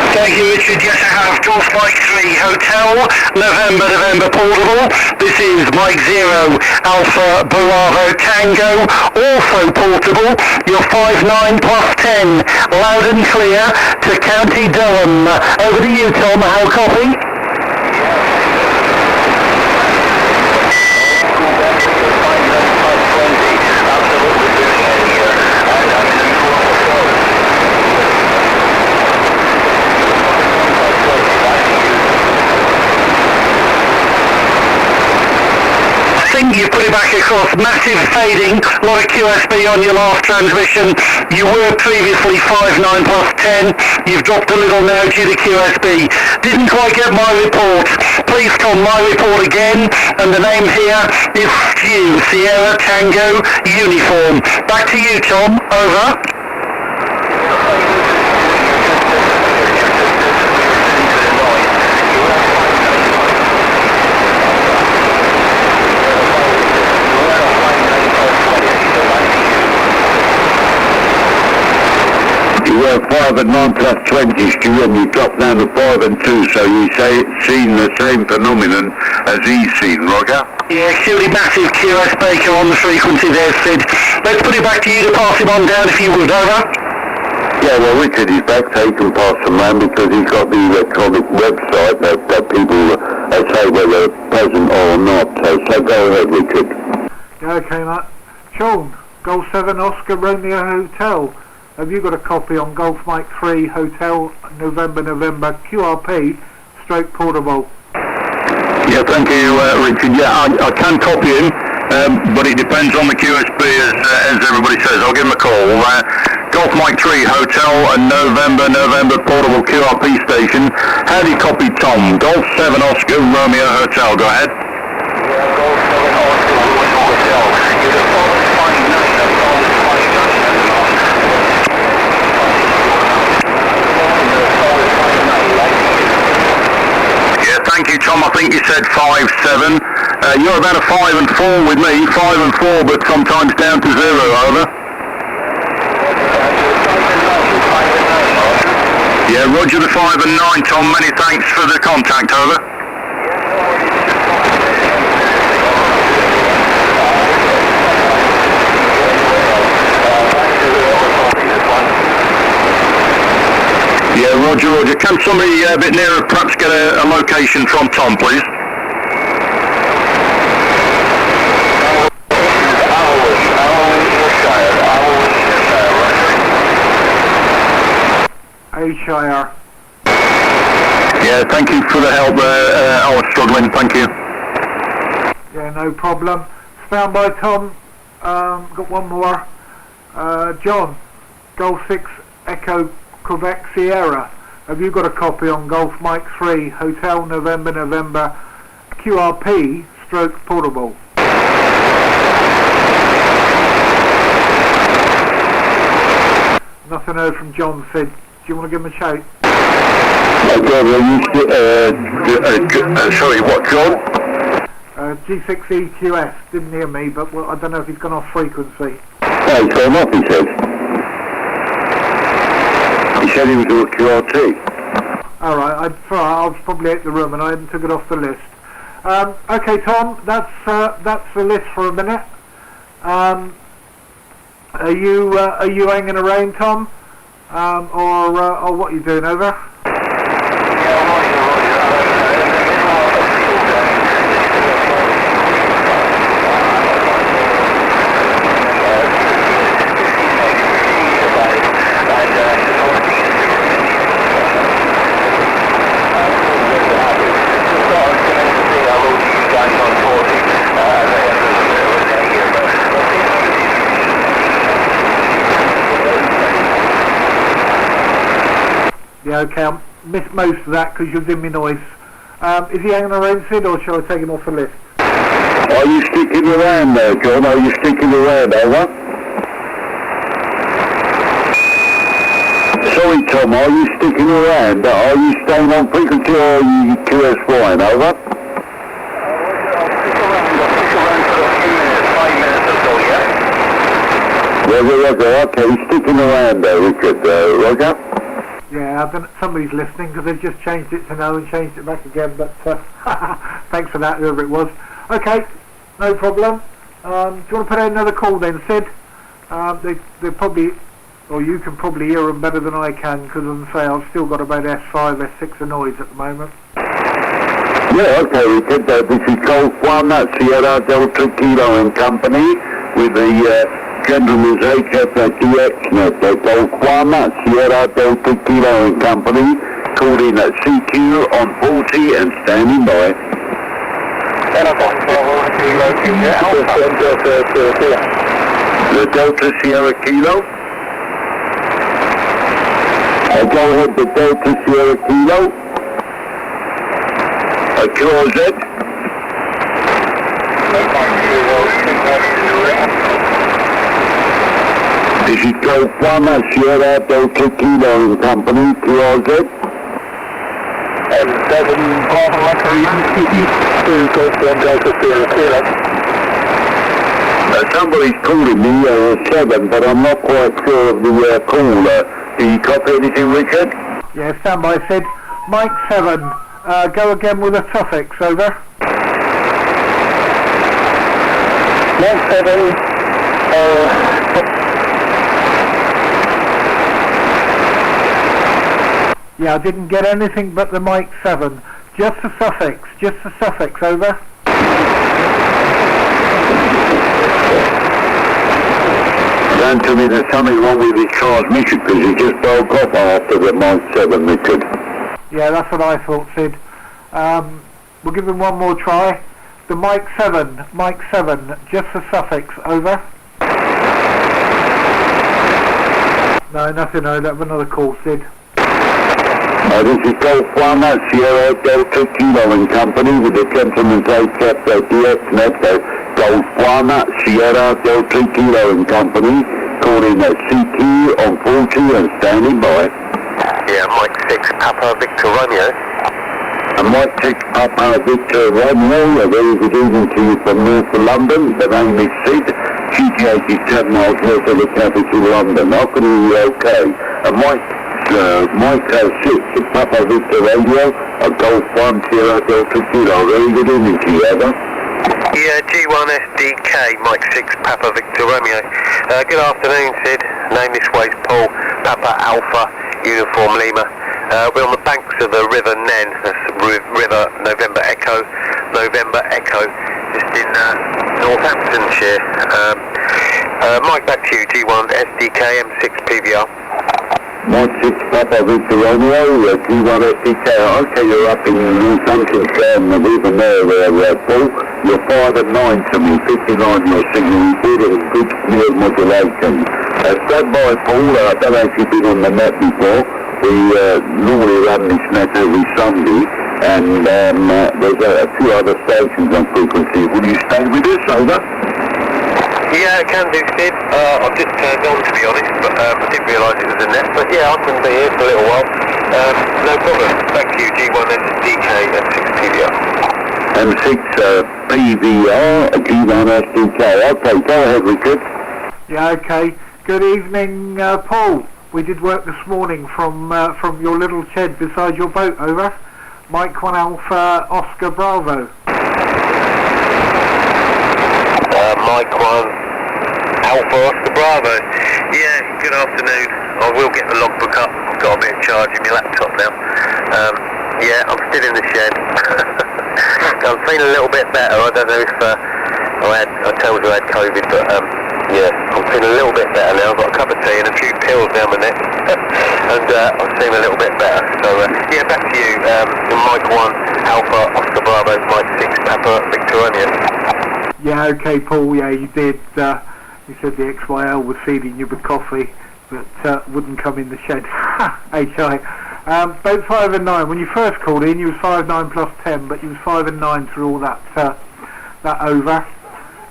Thank you, Richard. Yes, I have. Golf Mike 3 Hotel, November Portable. This is Mike 0 Alpha Bravo Tango, also portable. Your 59 plus 10, loud and clear to County Durham. Over to you, Tom. How copy? You put it back across, massive fading, a lot of QSB on your last transmission. You were previously 59 plus 10, you've dropped a little now due to QSB. Didn't quite get my report. Please Tom, my report again, and the name here is Stu, Sierra Tango Uniform. Back to you Tom, over. You were 5 and 9 plus 20, Stu, and you dropped down to 5 and 2, so you say it's seen the same phenomenon as he's seen, Roger? Yeah, surely massive QS Baker on the frequency there, Sid. Let's put it back to you to pass him on down if you would, over. Yeah, well, Richard is back, so he can pass them round because he's got the electronic website that people say whether present or not. So go ahead, Richard. Yeah, okay, mate. Sean, Golf 7 Oscar Romeo Hotel. Have you got a copy on Golf Mike 3 Hotel November QRP stroke portable? Yeah, thank you, Richard. Yeah, I can copy him, but it depends on the QSB as everybody says. I'll give him a call. Golf Mike 3 Hotel and November portable QRP station. How do you copy Tom? Golf 7 Oscar Romeo Hotel. Go ahead. Yeah, Golf 7 Oscar Romeo Hotel. You're the 459 Thank you, Tom. I think you said 5-7. You're about a 5 and 4 with me, 5 and 4, but sometimes down to 0, over. Yeah, Roger the 5 and 9, Tom. Many thanks for the contact, over. Yeah, Roger. Can somebody a bit nearer perhaps get a location from Tom, please? Ayrshire. Yeah, thank you for the help there. I was struggling, thank you. Yeah, no problem. Stand by, Tom. Got one more. John, Golf 6 Echo Quebec Sierra. Have you got a copy on Golf Mike 3 Hotel November QRP stroke portable? Nothing heard from John, Sid. Do you want to give him a shout? Sorry, what, John? G6EQS. Didn't hear me, but well, I don't know if he's gone off frequency. No, he's gone off, he said. He said he was a QRT. Alright, I was probably at the room and I hadn't took it off the list. Okay, Tom, that's the list for a minute. Are you hanging around, Tom? Or what are you doing, over? Yeah, okay, I missed most of that because you're giving me noise. Is he hanging around, Sid, or shall I take him off the list? Are you sticking around there, John? Are you sticking around, over? Sorry, Tom, are you sticking around? Are you staying on frequency or are you QS1, over? Roger, okay, he's sticking around there, Richard, Roger? Yeah, I don't, somebody's listening because they've just changed it to no and changed it back again, but thanks for that, whoever it was. Okay, no problem. Do you want to put out another call then, Sid? They probably, or you can probably hear them better than I can, because as I say, I've still got about S5, S6 of noise at the moment. Yeah, okay, we could. This is Golf 1, Sierra Delta Kilo and Company, with the gentleman's HF DX-net. Golf 1, Sierra Delta Kilo and Company, called in at CQ on 40 and standing by. The Delta Sierra Kilo. Go ahead, the Delta Sierra Kilo. QRZ. This is Golf 1, Sierra Delta Kilo and Company, QRZ. And 7 Bravo Echo Yankee to Golf 1 Delta Sierra Kilo. Somebody's calling me 7, but I'm not quite sure of the call. Do you copy anything, Richard? Yeah, stand by, Sid. Mike 7, go again with a suffix, over. Mike 7, Yeah, I didn't get anything but the Mike 7. Just the suffix, over. Sounds to me there's something wrong with his transmission because he just broke off after the Mike 7, Richard. Yeah, that's what I thought, Sid. We'll give him one more try. The Mike 7, just the suffix, over. No, nothing, no, that was another call, Sid. This is Golf 1, Sierra Delta Kilo and Company with the gentleman's HF DX-net. Golf 1, Sierra Delta Kilo and Company, calling at CQ on 40 and standing by. Yeah, Mike 6, Papa Victor Romeo. And Mike 6, Papa Victor Romeo, a very good evening to you from north of London. The name is Sid, GT87 miles north of the capital, London. How can we be okay? And Mike 6, Papa Victor Radio, a Golf 1, Sierra Delta Kilo. Very good evening to you, Ever. Yeah, G1SDK, Mike 6, Papa Victor Romeo. Good afternoon, Sid. Name this way is Paul, Papa Alpha, Uniform Lima. We're on the banks of the River Nen, that's River November Echo, just in Northamptonshire. Mike, back to you, G1SDK, M6 PVR. Mike 6, Papa Victor Romeo, G1 SDK. Okay, you're up in Northamptonshire, even there, Paul. You're 5 and 9 to me, 59 your signal. You did it with good clear modulation. Stand by, Paul. I don't know if you've been on the net before. We normally run this net every Sunday, and there's a few other stations on frequency. Will you stay with us, over? Yeah, I can do, Sid. I've just turned on, to be honest, but I didn't realise it was a net. But yeah, I can be here for a little while. No problem. Thank you, G1SDK, M6 PVR. M6 PVR, G1SDK. Okay, go ahead, Richard. Yeah, okay. Good evening, Paul. We did work this morning from your little shed beside your boat, over. Mike 1 Alpha Oscar Bravo. Mike 1 Alpha Oscar Bravo. Yeah, good afternoon. I will get the logbook up. I've got a bit of charge in my laptop now. Yeah, I'm still in the shed. I'm feeling a little bit better. I don't know if I told you I had COVID, but yeah, I'm feeling a little bit better now. I've got a cup of tea and a few pills down my neck, and I'm feeling a little bit better. So yeah, back to you. Mike 1 Alpha Oscar Bravo, Mike 6 Papa Victor Romeo. Yeah, okay, Paul. Yeah, you did. You said the XYL was feeding you with coffee, but wouldn't come in the shed. HI. Both 5 and 9. When you first called in, you was 5, 9 plus 10, but you was 5 and 9 through all that over.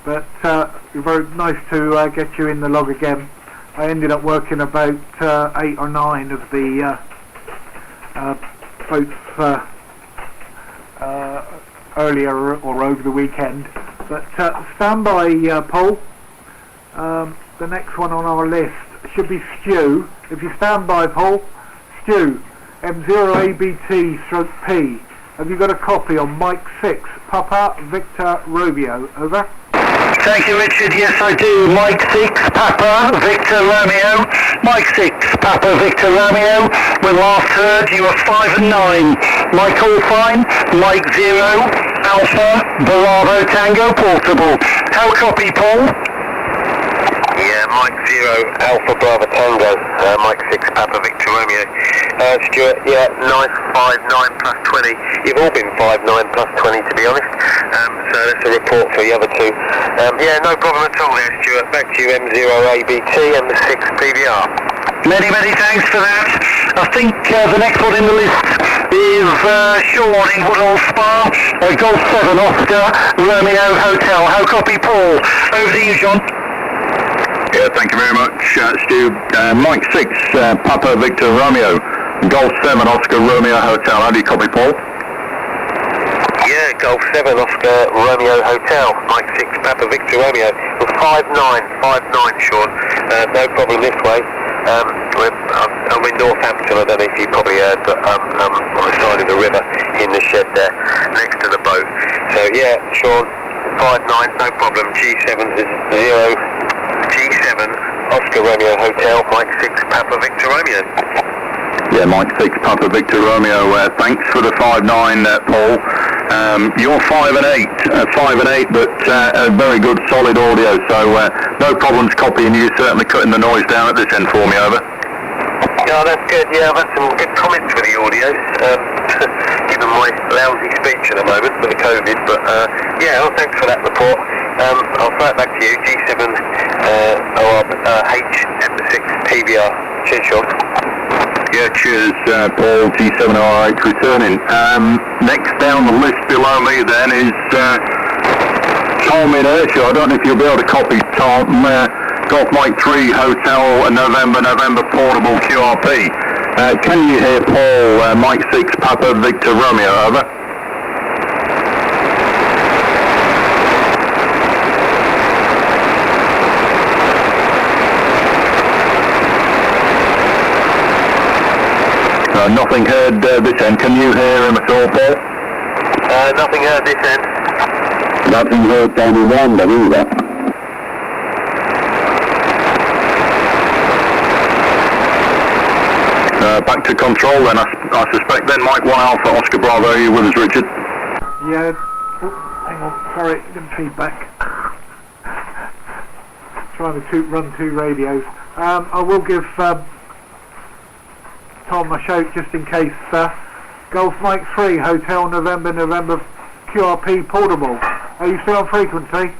But it was very nice to get you in the log again. I ended up working about 8 or 9 of the boats earlier or over the weekend. But stand by, Paul. The next one on our list should be Stu. If you stand by, Paul. Stu, M0ABT/P. Have you got a copy on Mike 6, Papa Victor Romeo? Over. Thank you, Richard. Yes, I do. Mike 6, Papa Victor Romeo. Mike 6, Papa Victor Romeo. When last heard, you were 5 and 9. Mike all fine. Mike 0, Alpha, Bravo Tango Portable. How copy, Paul? Yeah, Mike 0, Alpha Bravo Tango, Mike 6, Papa Victor Romeo. Stuart, yeah, nice 5-9 plus 20. You've all been 5-9 plus 20 to be honest, so that's a report for the other two. Yeah, no problem at all there, Stuart. Back to you, M0ABT and the 6 PVR. Many, many thanks for that. I think the next one in the list is Sean in Woodall Spa, Golf 7 Oscar Romeo Hotel. How copy, Paul? Over to you, John. Yeah, thank you very much, Stu. Mike 6, Papa Victor Romeo, Golf 7 Oscar Romeo Hotel. How do you copy, Paul? Yeah, Golf 7 Oscar Romeo Hotel, Mike 6, Papa Victor Romeo. We're 5-9, Sean. No problem this way. I'm in Northampton, I don't know if you probably heard, but I'm on the side of the river in the shed there, next to the boat. So yeah, Sean, 5-9, no problem. G7 Oscar Romeo Hotel, Mike 6, Papa Victor Romeo. Yeah, Mike 6, Papa Victor Romeo. Thanks for the 5-9, Paul. You're 5 and 8, but very good, solid audio. So no problems copying you. Certainly cutting the noise down at this end for me. Over. Yeah, that's good. Yeah, I've had some good comments for the audio, given my lousy speech at the moment with the COVID. But yeah, well, thanks for that report. I'll throw it back to you. G7 H at the 6 PVR. Cheers, Sean. Yeah, cheers, Paul. G7RH returning. Next down the list below me then is Tom in Ayrshire. I don't know if you'll be able to copy Tom. Golf Mike 3 Hotel November Portable QRP. Can you hear Paul? Mike 6 Papa Victor Romeo. Over. Nothing heard this end. Can you hear him at all, Paul? Nothing heard this end. Nothing heard down in London either. Back to control then, I suspect then. Mike 1 Alpha Oscar Bravo, are you with us, Richard? Yeah. Oh, hang on. Sorry, getting feedback. Trying to run two radios. I will give Tom a shout just in case. Golf Mike 3 Hotel November QRP Portable. Are you still on frequency?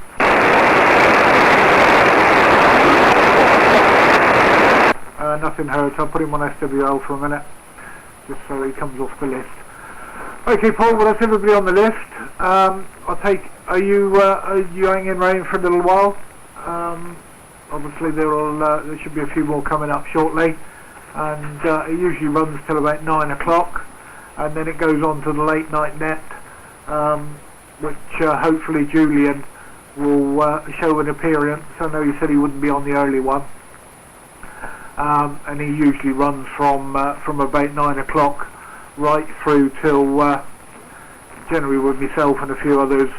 Nothing heard, so I'll put him on SWL for a minute, just so he comes off the list. Okay, Paul, well that's everybody on the list. I'll take, are you hanging around for a little while? Obviously there should be a few more coming up shortly, and it usually runs till about 9 o'clock, and then it goes on to the late night net, which hopefully Julian will show an appearance. I know he said he wouldn't be on the early one. And he usually runs from about 9 o'clock right through till generally with myself and a few others,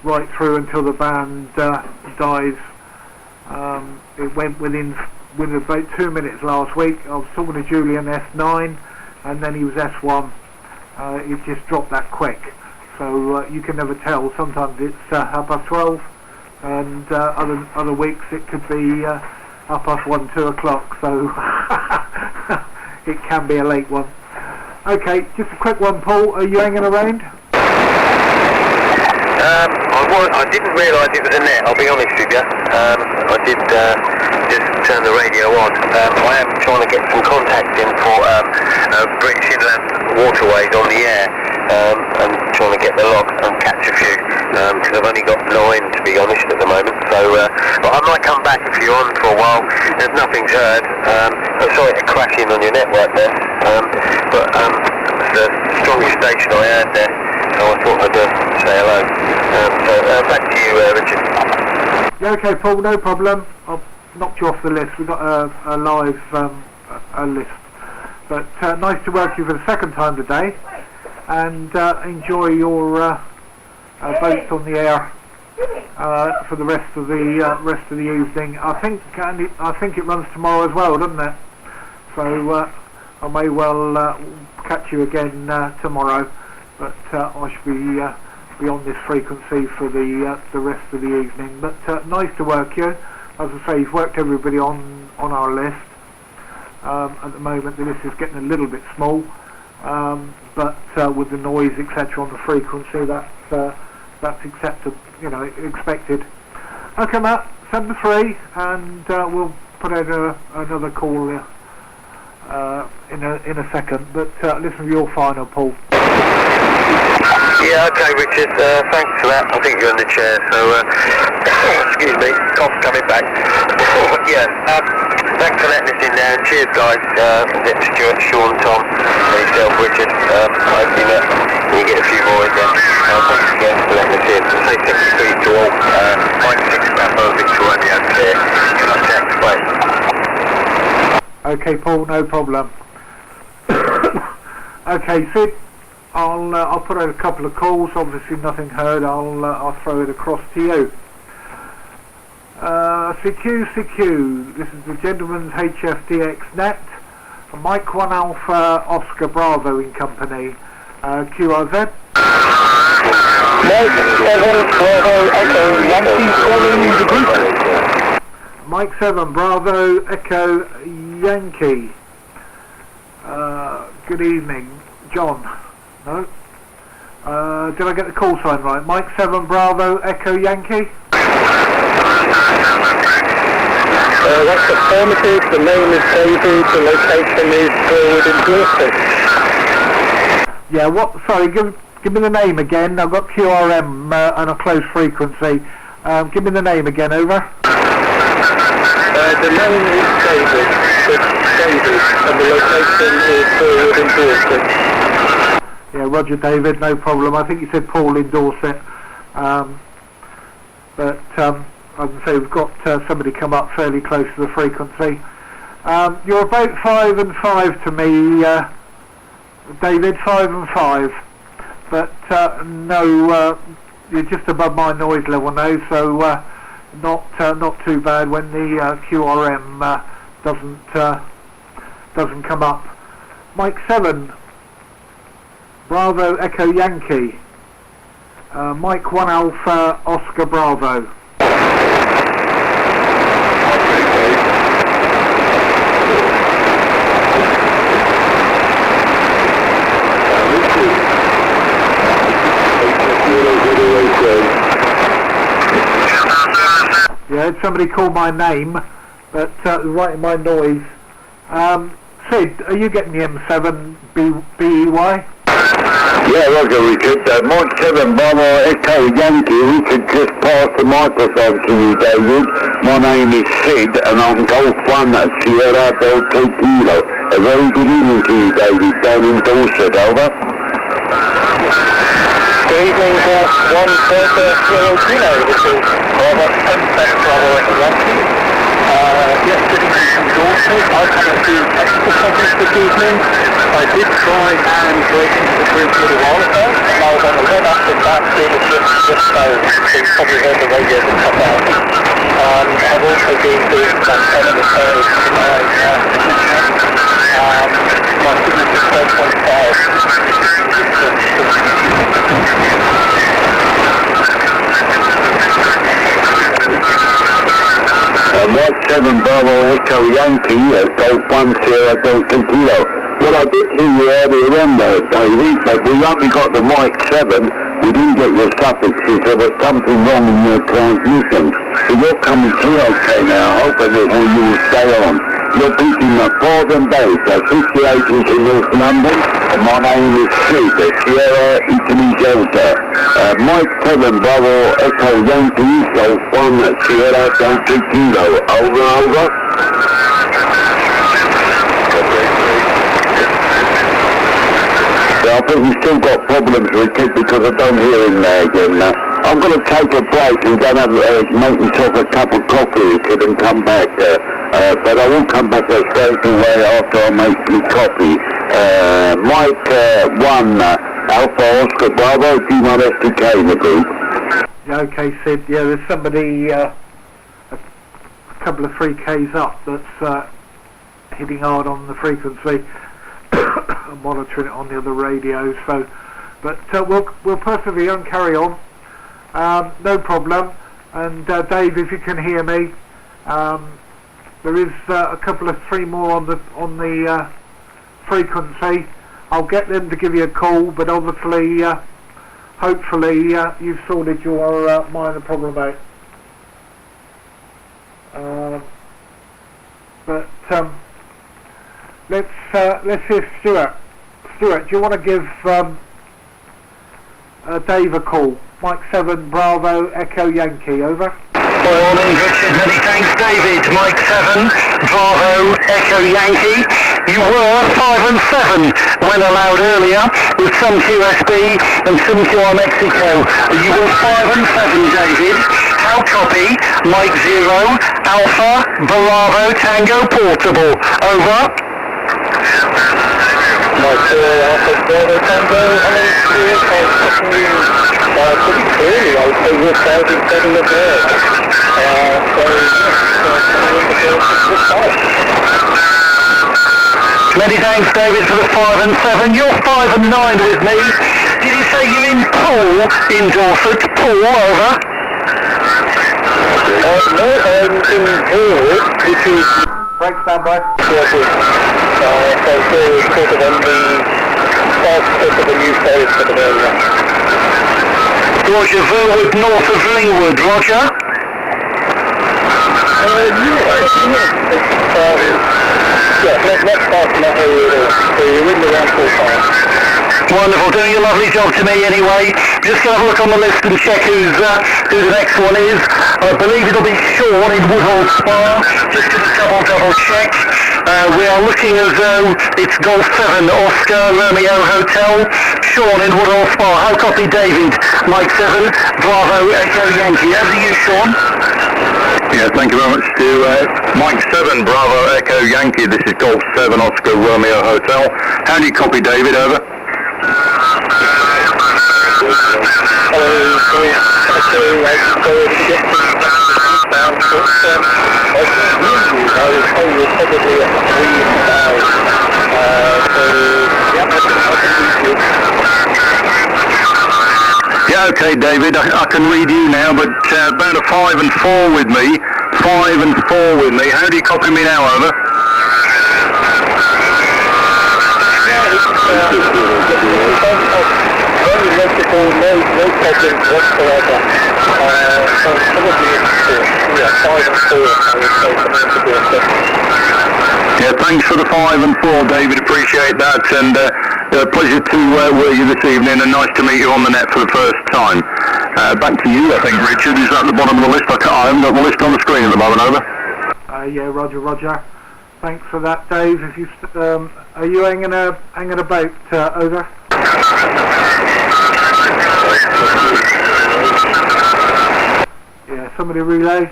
right through until the band dies. It went within about 2 minutes last week. I was talking to Julian S9, and then he was S1. It just dropped that quick, so you can never tell. Sometimes it's 12:30, and other weeks it could be 1, 2 o'clock, so it can be a late one. Okay, just a quick one, Paul. Are you hanging around? I didn't realise it was a net, I'll be honest with you. I did just turn the radio on. I am trying to get some contacts in for British Inland Waterways on the air, and trying to get the log and catch a few, because I've only got 9 to be honest at the moment. So, but I might come back if you're on for a while. There's nothing's heard. I'm sorry to crash in on your network there, but it's the strongest station I heard there, so I thought I'd say hello. So back to you, Richard. Yeah, okay, Paul, no problem. I've knocked you off the list. We've got a live list. But nice to work you for the second time today, and enjoy your boats on the air for the rest of the evening. I think it runs tomorrow as well, doesn't it? So I may well catch you again tomorrow, but I should be on this frequency for the rest of the evening. But nice to work you. As I say, you've worked everybody on our list. At the moment, the list is getting a little bit small, but with the noise, etc., on the frequency, that's expected. Okay, Matt, 7-3, and we'll put out another call in a second. But listen to your final, Paul. Yeah, okay, Richard, thanks for that. I think you're in the chair, so, excuse me, cough coming back. Yeah, thanks for letting us in there, and cheers, guys. Stuart, Sean, Tom, and yourself, Richard. Hopefully we get a few more in there. Thanks again for letting us in. Say 63 to all. Mike 6 Bravo, Victor Romeo, clear. Good luck, Jack. Bye. Okay, Paul, no problem. Okay, Sid, I'll put out a couple of calls. Obviously, nothing heard. I'll throw it across to you. CQ. This is the Gentleman's HFDX Net. Mike 1 Alpha Oscar Bravo in company. QRZ. Mike 7 Bravo Echo Yankee calling the group. Mike 7 Bravo Echo Yankee. Good evening, John. No? Did I get the call sign right? Mike 7 Bravo Echo Yankee? That's affirmative. The name is David. The location is Broad in Dorset. Yeah, what? Sorry, give me the name again. I've got QRM and a close frequency. Give me the name again, over. The name is David. It's David, and the location is Broad in Dorset. Yeah, Roger, David, no problem. I think you said Paul in Dorset. But I can say we've got somebody come up fairly close to the frequency. You're about 5 and 5 to me, David, 5 and 5. But no, you're just above my noise level now, so not too bad when the QRM doesn't come up. Mike 7 Bravo Echo Yankee. Mike 1 Alpha Oscar Bravo. Yeah, I had somebody call my name, but right in my noise. Sid, are you getting the M7 BEY? Yeah, Roger, Richard. Mike 7 Bravo Echo Yankee. Richard, just pass the microphone to you, David. My name is Sid, and I'm Golf 1 Sierra Delta Kilo. A very good evening to you, David, down in Dorset, over. Good evening, Golf 1 Delta Kilo. This is Bravo 7 Bravo Echo Yankee. Yes, good evening from Dorset. I've had a few technical problems this evening. I did try and break into the group a little while ago, and I was on the web app in that dealership just now, so you probably heard the radio that come out. I've also been doing some telling repairs to my my signature 12.5. Mike 7 Bravo Echo Yankee, Golf 1 Sierra Delta Kilo. Well, I did hear you earlier on there, David, but we only got the Mike 7. We didn't get your suffixes. There was something wrong in your transmission. So you're coming through okay now. Hoping that you will stay on. You're beating the Northern Base, 58 in North London, and my name is Sid, Sierra Italy Delta. Mike 7 Bravo Echo Yankee, Golf 1 Sierra Delta Kilo. Over. Yeah, I think we've still got problems with it because I don't hear him there again now. I'm going to take a break and go and have, make myself a cup of coffee and come back. But I won't come back straight away after I make the coffee. Mike 1, Alpha Oscar Bravo, T1STK in the group. Yeah, okay, Sid. Yeah, there's somebody a couple of 3Ks up that's hitting hard on the frequency. I'm monitoring it on the other radios. So, but we'll persevere and carry on. No problem. And Dave, if you can hear me, there is a couple of 3 more on the frequency. I'll get them to give you a call, but obviously, hopefully, you've sorted your minor problem out. But let's hear Stuart. Stuart, do you want to give Dave a call? Mike 7 Bravo Echo Yankee, over. Morning, Richard. Many thanks, David. Mike 7 Bravo Echo Yankee. You were 5 and 7 when allowed earlier with some QSB and some QR Mexico. You were 5 and 7, David. How copy? Mike 0 Alpha Bravo Tango Portable, over. Mike 0 Alpha Bravo Tango, pretty clearly, I would say we're 5 and 7 of there. Many thanks, David, for the 5 and 7. You're 5 and 9 with me. Did you say you're in Poole, in Dorset? Poole, over. No, I'm in Poole, which is... Break standby. so sort of on the south tip of the new ferry for the area. Roger, Verwood, north of Lingwood, Roger. Next part from that area at all. So you're in the round 4 Wonderful, doing a lovely job to me anyway. Just going to have a look on the list and check who the next one is. I believe it'll be Sean in Woodhall Spa. Just going to double check. We are looking as though it's Golf 7 Oscar Romeo Hotel. Sean in Woodhall Spa. How copy, David? Mike 7 Bravo Echo Yankee. Over to you, Sean. Yeah, thank you very much to Mike 7 Bravo Echo Yankee. This is Golf 7 Oscar Romeo Hotel. How do you copy, David? Over. Yeah, okay, David, I can read you now, but about a 5 and 4 with me. 5 and 4 with me. How do you copy me now, over? Very electrical, no problems whatsoever. Probably 5 and 4, I would say, something to be expected. Yeah, thanks for the 5 and 4, David. Appreciate that, and pleasure to work you this evening, and nice to meet you on the net for the first time. Back to you, I think, Richard. Is that the bottom of the list? I haven't got the list on the screen at the moment, over. Yeah, Roger. Thanks for that, Dave. If you are you hanging about, over? Yeah, somebody relay.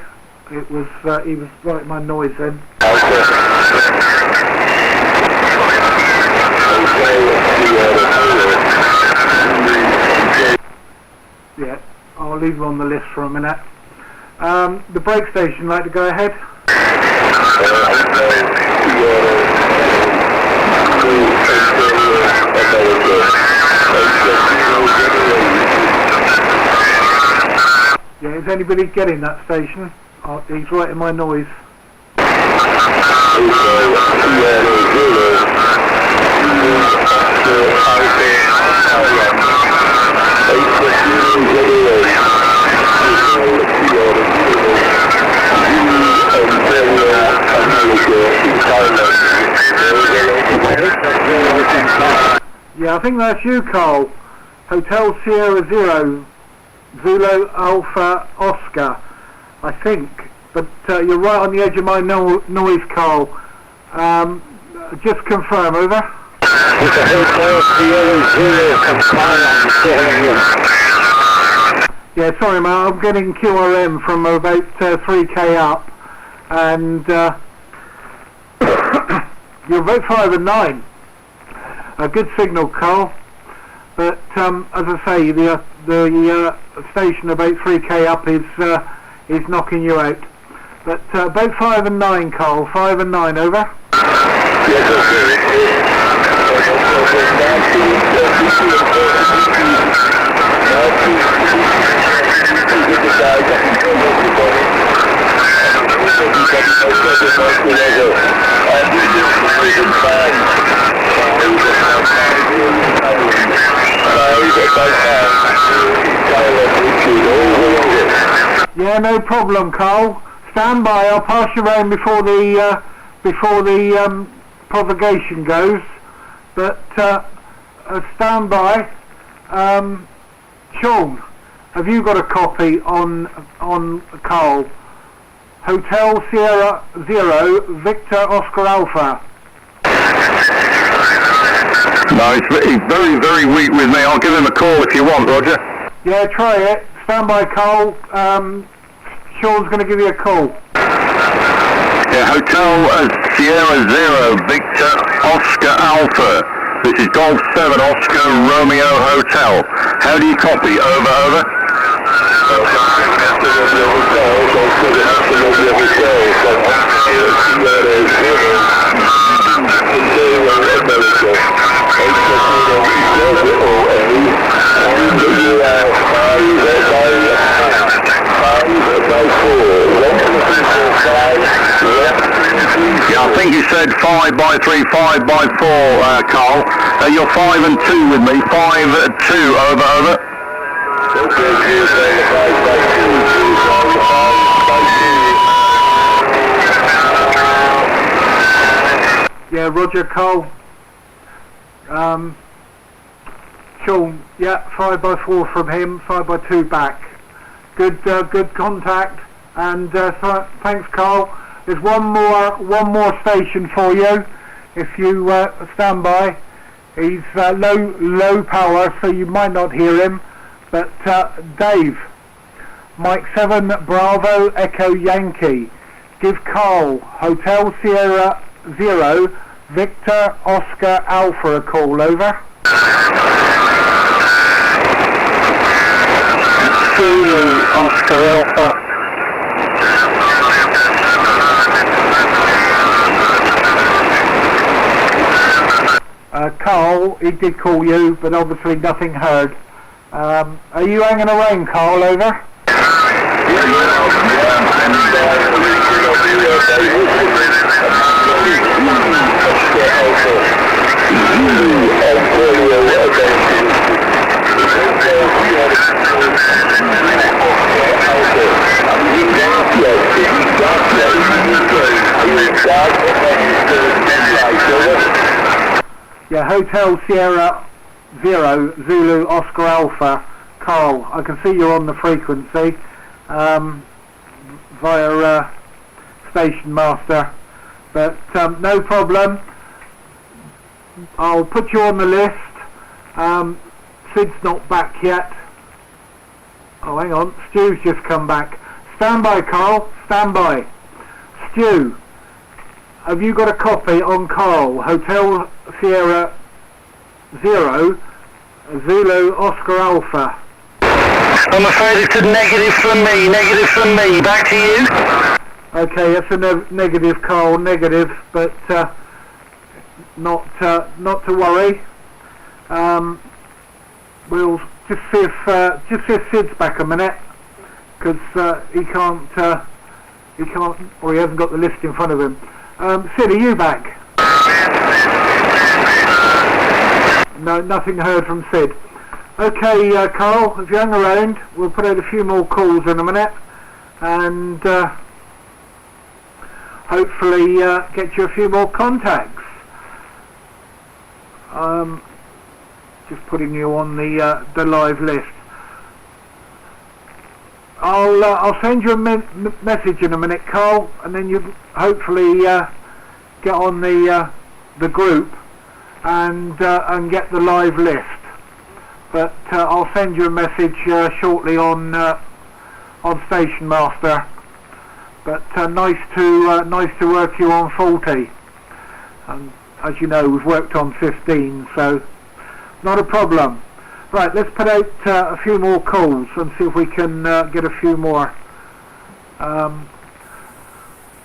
It was he was writing my noise then. Yeah, I'll leave him on the list for a minute. The brake station, like to go ahead? Yeah, is anybody getting that station? He's writing my noise. Yeah, I think that's you, Carl. Hotel Sierra Zero, Zulu Alpha Oscar, I think. But you're right on the edge of my noise, Carl. Just confirm, over. Yeah, sorry mate, I'm getting QRM from about 3k up, and you're about 5 and 9. A good signal, Carl, but as I say, the station about 3k up is knocking you out. But about 5 and 9, Carl, 5 and 9, over. Yes, Yeah, no problem, Carl. Stand by. I'll pass you around before the propagation goes. But stand by. Sean, have you got a copy on Carl? Hotel Sierra 0, Victor Oscar Alpha. No, he's very, very weak with me. I'll give him a call if you want, Roger. Yeah, try it. Stand by, Carl. Sean's going to give you a call. Yeah, Hotel Sierra 0, Victor Oscar Alpha. This is Golf 7 Oscar Romeo Hotel. How do you copy? Over, over. Yeah, I think you said 5 by 3, 5 by 4, Carl. You're 5 and 2 with me. 5 2, over, over. Yeah, Roger, Carl. Sean, yeah, 5 by 4 from him, 5 by 2 back. Good contact, and thanks, Carl. There's one more station for you, if you stand by. He's low power, so you might not hear him. But Dave, Mike 7 Bravo Echo Yankee, give Carl Hotel Sierra 0 Victor Oscar Alpha a call, over. Oscar Alpha. Carl, he did call you, but obviously nothing heard. Are you hanging around, Carl, over? Yeah, Hotel Sierra 0 Zulu Oscar Alpha. Carl, I can see you're on the frequency via Station Master, but no problem. I'll put you on the list. Sid's not back yet. Oh, hang on, Stu's just come back. Stand by, Carl, stand by. Stu, have you got a copy on Carl? Hotel Sierra 0 Zulu Oscar Alpha. I'm afraid it's a negative from me, Back to you. Okay, that's a negative, Carl, negative, but not to worry. We'll just see if Sid's back a minute, because he can't, or he hasn't got the list in front of him. Sid, are you back? No, nothing heard from Sid. Okay, Carl, if you hang around, we'll put out a few more calls in a minute, and hopefully get you a few more contacts. Just putting you on the live list. I'll send you a message in a minute, Carl, and then you hopefully get on the group and get the live list. but I'll send you a message shortly on Station Master. But nice to work you on 40. And as you know, we've worked on 15, so not a problem. Right, let's put out a few more calls and see if we can get a few more.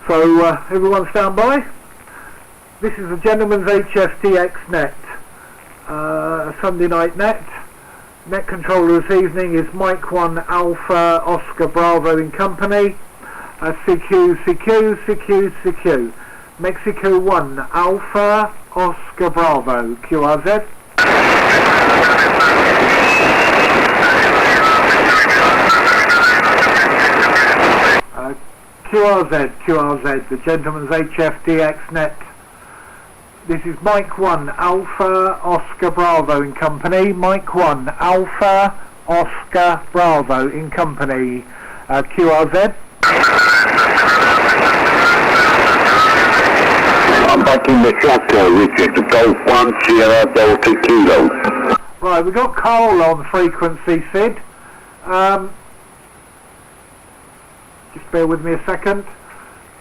So everyone stand by. This is the Gentleman's HFTX net, Sunday night net. Net controller this evening is Mike 1 Alpha Oscar Bravo in company. CQ. Mexico 1 Alpha Oscar Bravo, QRZ. QRZ, the Gentleman's HFDX net. This is Mike 1 Alpha Oscar Bravo in company. Mike 1 Alpha Oscar Bravo in company. QRZ. I'm back in the shop, Richard. Golf 1 Sierra Delta Kilo. Right, we've got Carl on frequency, Sid. Just bear with me a second.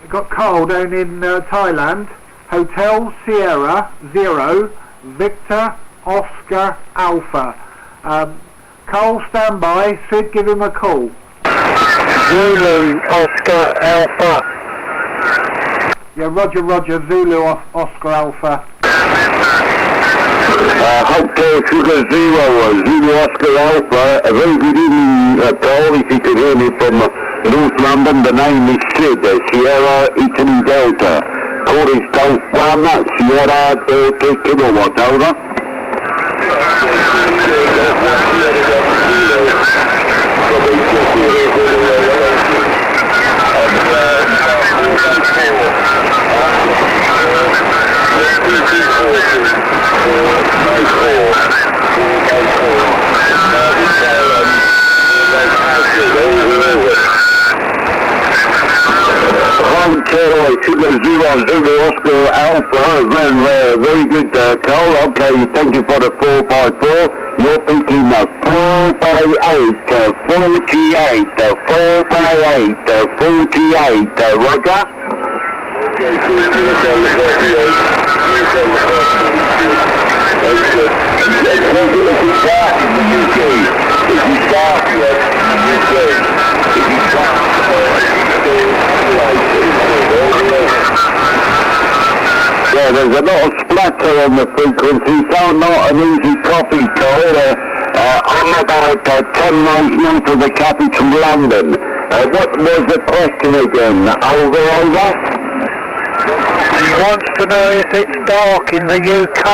We've got Carl down in Thailand. Hotel Sierra 0 Victor Oscar Alpha. Carl, stand by. Sid, give him a call. Zulu Oscar Alpha. Yeah, Roger, Zulu Oscar Alpha. Hotel Sugar 0 Zulu Oscar Alpha. A very good evening, Paul. If you could hear me from North London, the name is Sid, Sierra Italy Delta. Call is Golf 1 Sierra Delta Kilowatt, over. Hotel Sugar 0 Zulu Oscar Alpha, very good, Cole. Okay, thank you for the 454. You're thinking of 458, 48, 458, 48, Roger? Yeah, there's a lot of splatter on the frequency, so not an easy copy, Cole. I'm about 10 miles north of the capital, London. What was the question again? Over? He wants to know if it's dark in the UK.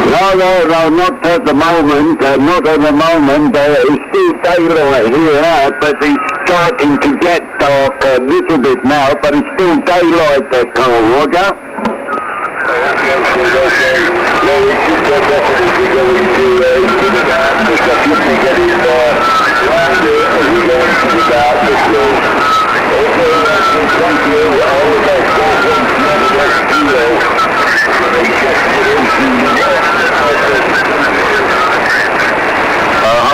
No, not at the moment. It's still daylight here, but it's starting to get dark a little bit now, but it's still daylight there, Carl, Roger.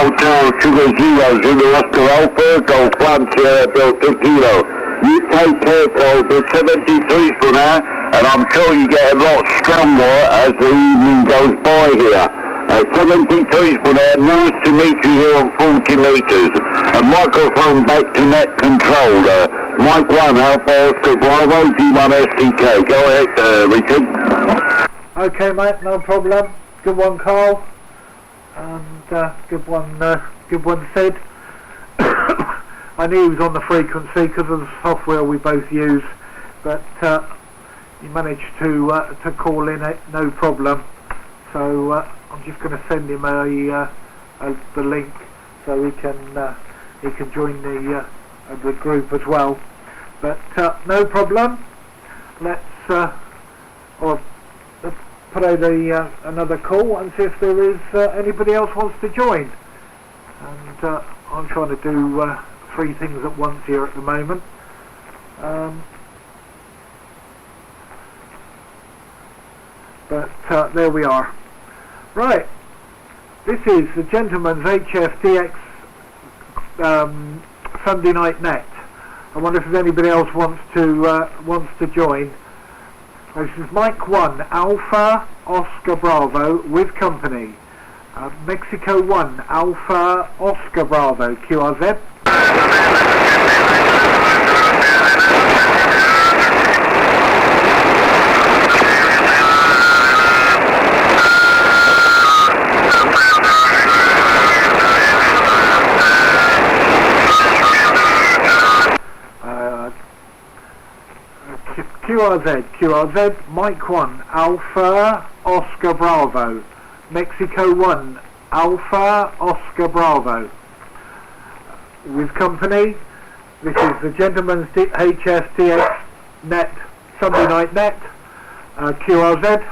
Hotel Sugar 0 Zulu Oscar Alpha, Golf 1 Sierra Delta Kilo. You take care, Cole. The 73's for now, and I'm sure you get a lot stronger as the evening goes by here. 73's for now. Nice to meet you here on 40 metres. A microphone back to net control. Mike 1 Alpha Oscar Bravo G1 STK. Go ahead, Richard. Okay, mate, no problem. Good one, Carl. And good one, Sid. I knew he was on the frequency because of the software we both use, but he managed to call in it, no problem. So I'm just going to send him the link so he can join the group as well. But no problem. Let's put out another call and see if there is anybody else wants to join. And I'm trying to do 3 things at once here at the moment. But there we are. Right, this is the Gentleman's HFDX Sunday Night Net. I wonder if there's anybody else wants to join. This is Mike 1 Alpha Oscar Bravo with company. Mexico 1 Alpha Oscar Bravo QRZ. QRZ, Mike 1, Alpha, Oscar Bravo, Mexico 1, Alpha, Oscar Bravo. With company, this is the Gentleman's HFDX Net, Sunday Night Net, QRZ.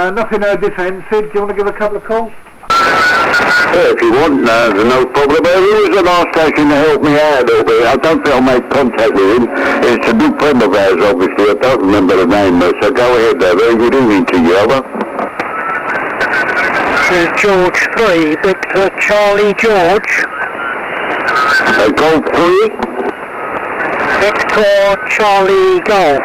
Nothing this end. Sid, do you want to give a couple of calls? Yeah, if you want, there's no problem. He was the last station to help me out a little bit. I don't think I made contact with him. It's a good friend of ours, obviously. I don't remember the name, so go ahead there. Very good evening to you, over. This is George 3, Victor Charlie George. Golf 3? Victor Charlie Golf.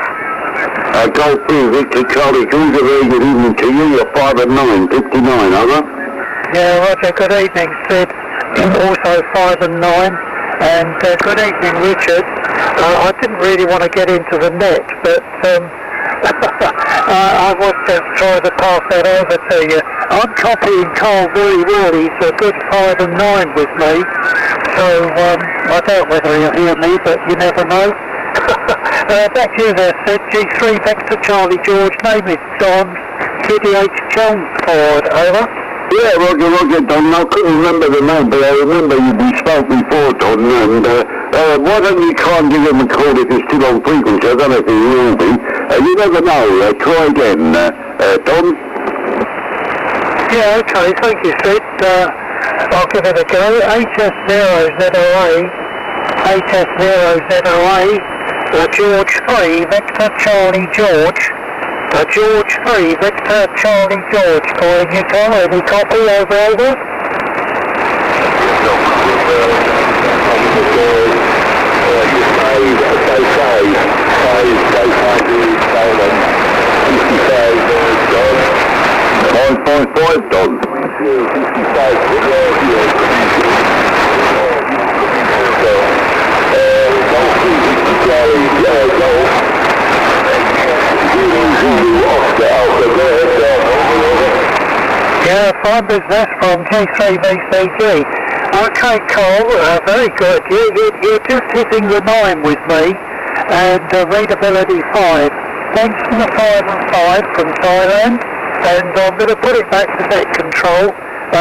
Golf 3, Victor Charlie George. A very good evening to you. You're 5 and 9, 59, over. Yeah, Roger, good evening, Sid. Also 5 and 9. And good evening, Richard. I didn't really want to get into the net, but I was just trying to pass that over to you. I'm copying Carl very well. He's a good 5 and 9 with me. So I doubt whether he'll hear me, but you never know. Back to you there, Sid. G3 Vector Charlie George. Name is Don. Kitty H. Chelmsford. Over. Yeah, Roger, Don. I couldn't remember the name, but I remember we spoke before, Don, and why don't you try and give him a call if he's still on frequency? I don't know if he will be. You never know. Try again, Don. Yeah, okay, thank you, Sid. I'll give it a go. HS0ZOA. George 3, Victor Charlie George. George 3, Victor Charlie George, calling you, Tom. Any copy? Over. Yeah, fine business from G3VCG. Okay, Cole, very good. You're just hitting the 9 with me, and readability 5. Thanks for the 5 and 5 from Thailand, and I'm going to put it back to net control.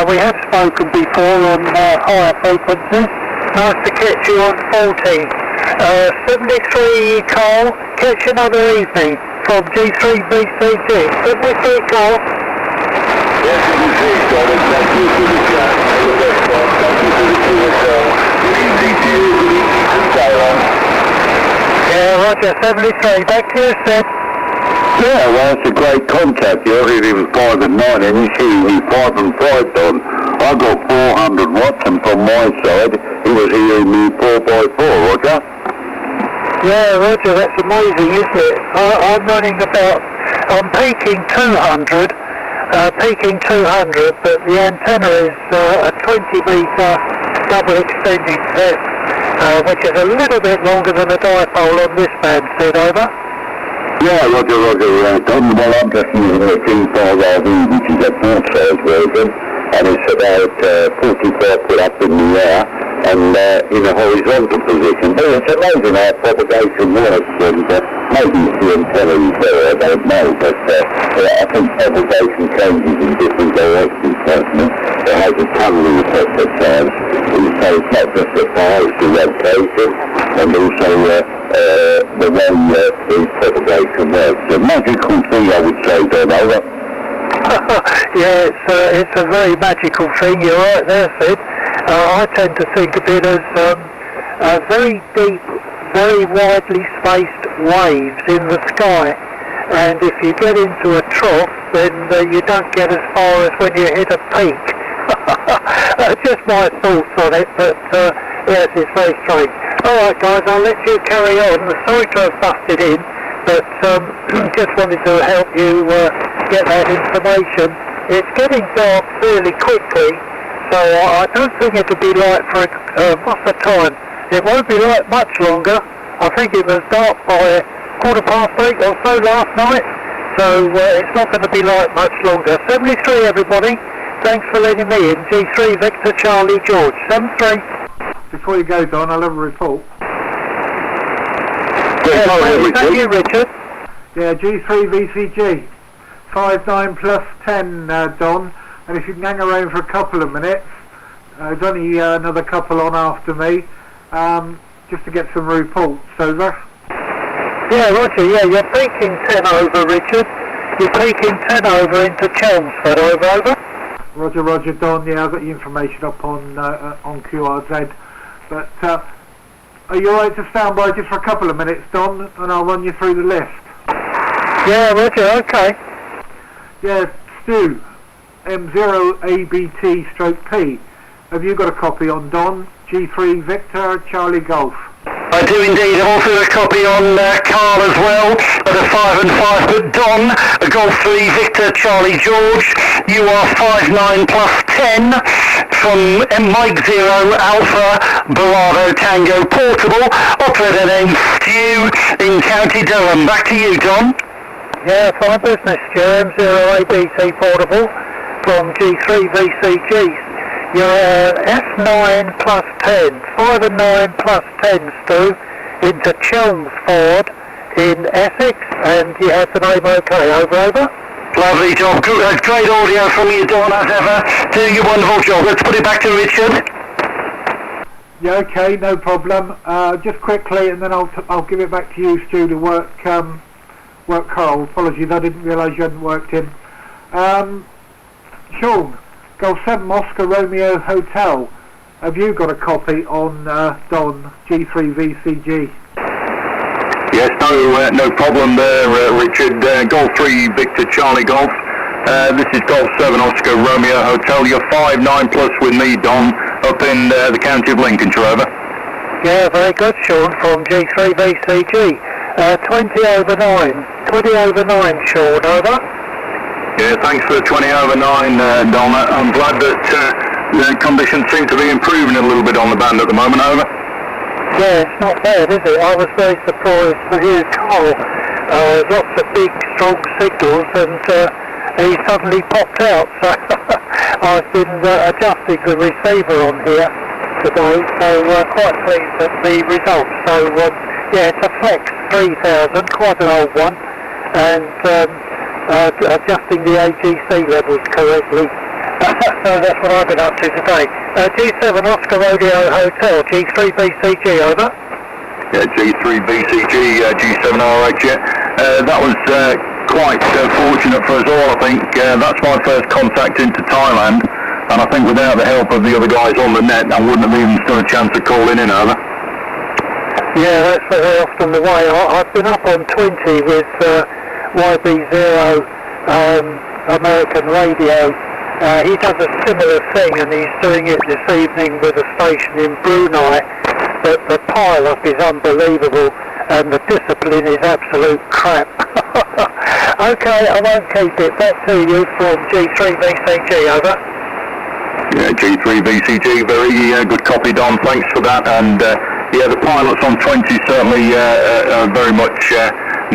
We have spoken before on higher frequencies. Nice to catch you on 14. 73 Cole, catch you another evening from G3VCG. 73 Cole. Yes, thank you for the chat. Yeah, Roger, 73. Back to you, Sid. Yeah, well, that's a great contact. You heard him 5 and 9, and you see me 5 and 5 on. I got 400 watts, and from my side, he was hearing me 4x4, Roger. Yeah, Roger, that's amazing, isn't it? I'm running I'm peaking 200, but the antenna is a 20 metre double extended set, which is a little bit longer than a dipole on this band, Sid, over. Yeah, Roger, Tom, well, I'm just using a G5RV, which is a full-size version, and it's about 45 foot up in the air, and in a horizontal position. But it's amazing how propagation works, and maybe it's the antenna is there, I don't know, but I think propagation changes in different directions, certainly. It has a tunneling effect at times, and so it's not just the fire, it's the rotation, and also the way the propagation works. A magical thing, I would say, Don, over. Yeah, it's a very magical thing. You're right there, Sid. I tend to think of it as very deep, very widely spaced waves in the sky. And if you get into a trough, then you don't get as far as when you hit a peak. Just my thoughts on it, but yes, it's very strange. Alright guys, I'll let you carry on. Sorry to have busted in, but just wanted to help you get that information. It's getting dark fairly quickly, so I don't think it'll be light for what's the time? It won't be light much longer. I think it was dark by 8:15 or so last night, so it's not going to be light much longer. 73 everybody, thanks for letting me in. G3 Victor Charlie George, 73. Before you go, Don, I'll have a report. Thank you, Richard. Yeah, G3 VCG. 59 plus 10, Don. And if you can hang around for a couple of minutes, there's only another couple on after me, just to get some reports. So that's... Yeah, Roger, yeah, you're peaking 10 over, Richard. You're peaking 10 over into Chelmsford, over. Roger, Don. Yeah, I've got the information up on QRZ. But are you alright to stand by just for a couple of minutes, Don, and I'll run you through the list? Yeah, Roger, okay. Yeah, Stu, M0ABT/P. Have you got a copy on Don? G3 Victor Charlie Golf. I do indeed. I've also got a copy on Carl as well, at a 5 and 5, but Don, a Golf 3 Victor Charlie George, you are 59 plus 10 from Mike 0 Alpha Bravo Tango Portable, operator name Stu in County Durham. Back to you, Don. Yeah, fine business, Stu, M0ABC Portable from G3 VCG. You're F9 plus 10, 5 and 9 plus 10, Stu, into Chelmsford in Essex, and you have the name okay, over. Lovely job, great audio from you, Don, as ever, doing a wonderful job. Let's put it back to Richard. Yeah, okay, no problem. Just quickly, and then I'll give it back to you, Stu, to work Carl. Apologies, I didn't realise you hadn't worked him. Sean, Golf 7 Oscar Romeo Hotel. Have you got a copy on Don G3 VCG? Yes, no problem there, Richard. Golf 3 Victor Charlie Golf. This is Golf 7 Oscar Romeo Hotel. You're 59 plus with me, Don, up in the county of Lincolnshire, over. Yeah, very good, Sean, from G3 VCG. 20 over 9, Sean, over. Yeah, thanks for the 20 over 9, Don. I'm glad that the conditions seem to be improving a little bit on the band at the moment, over. Yeah, it's not bad, is it? I was very surprised to hear Carl. Lots of big, strong signals, and he suddenly popped out. So I've been adjusting the receiver on here today, so quite pleased at the results. So yeah, it's a Flex 3000, quite an old one, and adjusting the AGC levels correctly. So that's what I've been up to today. G7 Oscar Rodeo Hotel, G3 BCG, over. Yeah, G3 BCG, G7RH, yeah. That was quite fortunate for us all, I think. That's my first contact into Thailand, and I think without the help of the other guys on the net, I wouldn't have even stood a chance of calling in, over. Yeah, that's very often the way. I've been up on 20 with YB0 American Radio. He does a similar thing, and he's doing it this evening with a station in Brunei, but the pile-up is unbelievable and the discipline is absolute crap. Okay, I won't keep it. Back to you from G3 VCG, over. Yeah, G3 VCG, very good copy, Don, thanks for that. And yeah, the pilots on 20 certainly are very much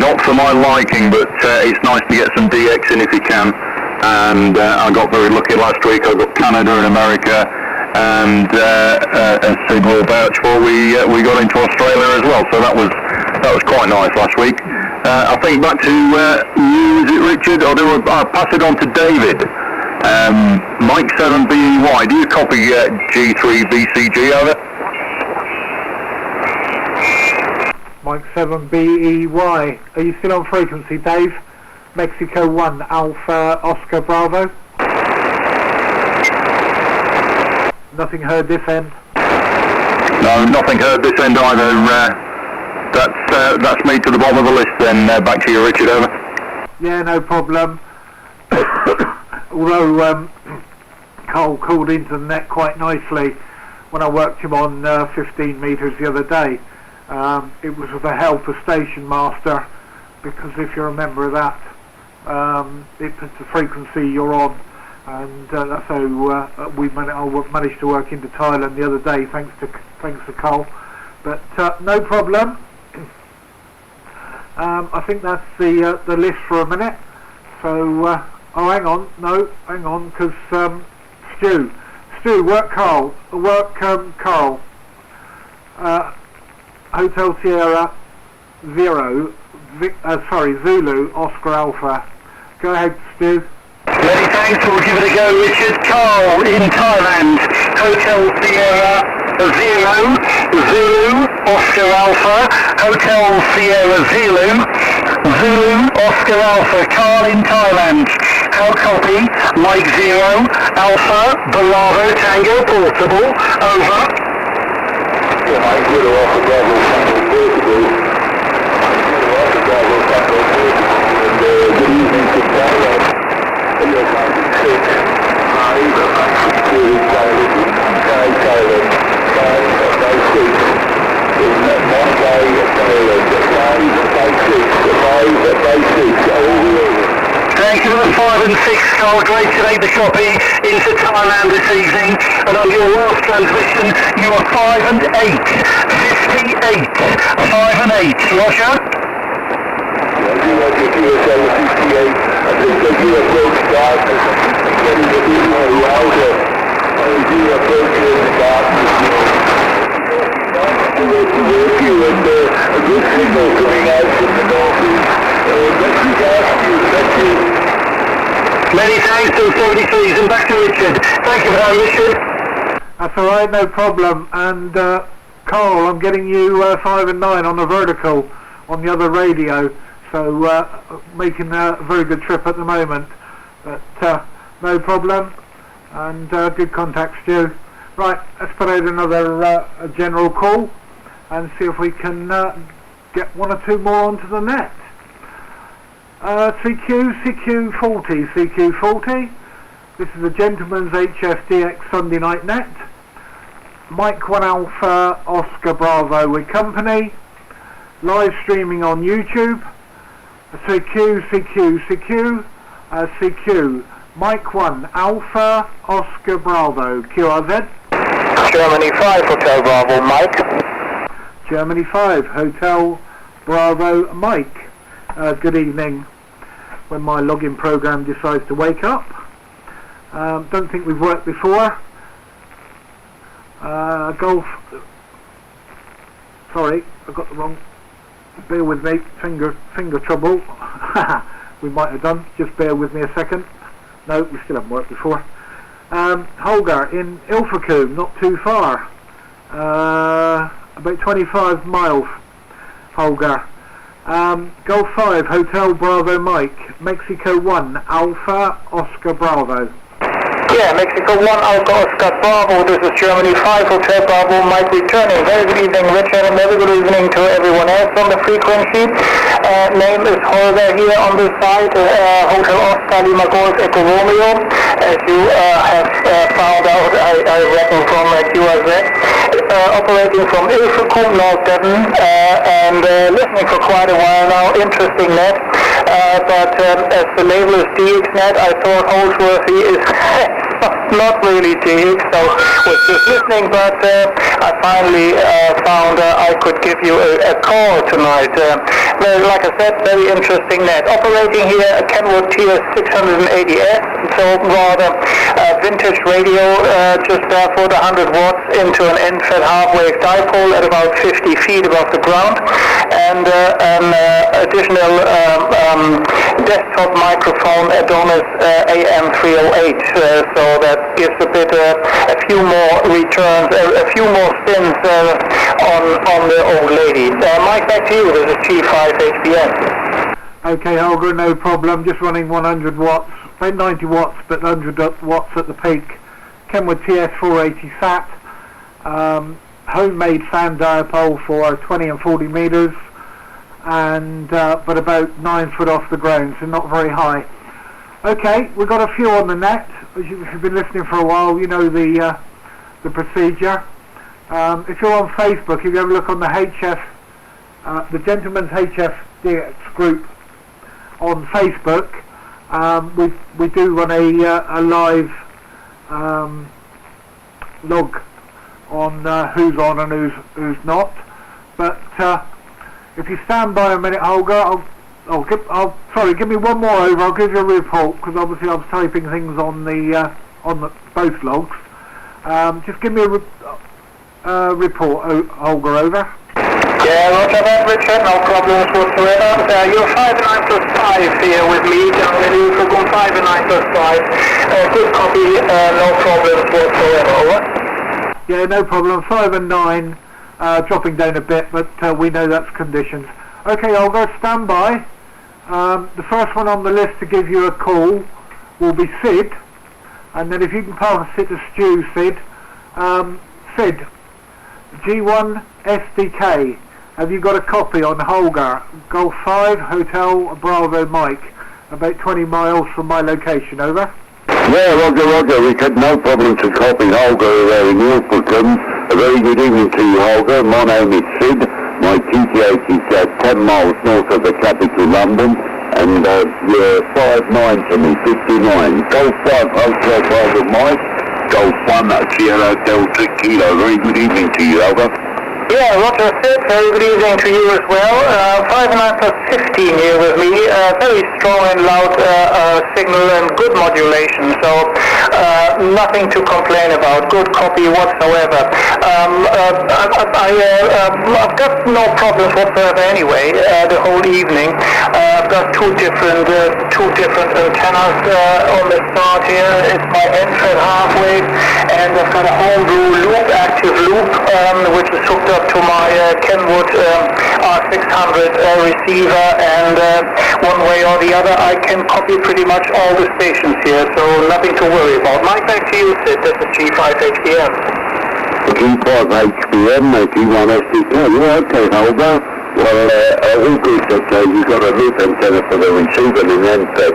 not for my liking, but it's nice to get some DX in if you can. And I got very lucky last week. I got Canada and America, and as Sid will vouch for, we got into Australia as well. So that was quite nice last week. I think back to you, is it Richard? I'll pass it on to David. Mike 7BEY. Do you copy G3 VCG, over? Mike 7BEY. Are you still on frequency, Dave? Mexico 1 Alpha Oscar Bravo. Nothing heard this end. No, nothing heard this end either. That's me to the bottom of the list then. Back to you, Richard, over. Yeah, no problem. Although Carl called into the net quite nicely when I worked him on 15 metres the other day. It was with a helper station master, because if you remember that, it's the frequency you're on, and that's how I managed to work into Thailand the other day, thanks to Carl. But no problem. I think that's the list for a minute. So, hang on, because Stu, work Carl. Hotel Sierra Zulu Oscar Alpha. Go ahead, Stu. Many thanks, we'll give it a go, Richard. Carl in Thailand, Hotel Sierra Zero, Zulu, Oscar Alpha, Hotel Sierra Zulu, Oscar Alpha, Carl in Thailand. How copy? Mike 0, Alpha, Bravo, Tango, Portable, over. Mike 0, Alpha, Bravo, Tango, Portable. Alpha, Bravo, Tango, Portable. And good evening to Thailand. You're 96, 5, 2, Thailand, 5, 6. In Mumbai, Thailand, 5, 6, over. Thank you for the 5 and 6, Carl. Great to make the copy into Thailand this evening. And on your last transmission, you are 5 and 8. 58. 5 and 8. Roger? Roger, QSL 58. I think the view approach darkness. Getting a bit more louder. View approach darkness. With you and a good signal coming out from the northeast. Best regards to you. Thank you. Many thanks to 73s, and back to Richard. Thank you for that, Richard. That's alright, no problem. And Carl, I'm getting you 5 and 9 on the vertical on the other radio. So making a very good trip at the moment. But no problem. And good contact, Stu. Right, let's put out another a general call and see if we can get one or two more onto the net. CQ40. This is a Gentleman's HFDX Sunday Night Net. Mike 1 Alpha Oscar Bravo with company. Live streaming on YouTube. CQ. Mike 1 Alpha Oscar Bravo. QRZ. Germany 5 Hotel Bravo, Mike. Germany 5 Hotel Bravo, Mike. Good evening. When my login program decides to wake up. Don't think we've worked before. Golf. Sorry, I got the wrong. Bear with me. Finger trouble. We might have done. Just bear with me a second. No, we still haven't worked before. Holger in Ilfracombe, not too far. About 25 miles. Holger. Golf 5 Hotel Bravo Mike. Mexico 1 Alpha Oscar Bravo. Yeah, Mexico 1 Alpha Oscar Bravo. This is Germany 5 Hotel Bravo Mike returning. Very good evening, Richard, and very good evening to everyone else on the frequency. Name is Holger here on this side. Hotel Oscar Lima Golf Echo Romeo. As you have found out, I reckon from QRZ. Operating from Ilfracombe, North Devon, and listening for quite a while now. Interesting net. But as the label is DXNet, I thought Holsworthy is not really DX, so was just listening, but I finally found I could give you a call tonight. Like I said, very interesting net. Operating here a Kenwood TS680S, so rather vintage radio, just barefoot 100 watts into an end-fed half-wave dipole at about 50 feet above the ground, and an additional desktop microphone Adonis AM308, so that gives a bit, a few more returns, a few more spins on the old lady. Mike, back to you. This is G5HBN. Okay, Holger, no problem. Just running 100 watts, about 90 watts, but 100 watts at the peak. Kenwood TS480 sat. Homemade fan dipole for 20 and 40 metres, and but about 9 foot off the ground, so not very high. Okay, we've got a few on the net. If you've been listening for a while, you know the procedure. If you're on Facebook, if you have a look on the HF, the Gentleman's HF DX group on Facebook, we do run a live log on who's on and who's not. But if you stand by a minute, Holger, give me one more over. I'll give you a report, because obviously I was typing things on the both logs. Just give me a report, Holger, over. Yeah, roger that, Richard, no problems whatsoever. You're 5-9 plus 5 here with me, down in Ufugum, 5-9 plus 5. Good copy, no problems whatsoever, over. Yeah, no problem, 5 and 9, dropping down a bit, but we know that's conditions. Okay, Holger, stand by. The first one on the list to give you a call will be Sid, and then if you can pass it to Stu, Sid. Sid, G1 SDK, have you got a copy on Holger? Golf 5, Hotel Bravo Mike, about 20 miles from my location, over. Yeah, Roger, we had no problem to copy Holger in Ilfracombe. A very good evening to you, Holger. My name is Sid. My TTH is 10 miles north of the capital, London, and you're 5-9 to me, 59. Golf 5, Hotel Bravo Mike, Golf 1, Sierra Delta Kilo. Very good evening to you, over. Yeah, Roger, Sid, very good evening to you as well. 5-9 plus 15 here with me. Very strong and loud signal and good modulation, so nothing to complain about. Good copy whatsoever. I've got no problems whatsoever anyway, the whole evening. I've got two different antennas on the start here. It's my end-fed half-wave, and I've got a homebrew loop, active loop, which is hooked up to my Kenwood R600 receiver, and one way or the other I can copy pretty much all the stations here, so nothing to worry about. Mike, back to you, Sid. This is G5HBM. G5HBM, G1 SDK. Yeah, okay, Holger. Well, all good, okay. You've got a loop antenna for the receiver and then fed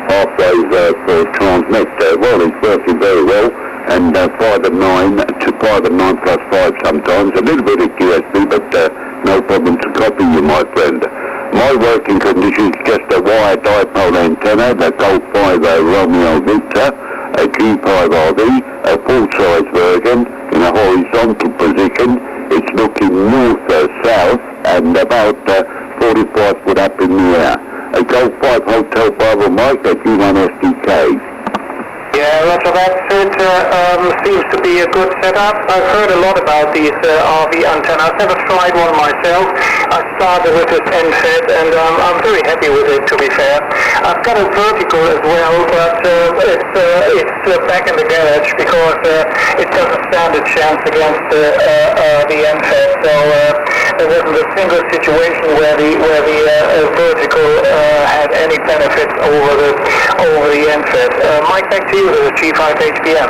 half-wave for transmit. Well, it's working very well. And 5 and 9 to 5 and 9 plus 5 sometimes. A little bit of QSB, but no problem to copy you, my friend. My working condition is just a wire dipole antenna, the Golf 5 Romeo Victor, a G5RV, a full-size version in a horizontal position. It's looking north-south and about 45 foot up in the air. A Golf 5 Hotel Bravo Mike, a G1 SDK. Yeah, Roger, that's it. Seems to be a good setup. I've heard a lot about these RV antennas. I've never tried one myself. I started with this end-fed, and I'm very happy with it, to be fair. I've got a vertical as well, but it's back in the garage because it doesn't stand a chance against the end-fed. So there wasn't a single situation where the vertical had any benefits over the end-fed. Mike, back to you. G5HBM.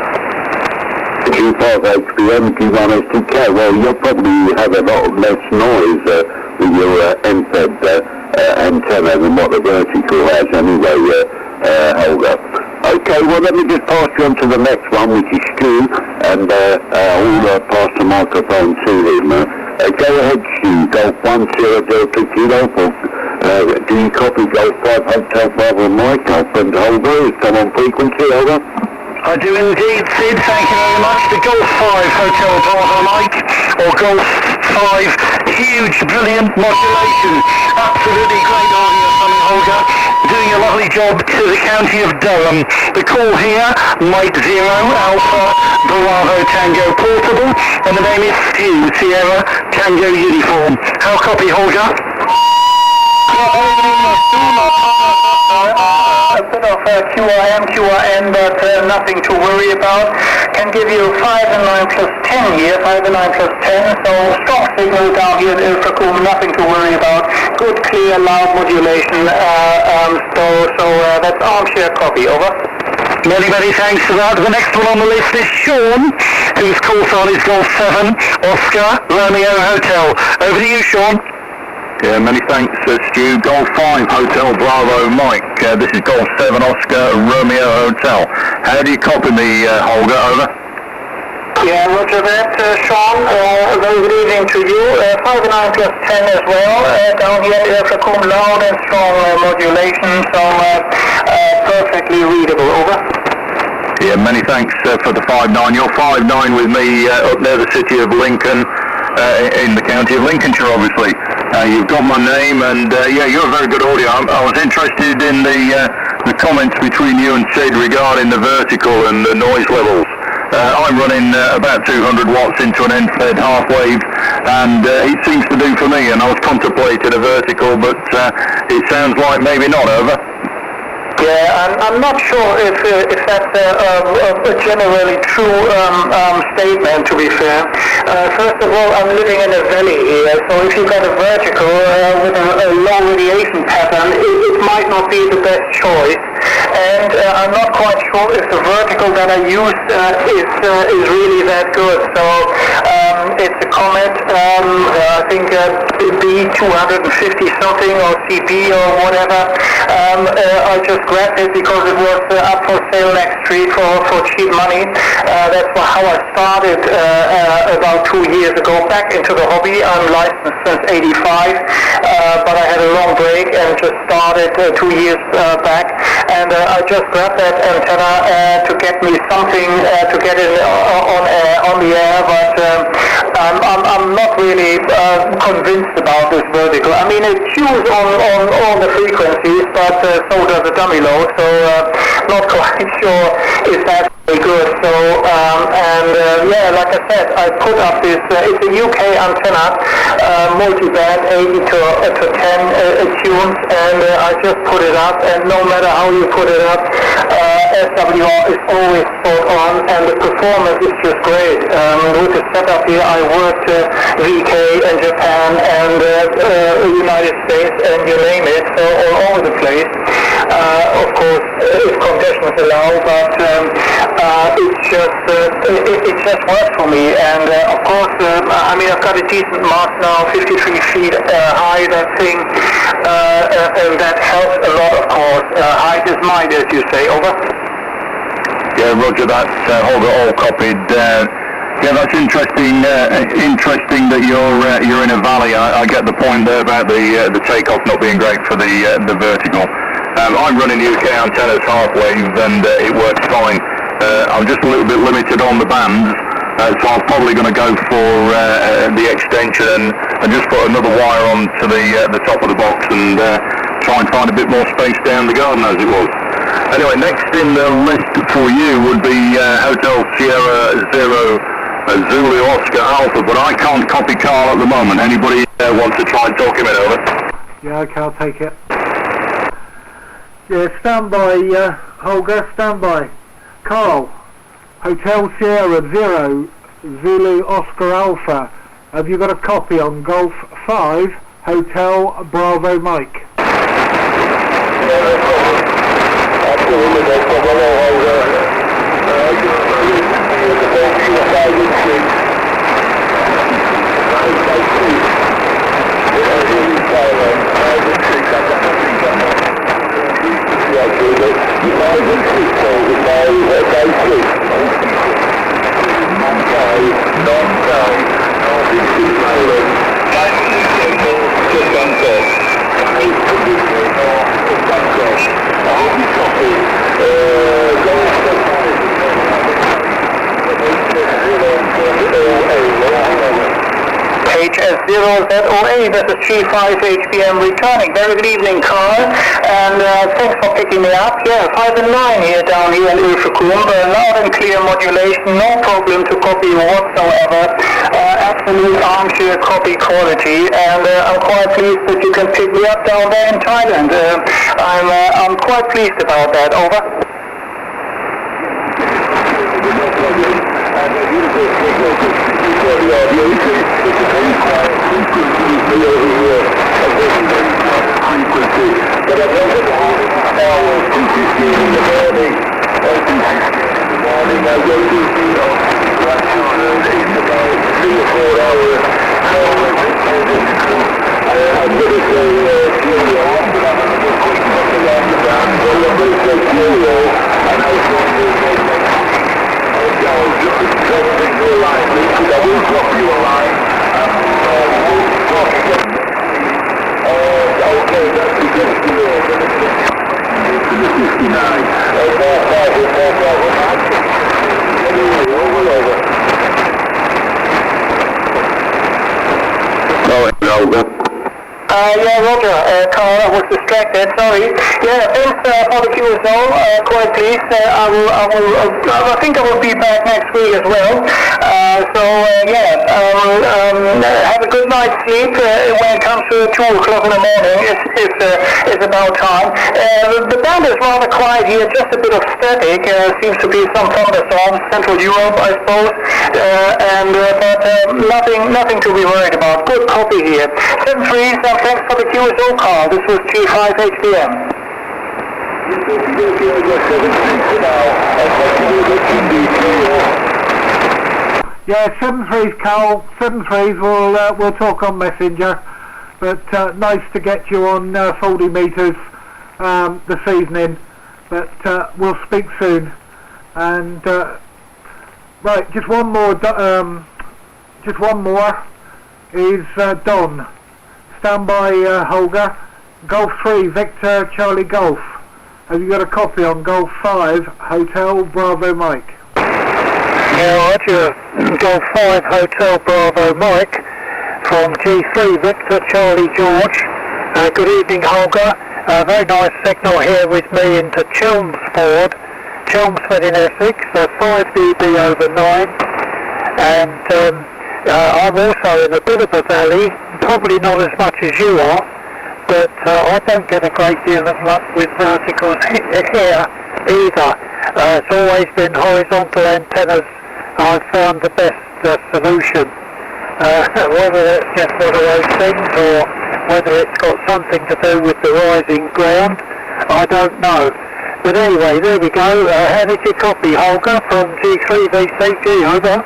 G5HBM, G1 SDK. Well, you'll probably have a lot less noise with your end-fed antenna than what the vertical has anyway, Holger. Okay, well, let me just pass you on to the next one, which is Stu, and I'll pass the microphone to him. Go ahead, Stu. Golf 1 Sierra Delta Kilo for do you copy Golf 5 Hotel Bravo Mike? Our friend Holger is come on frequency, over. I do indeed, Sid, thank you very much. The Golf 5 Hotel Bravo Mike, or Golf 5, huge, brilliant modulation. Absolutely great audio from Holger. Doing a lovely job to the county of Durham. The call here, Mike 0 Alpha Bravo Tango Portable, and the name is Stu, Sierra Tango Uniform. How copy, Holger? bit of QRN, but nothing to worry about. Can give you 5 and 9 plus 10 here, 5 and 9 plus 10, so strong signal down here in Ilfracombe, nothing to worry about. Good, clear, loud modulation, so that's armchair copy, over. Many, many thanks for that. The next one on the list is Sean, whose call sign is Golf 7, Oscar, Romeo Hotel. Over to you, Sean. Yeah, many thanks, Stu. Golf 5, Hotel Bravo, Mike. This is Golf 7, Oscar, Romeo Hotel. How do you copy me, Holger? Over. Yeah, roger that, Sean. Very good evening to you. 5 and 9 plus 10 as well. Down here at Ilfracombe, loud and strong modulation, so perfectly readable. Over. Yeah, many thanks for the 5-9. You're 5-9 with me up near the city of Lincoln, in the county of Lincolnshire, obviously. You've got my name, and yeah, you're a very good audio. I was interested in the comments between you and Sid regarding the vertical and the noise levels. I'm running about 200 watts into an end-fed half wave, and it seems to do for me, and I was contemplating a vertical, but it sounds like maybe not. Over. Yeah, I'm not sure if that's a generally true statement, to be fair. First of all, I'm living in a valley here, so if you've got a vertical with a low radiation pattern, it might not be the best choice. And I'm not quite sure if the vertical that I use is really that good. So it's a Comet, I think B250 something, or CB or whatever. I just grabbed it because it was up for sale next street for cheap money. That's how I started about 2 years ago back into the hobby. I'm licensed since '85, but I had a long break and just started 2 years back. And I just grabbed that antenna to get me something to get it on the air, but I'm not really convinced about this vertical. I mean, it cues on all the frequencies, but so does the dummy load, so not quite sure if that's very good. So, yeah, like I said, I put up this, it's a UK antenna, multi-band, 80 to 10 tunes, and I just put it up, and no matter how you put it up, SWR is always spot on, and the performance is just great. With the setup here, I worked VK and Japan and United States, and you name it, so all over the place. Of course, if conditions allow, but it just works for me. And of course, I mean, I've got a decent mast now, 53 feet high, that thing, and that helps a lot, of course. Height is might, as you say. Over. Yeah, roger that. Holger, all copied. Yeah, that's interesting. Interesting that you're in a valley. I get the point there about the takeoff not being great for the vertical. I'm running UK antennas half wave, and it works fine. I'm just a little bit limited on the bands, so I'm probably going to go for the extension and just put another wire on to the top of the box and try and find a bit more space down the garden as it was. Anyway, next in the list for you would be Hotel Sierra Zero Zulu Oscar Alpha, but I can't copy Carl at the moment. Anybody wants to try and talk him in? Over. Yeah, okay, I'll take it. Yeah, stand by, Holger, stand by. Carl, Hotel Sierra Zero Zulu Oscar Alpha. Have you got a copy on Golf 5, Hotel Bravo Mike? HS0ZOA, this is G5HPM returning. Very good evening, Carl, and thanks for picking me up. Yeah, 5 and 9 here down here in Ilfracombe, loud and clear modulation, no problem to copy whatsoever. Absolute armchair copy quality, and I'm quite pleased that you can pick me up down there in Thailand. I'm quite pleased about that. Over. Yeah, Roger. Carl, I was distracted. Sorry. Yeah, thanks for the QSO. Quite pleased. I think I will be back next week as well. Have a good night's sleep. When it comes to 2 o'clock in the morning, it's about time. The band is rather quiet here. Just a bit of static. Seems to be some thunderstorms, Central Europe, I suppose. But nothing to be worried about. Good copy here. 7-3, thanks for the QSO call. This was G5HBM. Yeah, 7-3's Carl. 7-3's we'll talk on Messenger. But nice to get you on 40 metres this evening. But we'll speak soon. And right, just one more. Is Don. Stand by, Holger. Golf 3, Victor Charlie Golf. Have you got a copy on Golf 5, Hotel Bravo Mike? Yeah, Roger. Golf 5, Hotel Bravo Mike from G3, Victor Charlie George. Good evening, Holger. Very nice signal here with me into Chelmsford in Essex, 5 dB over 9. And I'm also in a bit of a valley, probably not as much as you are, but I don't get a great deal of luck with verticals here either. It's always been horizontal antennas I've found the best solution. Whether it's just one of those things or whether it's got something to do with the rising ground, I don't know. But anyway, there we go. How did you copy, Holger, from G3 VCG? Over.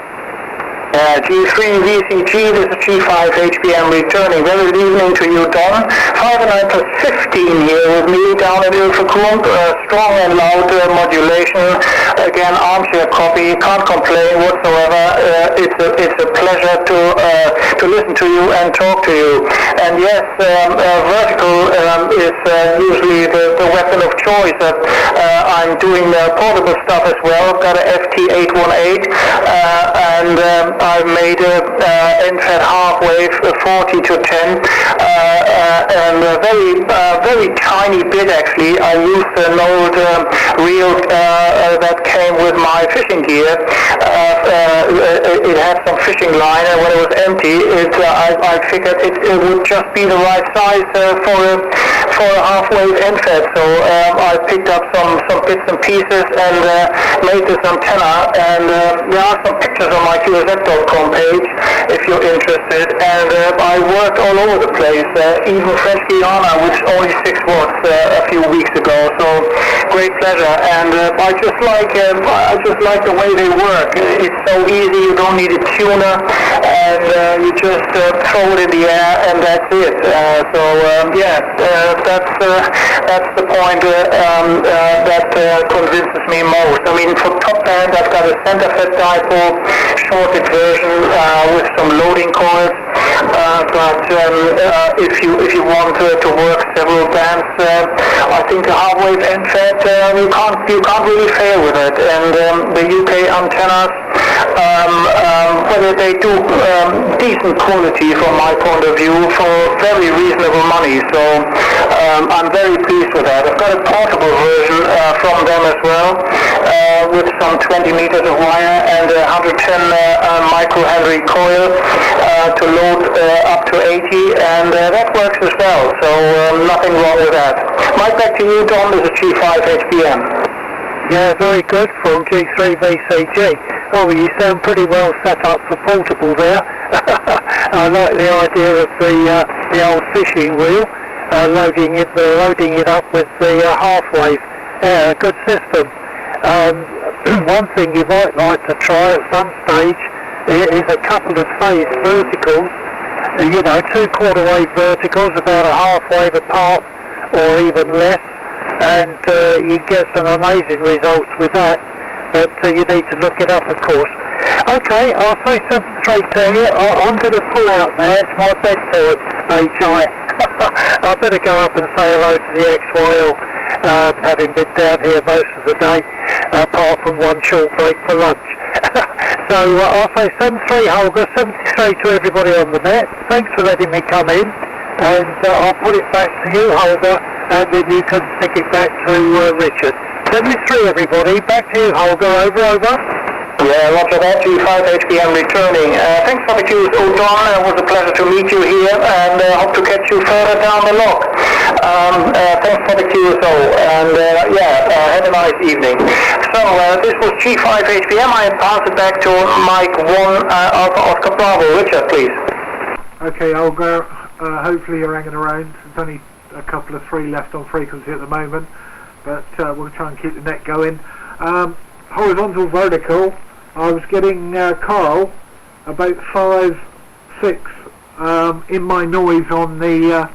G3 VCG, this is G5HBM returning. Very good evening to you, Don. 5 and 9 plus 15 here with me down at Ilfracombe. Strong and loud modulation. Again, armchair copy. Can't complain whatsoever. It's a pleasure to listen to you and talk to you. And yes, vertical is usually the weapon of choice. I'm doing portable stuff as well. I've got a FT818 and I've made NFET half wave 40 to 10 and a very tiny bit actually. I used an old reel that came with my fishing gear. It had some fishing line and when it was empty I figured it would just be the right size for a half wave NFET. So I picked up some bits and pieces and made this antenna, and there are some pictures on my QSF.com page if you're interested, and I worked all over the place, even French Guiana, which only 6 watts a few weeks ago, so great pleasure. And I just like the way they work. It's so easy, you don't need a tuner, and you just throw it in the air and that's it. That's the point that convinces me most. I mean, for top band, I've got a center FET dipole, shorted version with some loading coils. But if you want to work several bands, I think the half-wave NFET, you can't really fail with it. And the UK antennas, whether they do decent quality from my point of view for very reasonable money. So I'm very pleased with that. I've got a portable version from them as well, with some 20 meters of wire and a 110 microhenry coil to load up to 80, and and that works as well, so nothing wrong with that. Mike, back to you, Tom. This is G5HPM. Yeah, very good from G3VCG. Oh, you sound pretty well set up for portable there. I like the idea of the old fishing wheel, loading it up with the half wave. Yeah, good system. One thing you might like to try at some stage is a couple of phased verticals. You know, 2/4 wave verticals, about a half wave apart or even less, and you get some amazing results with that, but you need to look it up, of course. Okay, I'll say something straight to you. I'm going to pull out now. It's my bedtime, HI. I better go up and say hello to the XYL, having been down here most of the day, apart from one short break for lunch. So I'll say 73 Holger, 73 to everybody on the net. Thanks for letting me come in, and I'll put it back to you, Holger, and then you can stick it back to Richard. 73 everybody, back to you, Holger. Over. Yeah, roger that, G5HPM returning. Thanks for the cues, Don. It was a pleasure to meet you here, and hope to catch you further down the log. Thanks for the QSO, and have a nice evening. So, this was G5HPM. I pass it back to Mike 1 Alpha Oscar Bravo. Richard, please. Okay, Olga, hopefully you're hanging around. There's only a couple of 3 left on frequency at the moment, but we'll try and keep the net going. Horizontal, vertical, I was getting Carl about 5-6 in my noise on the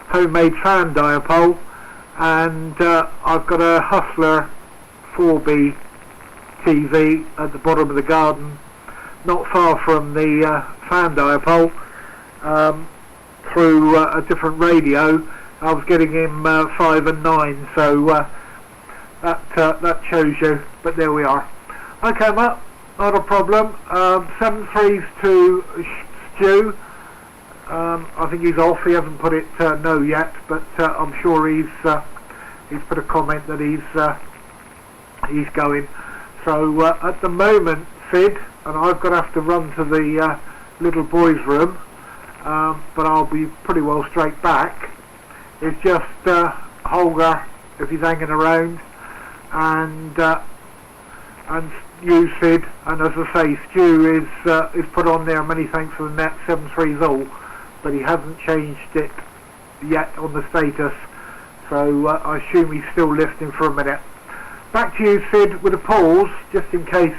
homemade fan dipole, and I've got a Hustler 4B TV at the bottom of the garden, not far from the fan dipole, through a different radio. I was getting him 5 and 9, so that shows you, but there we are. Okay, Matt, not a problem. 7-3s to Stu. I think he's off. He hasn't put it no yet, but I'm sure he's put a comment that he's going. So at the moment, Sid, and I've got to have to run to the little boys' room, but I'll be pretty well straight back. It's just Holger, if he's hanging around, and you, Sid, and as I say, Stu is put on there. Many thanks for the net 7-3s all, but he hasn't changed it yet on the status, so I assume he's still lifting for a minute. Back to you, Sid, with a pause, just in case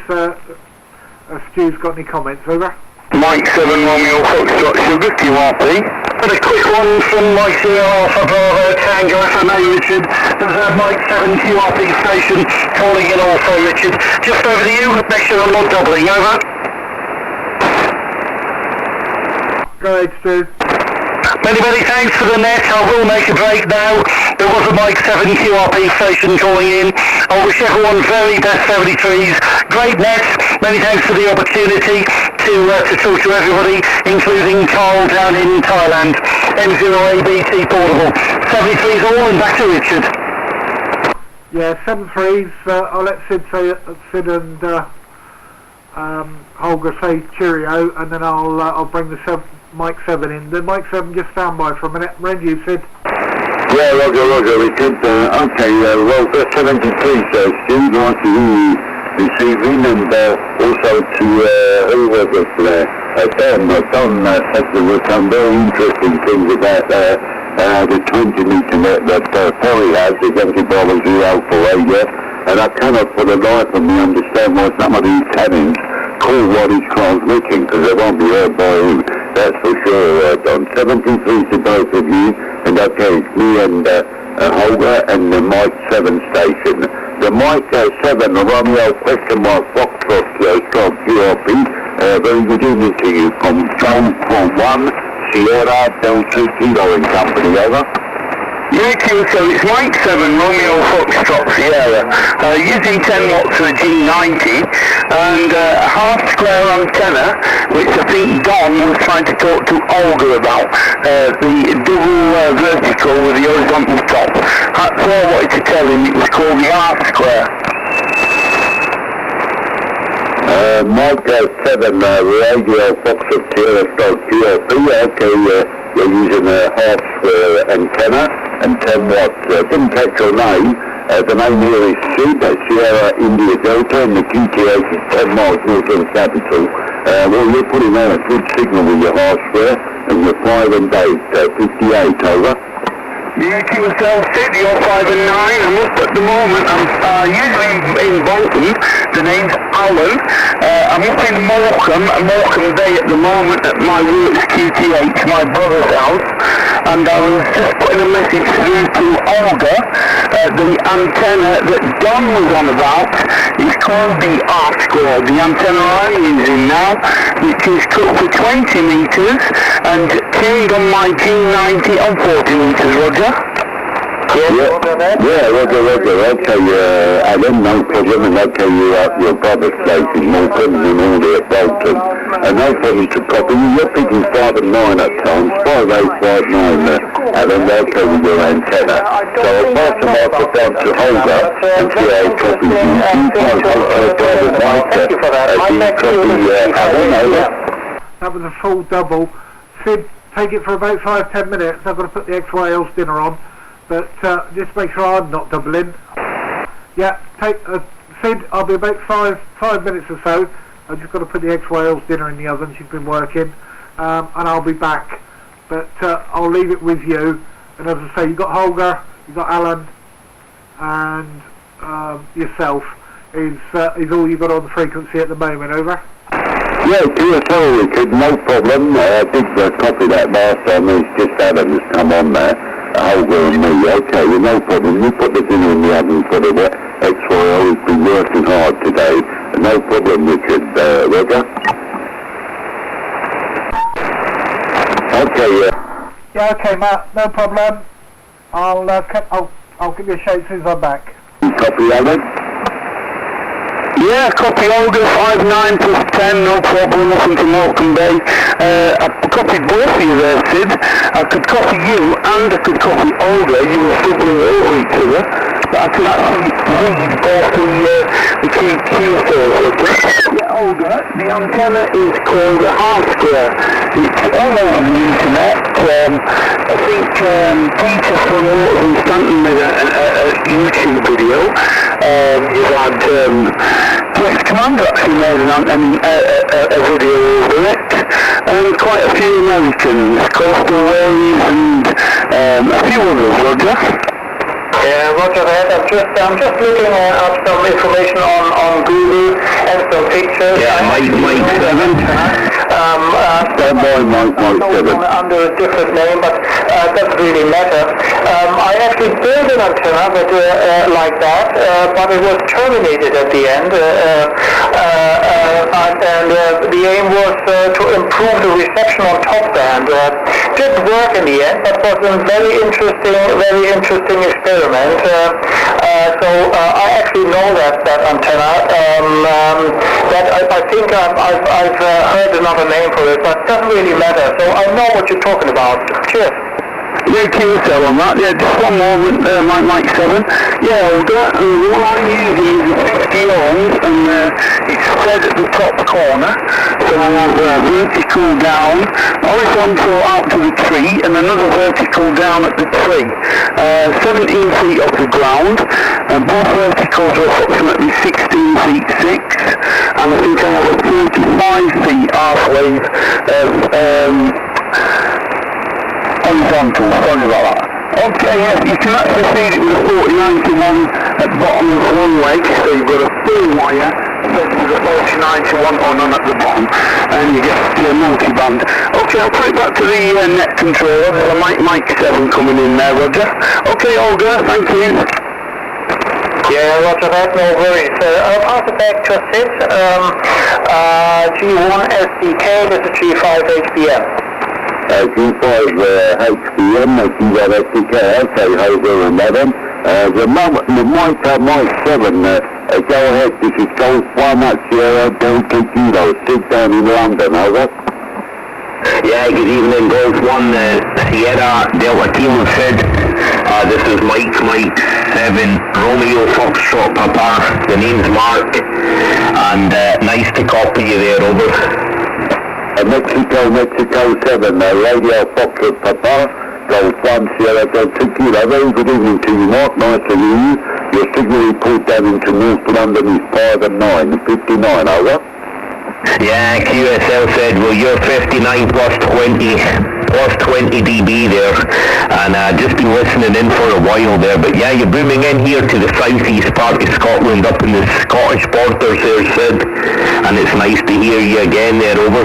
Stu's got any comments. Over. Mike 7 Romeo Foxtrot Sugar QRP. And a quick one from Mike 0 Alpha Bravo Tango FMA, Richard. There's Mike 7 QRP station calling in also, Richard. Just over to you, make sure I'm not doubling. Over. Go ahead, Stu. Many thanks for the net. I will make a break now. There was a Mike 7 QRP station calling in. I wish everyone very best 73s. Great nets. Many thanks for the opportunity to talk to everybody, including Carl down in Thailand. M0ABC portable. 73s all, and back to Richard. Yeah, 7-3s. I'll let Sid and Holger say cheerio, and then I'll bring the Mike 7 in. The Mike 7, just stand by for a minute. Rend you, Sid. Yeah, Roger, Richard. Okay, well, first 73, so Stu, nice to hear you this evening, and also to who was it there? Don said there were some very interesting things about the 20-metre net that Perry has, the 70 Alpha radio, and I cannot for the life of me understand why some of these cannons call what he's transmitting, because they won't be heard by him, that's for sure, Don. 73 to both of you, and okay, it's me and Holger and the Mike 7 station. The Mike 7 Romeo question mark Foxtrot Stroke QRP, very good evening to you from John 1 Sierra Delta Kilo and Company, over. Yeah, so it's Mike 7 Romeo Foxtrot Sierra, using 10 watts of a G90 and a half square antenna, which I think Don was trying to talk to Olga about, the double vertical with the horizontal top. That's all I wanted to tell him. It was called the half square. Mike 7 Radio Foxtrot Sierra Stroke QRP, okay, You're using a half antenna and 10 watts. Didn't catch your name. The name here is Sid, Sierra India Delta, and the QTH is 10 miles north of the capital. Well, you're putting on a good signal with your hardware, and you're 5 and 8, 58, over. Yeah, to yourself, Sid, you're 5 and 9. I'm up at the moment. I'm usually in Bolton. The name's Alan. I'm up in Morecambe Bay at the moment at my work's QTH, my brother's house. And I was just putting a message through to Olga. The antenna that Don was on about is called the R-Square. The antenna I'm using now, which is cut for 20 metres and tuned on my G90 on 40 metres, Roger. Yeah, Roger. Okay, Alan, no problem. And okay, you're at your brother's place in Morecambe and all the at Bolton. And no problem to copy. You're picking 5 and 9 at times. 5, 8, 5, 9. Alan, okay with your antenna. So I'll pass the microphone to Holger and see how he copies you. You can't help her brother's mic as you copy Alan, over. That was a full double. Sid, take it for about 5-10 minutes. I've got to put the X-Wales dinner on. But just make sure I'm not doubling. Yeah, Sid, I'll be about five minutes or so. I've just got to put the X-Wales dinner in the oven. She's been working. And I'll be back. But I'll leave it with you. And as I say, you've got Holger, you've got Alan, and yourself is all you've got on the frequency at the moment, over? Yeah, QSL, Richard, no problem. I did copy that last time. It's just Alan has come on there. Holger and me, okay, well, no problem. You put the dinner in the oven for the X-Wales. He's been working hard today. No problem, Richard. Roger? Okay, Yeah, okay, Matt, no problem. I'll give you a shout as soon as I'm back. you copy, Alan? Yeah, copy Olga, 5-9 plus 10, no problem, nothing to Morecambe Bay. I copied both of you there, Sid. I could copy you and I could copy Olga. You were scribbling over each other. But I could actually read both the key cues. Yeah, Olga, the antenna is called a R-Square. It's all over the internet. I think Peter from Waters and Stanton made a YouTube video. You've had West Commander actually made a video over it, and quite a few Americans, Coastal Waves and a few others, Roger. Yeah, Roger that. I'm just looking up some information on Google and some pictures. Yeah, Mike 7. Under a different name, but it doesn't really matter. I actually built an antenna that, like that, but it was terminated at the end. And the aim was to improve the reception on top band. Didn't work in the end, but was a very interesting experiment. So I actually know that antenna. That I think I've heard another name for it, but it doesn't really matter. So I know what you're talking about. Cheers. Yeah, QSL on that. Yeah, just one moment, Mike 7. Yeah, Olga, the one I'm using is 50 ohms, and it's spread at the top corner, so vertical down, horizontal out to the tree, and another vertical down at the tree. 17 feet off the ground, and both verticals are approximately 16 feet 6, and I think I have a 35 feet half-wave horizontal, sorry about that. Okay, yeah, you can actually feed it with a 4091 at the bottom of one leg, so you've got a full wire fed with a 4091 on at the bottom, and you get your multi-band. Okay, I'll put it back to the net controller. There's a Mike 7 coming in there, Roger. Okay, Olga, thank you. Yeah, Roger that, no worries. I'll pass it back to Sid. G1 SDK, this is G5 HBM. G5 HBM, G1 SDK, okay, Holger and Adam. The Mike 7, go ahead, this is Golf 1 at Sierra Delta Kilo, 6 down in London, over. Yeah, good evening, Golf 1, Sierra Delta Kilo said. This is Mike 7, Romeo Foxtrot Papa, the name's Mark, and nice to copy you there, over. Mexico 7, Radio Foxtrot Papa, Golf 1 Sierra Delta Kilo. Very good evening to you, Mark. Nice to hear you. Your signal report down into North London is 5 and 9, 59, over. Yeah, QSL said, well, you're 59 plus 20 dB there, and just been listening in for a while there, but yeah, you're booming in here to the southeast part of Scotland, up in the Scottish borders there, Sid, and it's nice to hear you again there, over.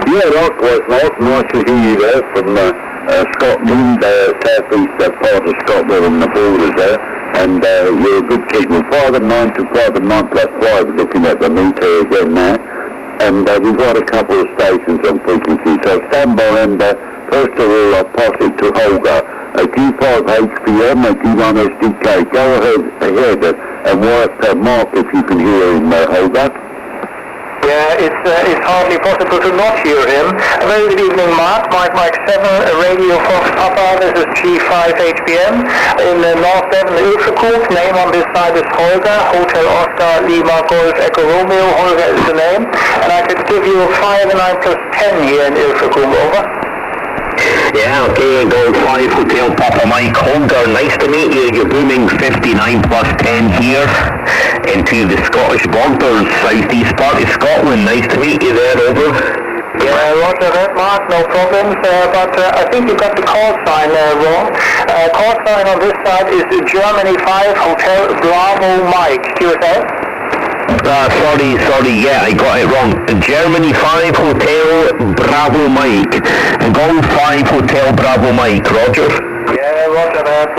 Yeah, likewise, Mark. Nice to hear you there from Scotland, southeast part of Scotland on the borders there, and you're a good signal. 5 and 9 to 5 and 9 plus 5, looking at the meter again now. And we've got a couple of stations on frequency, so stand by, and first of all I'll pass it to Holger. Q5 HPM, Q1 SDK. Go ahead and work Mark if you can hear him, Holger. Yeah, it's hardly possible to not hear him. A very good evening, Mark. Mike 7, Radio Fox Papa. This is G5 HPM in North Devon, Ilfracombe. Name on this side is Holger. Hotel Oscar Lima Golf Echo Romeo. Holger is the name. And I could give you a 5 and 9 plus 10 here in Ilfracombe. Over. Yeah, okay, Golf 5 Hotel Papa Mike. Holger, nice to meet you. You're booming 59 plus 10 here into the Scottish borders, southeast part of Scotland. Nice to meet you there, over. Yeah, roger that, Mark, no problems, but I think you got the call sign wrong. Call sign on this side is Germany 5 Hotel Bravo Mike. QSL? Sorry, yeah, I got it wrong. Germany 5 Hotel Bravo Mike. Golf 5 Hotel Bravo Mike, roger? Yeah, roger that.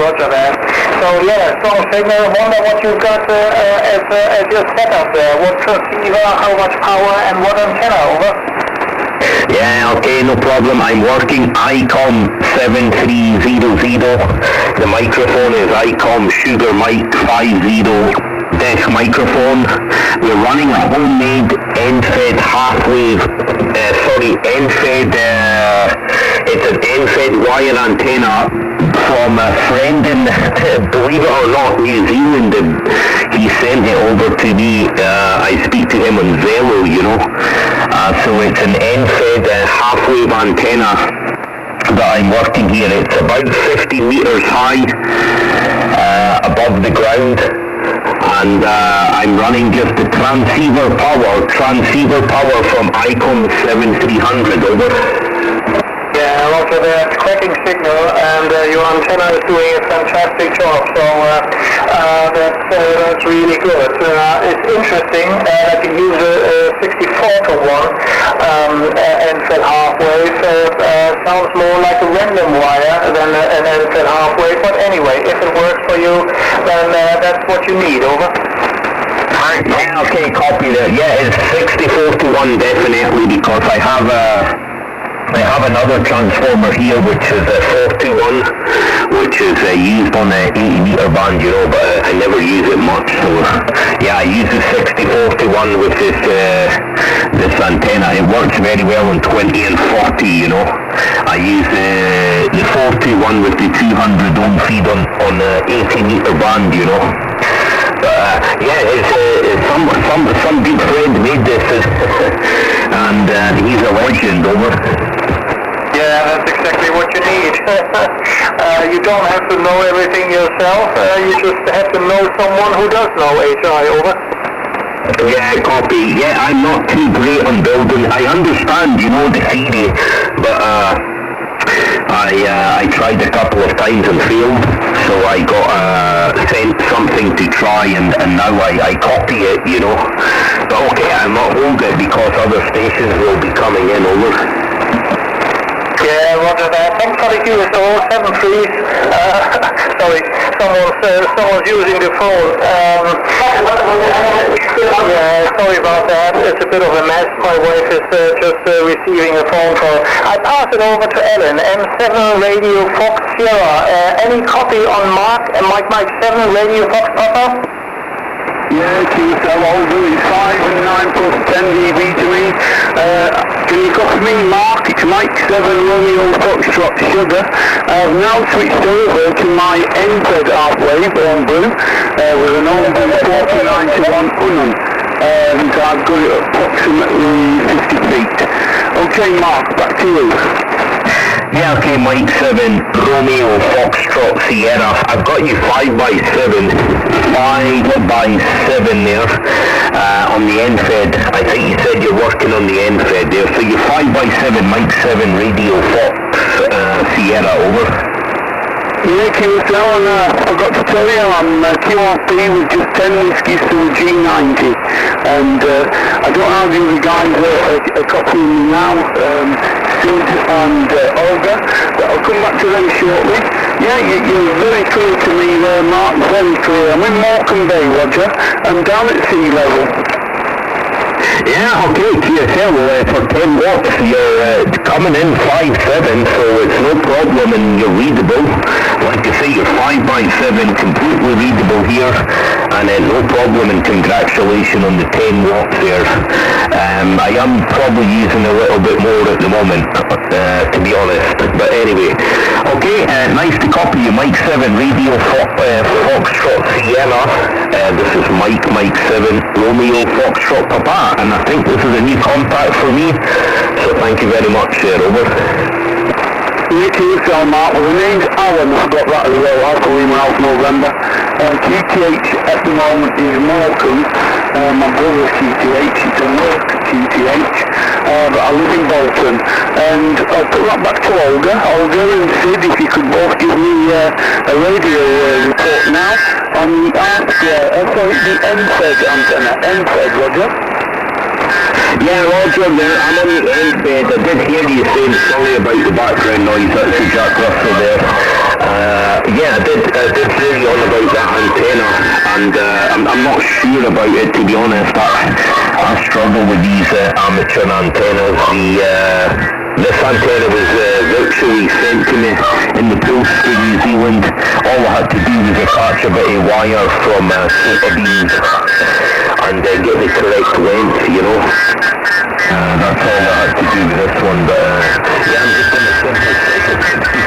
So yeah, strong signal. Wonder what you've got as your setup there. What transceiver, how much power, and what antenna, over? Yeah, okay, no problem. I'm working ICOM 7300. The microphone is ICOM Sugar Mike 50 desk microphone. We're running a homemade end-fed half-wave, end-fed, it's an end-fed wire antenna from a friend in, believe it or not, New Zealand, and he sent it over to me. I speak to him on Velo, you know. So it's an end-fed half-wave antenna that I'm working here. It's about 50 meters high above the ground, and I'm running just the transceiver power from ICOM 7300, over. Yeah, roger that. Cracking signal, and your antenna is doing a fantastic job, so that's really good. It's interesting that you use a 64 to 1 end-fed half-wave. Sounds more like a random wire than an end-fed half-wave, but anyway, if it works for you, then that's what you need, over. Yeah, okay, copy that. Yeah, it's 64 to 1 definitely, because I have another transformer here which is a 4 to 1, which is used on the 80 meter band, you know, but I never use it much, so yeah, I use the 64 to 1 with this antenna. It works very well on 20 and 40, you know. I use the 4 to 1 with the 200 ohm feed on the 80 meter band, you know. Yeah, it's some good friend made this, and he's a legend, over. Yeah, that's exactly what you need. You don't have to know everything yourself, you just have to know someone who does know HI, over. Yeah, copy. Yeah, I'm not too great on building. I understand, you know, the theory, but I tried a couple of times and failed, so I got sent something to try, and now I copy it, you know. But okay, I'm not hold it because other stations will be coming in, over. Yeah, roger that. Thanks for the QSO, 7 3s. Sorry, someone's using the phone. Yeah, sorry about that. It's a bit of a mess. My wife is just receiving a phone call. I pass it over to Ellen, M7 Radio Fox Sierra. Any copy on Mark and Mike 7 Radio Fox Papa? Yeah, QSL, I'll do it 5 and 9 plus 10 dB to me. Can you copy me, Mark? It's Mike 7 Romeo Foxtrot Sugar. I've now switched over to my end-fed half-wave on blue with an on-blue 49 to 1 Unan. So I've got it approximately 50 feet. Okay, Mark, back to you. Yeah, okay, Mike 7, Romeo, Foxtrot, Sierra. I've got you 5x7 there on the end fed. I think you said you're working on the end fed there. So you're 5x7, Mike 7, Radio Fox, Sierra, over. Yeah, QSL, and I've got to tell you, I'm QRP with just 10 whiskies to the G90, and I don't know how the other guys are copying me now, Sid and Olga, but I'll come back to them shortly. Yeah, you're very clear to me there, Mark, very clear. I'm in Morecambe Bay, Roger. I'm down at sea level. Yeah, okay, QSL, for 10 watts, you're coming in 5.7, so it's no problem and you're readable. Like I say, you're 5x7, completely readable here, and no problem, and congratulations on the 10 watts there. I am probably using a little bit more at the moment, to be honest, but anyway. Okay, nice to copy you, Mike 7, Radio Foxtrot Sienna. This is Mike 7, Romeo Foxtrot Papa, and I think this is a new contact for me, so thank you very much, over. Yeah, QSL, Mark. Well, the name's Alan, I got that as well, Alpha Lima Alpha November. QTH at the moment is Morecambe. My brother's QTH, it's a work QTH, but I live in Bolton. And I'll put that back to Olga. Olga and Sid, if you could both give me a radio report now on the the NFED antenna. NFED, Roger. Yeah, Roger, I'm on the end bed. I did hear you saying sorry about the background noise. That's Jack Russell there. Yeah, I did hear you on about that antenna, and I'm not sure about it, to be honest. I struggle with these amateur antennas. This antenna was virtually sent to me in the post to New Zealand. All I had to do was attach a bit of wire from Super Beams and get the correct length, you know. That's all I had to do with this one, but yeah, I'm just in a simple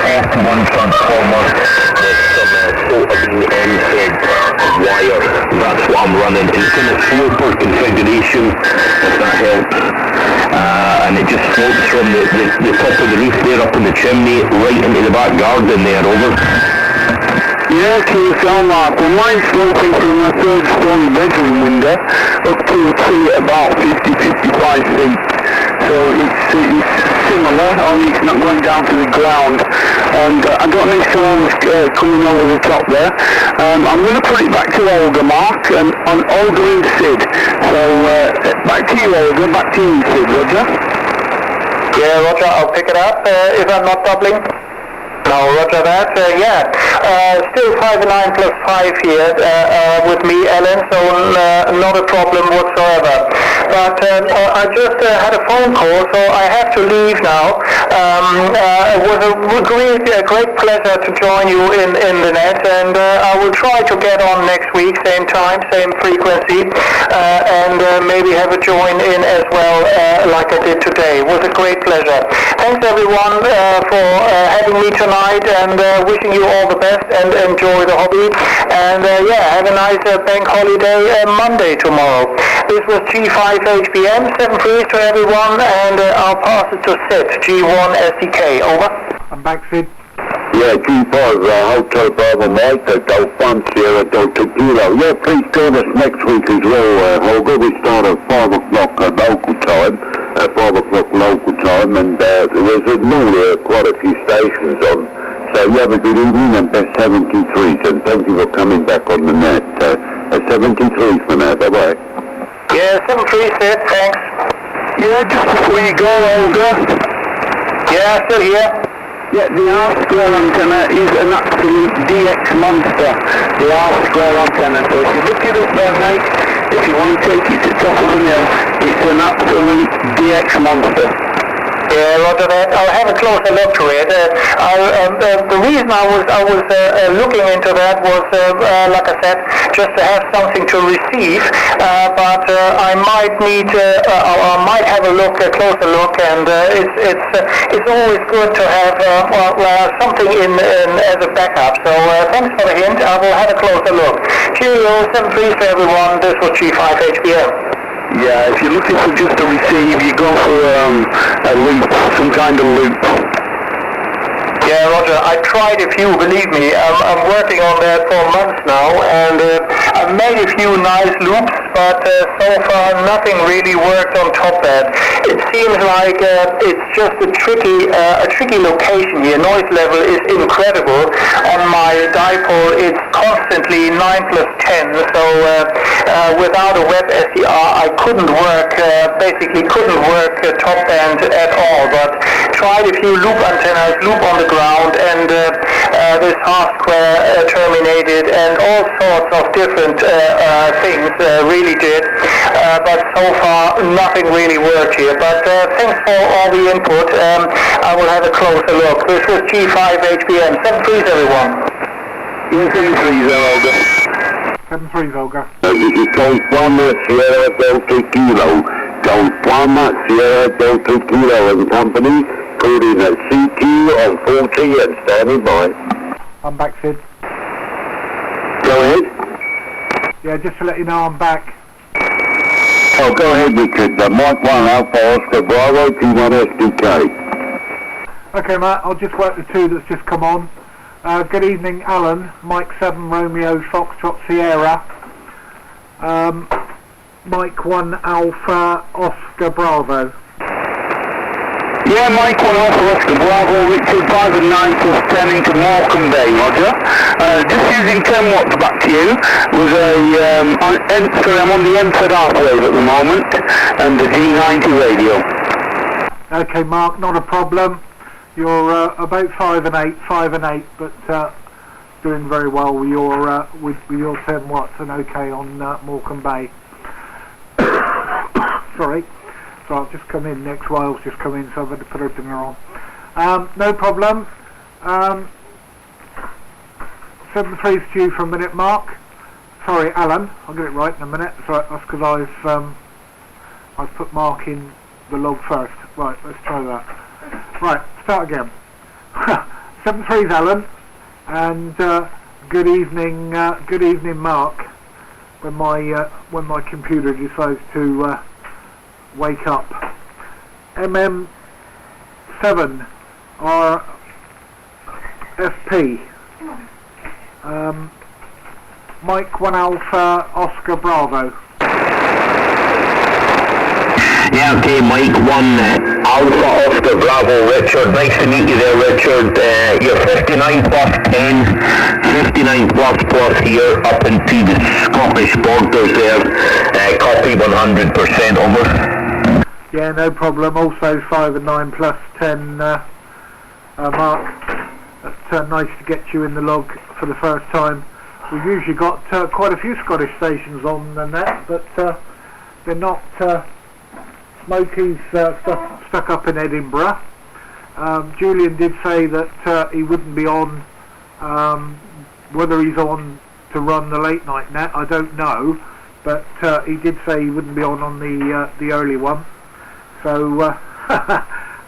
4-to-1 transformer with some Super Beam end-fed wire. That's what I'm running. It's in a sloper configuration, if that helps. And it just floats from the top of the roof there up in the chimney right into the back garden there, over. Yeah, QSL, Mark. Well, mine's sloping from the third story bedroom window up to a tree at about 50-55 feet. So it's similar, only it's not going down to the ground. And I got any storms coming over the top there. I'm going to put it back to Olga, Mark, and on Olga and Sid. So back to you, Olga, back to you, Sid, Roger. Yeah, Roger, I'll pick it up if I'm not doubling. No, Roger that. Still 5 9 plus 5 here with me, Ellen, so not a problem whatsoever. But I just had a phone call, so I have to leave now. It was a great pleasure to join you in the net, and I will try to get on next week, same time, same frequency, and maybe have a join in as well, like I did today. It was a great pleasure. Thanks everyone for having me tonight, and wishing you all the best and enjoy the hobby. And yeah, have a nice bank holiday Monday tomorrow. This was G5HBM, 7-3 to everyone, and I'll pass it to Sid, G1SDK, over. I'm back, Sid. Yeah, G5, Hotel Bravo Mike, Golf 1 Sierra Delta Kilo. Yeah, please join us next week as well, Holger. We start at 5 o'clock local time, 5 o'clock local time, and there's normally quite a few stations on. So you have a good evening, and best 73s, and thank you for coming back on the net. 73s for now, bye-bye. Yeah, 7-3, Sid, thanks. Yeah, just before you go, Olga. Yeah, still here. Yeah, the R-square antenna is an absolute DX monster, the R-square antenna. So if you look it up there, mate, if you want to take it to the top of the mill, it's an absolute DX monster. Yeah, Roger that. I'll have a closer look to it. The reason I was looking into that was, like I said, just to have something to receive. But I might need, I might have a closer look, and it's always good to have something in as a backup. So thanks for the hint. I will have a closer look. Cheerio, 7-3 for everyone. This was G5HBM. Yeah, if you're looking for just a receive, you go for a loop, some kind of loop. Yeah, Roger, I tried a few, believe me. I'm working on that for months now, and I've made a few nice loops, but so far nothing really worked on top that. It seems like it's just a tricky location here. Noise level is incredible. On my dipole, it's constantly 9+10, so without a web SDR, I couldn't work top band at all, but tried a few loop antennas, loop on the ground, and this half square terminated, and all sorts of different things really did, but so far nothing really worked here. But thanks for all the input. I will have a closer look. This was G5HBM. 7-3 everyone. Yeah, 7-3 Olga. 7-3 Volga. This is Golf 1 Sierra Delta Kilo. Golf 1 Sierra Delta Kilo and Company. Called in at CQ on 40 and standing by. I'm back, Sid. Go ahead. Yeah, just to let you know I'm back. Oh, go ahead, Richard. Mike 1 Alpha Oscar Bravo T1 SDK. Okay, Matt, I'll just work the two that's just come on. Good evening, Alan. Mike 7 Romeo Foxtrot Sierra. Mike 1 Alpha Oscar Bravo. Yeah, Mike 1 Alpha Oscar Bravo, Richard 5 and 9+10 into Morecambe Bay, Roger. Just using 10 watts back to you. I'm on the M3 wave at the moment, and the G90 radio. Okay, Mark, not a problem. You're about 5 and 8, but doing very well with your 10 watts and okay on Morecambe Bay. Sorry. So I've just come in, next whale's just come in, so I've had to put everything on. No problem. 7-3's due for a minute, Mark. Sorry, Alan, I'll get it right in a minute. Sorry, that's because I've put Mark in the log first. Right, let's try that. Right, start again. 7-3's Alan, and good evening, Mark. When my computer decides to wake up. MM7 RFP. Mike 1 Alpha Oscar Bravo. Yeah, okay, Mike 1 Alpha Oscar Bravo, Richard. Nice to meet you there, Richard. You're 59 plus here up into the Scottish borders there. Copy 100% over. Yeah, no problem. Also 5 and 9+10, Mark. That's nice to get you in the log for the first time. We've usually got quite a few Scottish stations on the net, but they're not Smokey's stuck up in Edinburgh. Julian did say that he wouldn't be on. Whether he's on to run the late night net, I don't know, but he did say he wouldn't be on the early one. So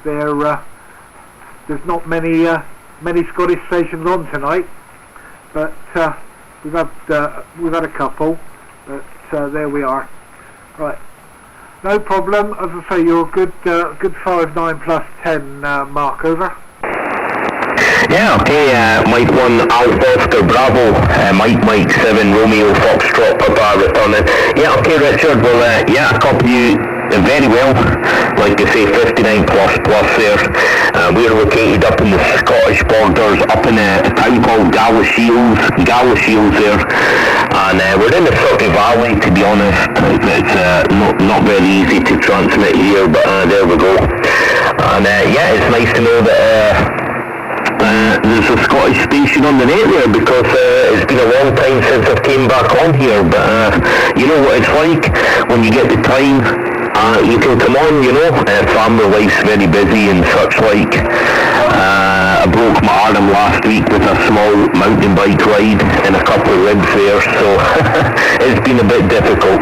there's not many Scottish stations on tonight, but we've had a couple, but there we are. Right, no problem. As I say, you're a good 5, 9+10 Mark, over. Yeah, okay, Mike 1 Alpha Oscar Bravo, Mike 7 Romeo Foxtrot Papa returning. Yeah, okay, Richard, well, I copy you very well. Like I say, 59 plus there. We're located up in the Scottish borders, up in a town called Galashiels there, and we're in the Surrey Valley, to be honest. It's not very easy to transmit here, but there we go. And it's nice to know that there's a Scottish station on the net there, because it's been a long time since I came back on here, but you know what it's like when you get the time. You can come on, family life's very busy and such like. I broke my arm last week with a small mountain bike ride and a couple of ribs there, so it's been a bit difficult.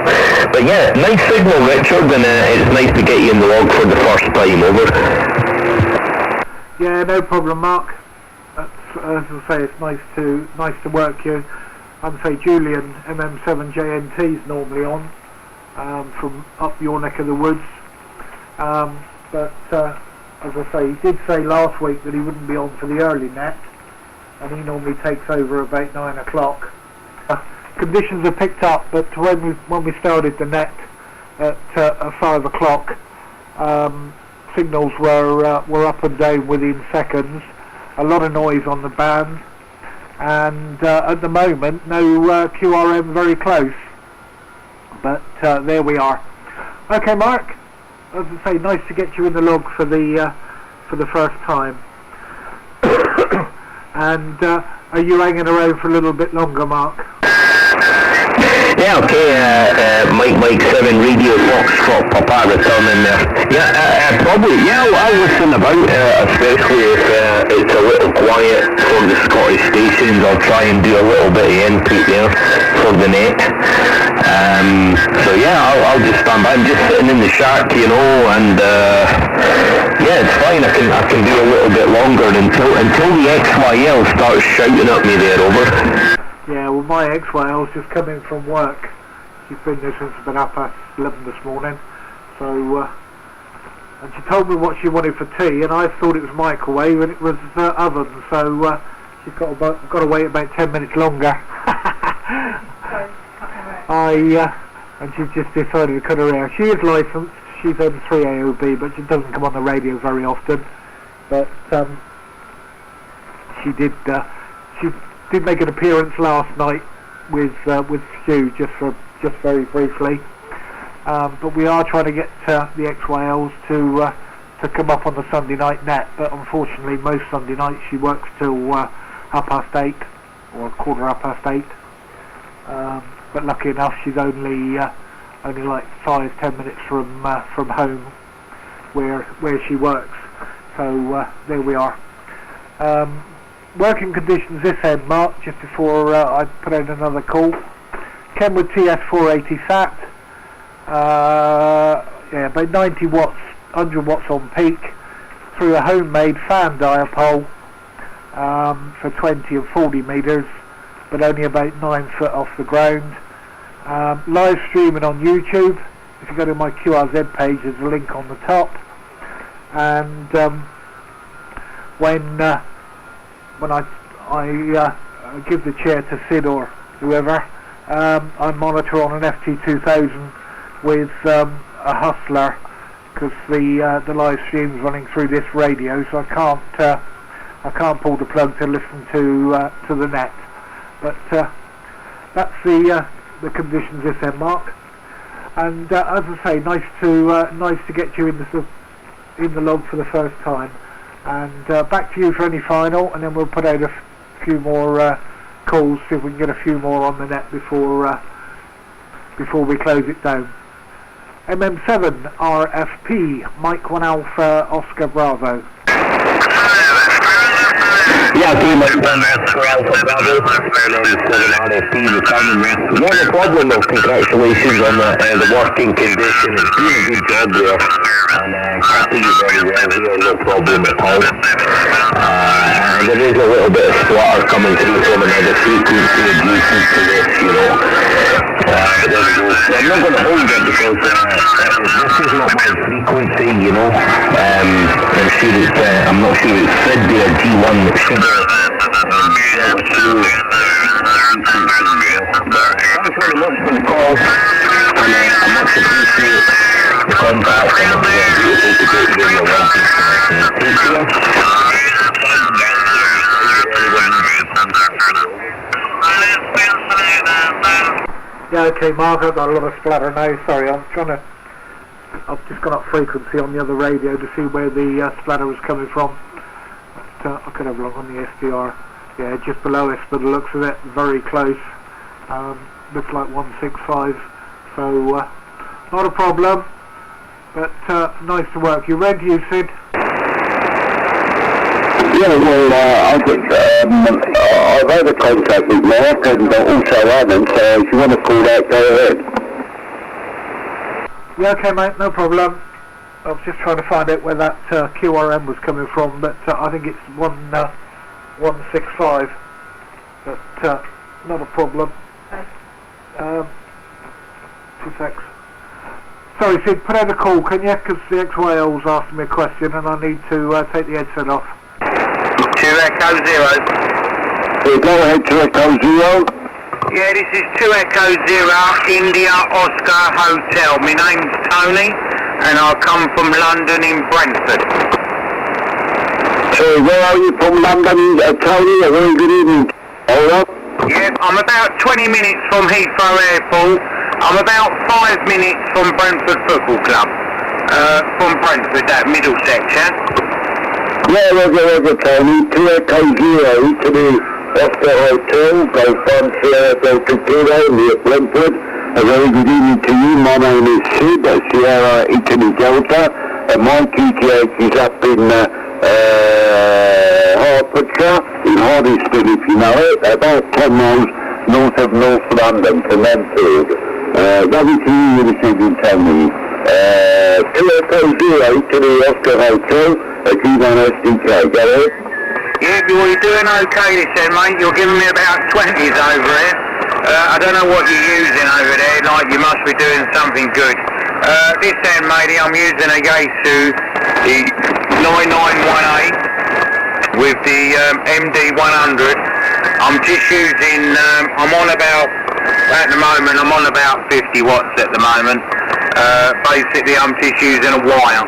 But yeah, nice signal, Richard, and it's nice to get you in the log for the first time, over. Yeah, no problem, Mark. That's, as I say, it's nice to work you. I'd say Julian MM7JNT's normally on. from up your neck of the woods. But as I say, he did say last week that he wouldn't be on for the early net, and he normally takes over about 9 o'clock. Conditions have picked up, but when we started the net at 5 o'clock, signals were up and down within seconds. A lot of noise on the band, and at the moment no QRM very close. But there we are. Okay, Mark. As I say, nice to get you in the log for the first time. And are you hanging around for a little bit longer, Mark? Yeah, okay, Mike 7 Radio Foxtrot Papa returning there. Yeah, probably, yeah, I'll listen about, especially if it's a little quiet from the Scottish stations. I'll try and do a little bit of input there for the net. So yeah, I'll just stand by. I'm just sitting in the shack, you know, and yeah, it's fine. I can do a little bit longer until the XYL starts shouting at me there, over. Yeah, well, my ex-Wales just come in from work. She's been there since about 11:30 this morning. So, and she told me what she wanted for tea, and I thought it was microwave, and it was oven. So she's got to wait about 10 minutes longer. And she's just decided to cut her hair. She is licensed. She's on 3 AOB, but she doesn't come on the radio very often. But she did make an appearance last night with Stu, just very briefly. But we are trying to get the XYLs to come up on the Sunday night net. But unfortunately, most Sunday nights she works till 8:30 or 8:15. But lucky enough, she's only like 5-10 minutes from home, where she works. So there we are. Working conditions this end, Mark, just before I put out another call. Kenwood TS480 sat. Yeah, about 90 watts, 100 watts on peak, through a homemade fan dipole for 20 and 40 metres, but only about 9 foot off the ground. Live streaming on YouTube. If you go to my QRZ page, there's a link on the top. And when I give the chair to Sid or whoever, I monitor on an FT2000 with a Hustler, because the live stream's running through this radio, so I can't pull the plug to listen to the net. But that's the conditions this end, Mark. And as I say, nice to get you in the log for the first time. And back to you for any final, and then we'll put out a few more calls, see if we can get a few more on the net before we close it down. MM7 RFP Mike 1 Alpha Oscar Bravo. Yeah, okay, Mike 1 Alpha Bravo. Not a problem, though. Congratulations on the working condition. It's been a good job there. And I see you very well here, no problem at all. There is a little bit of splatter coming through from another frequency adjacent to this, you know. But there we go. I'm not going to hold it because this is not my frequency, you know. I'm not sure it's Fred there, G1 that should Thanks very much for the call, and I much appreciate the contact, and it was beautiful to get you in your wanting connection. Take care. Yeah, okay, Mark, I've got a lot of splatter now. Sorry, I've just gone up frequency on the other radio to see where the splatter was coming from. But I could have a look on the SDR. Yeah, just below us, by the looks of it, very close. Looks like 165. So not a problem, but nice to work. You ready, you Sid? Yeah, well, I've had a contact with Mark and also Adam, so if you want to call that, go ahead. Yeah, okay, mate, no problem. I was just trying to find out where that QRM was coming from, but I think it's 165. But not a problem. 2 secs. Sorry, Sid, put out a call, can you? Because the XYL's asking me a question and I need to take the headset off. 2 Echo 0. Yeah, go ahead to Echo 0. Yeah, this is 2 Echo 0, India Oscar Hotel. My name's Tony, and I come from London in Brentford. So where are you from, London, Tony? A very good evening. Over. Yeah, I'm about 20 minutes from Heathrow Airport. I'm about 5 minutes from Brentford Football Club. From Brentford, that middle section. Yeah, Roger, Tony. 2 Echo 0 to the Oscar Hotel, go front Delta Kilo near Brentford. A very good evening to you. My name is Sid, Sierra Italy Delta, and my QTH is up in Hertfordshire, in Hoddesdon if you know it, about 10 miles north of North London from Enfield. Lovely to you this evening, Tony. 2 Echo 0 to the Oscar Hotel, G1 SDK, go ahead. Yeah, you're doing okay this end, mate. You're giving me about 20s over here. I don't know what you're using over there, like you must be doing something good. This end, matey, I'm using a Yaesu, the 9918 with the MD100. I'm just using, I'm on about 50 watts at the moment. Basically, I'm just using a wire.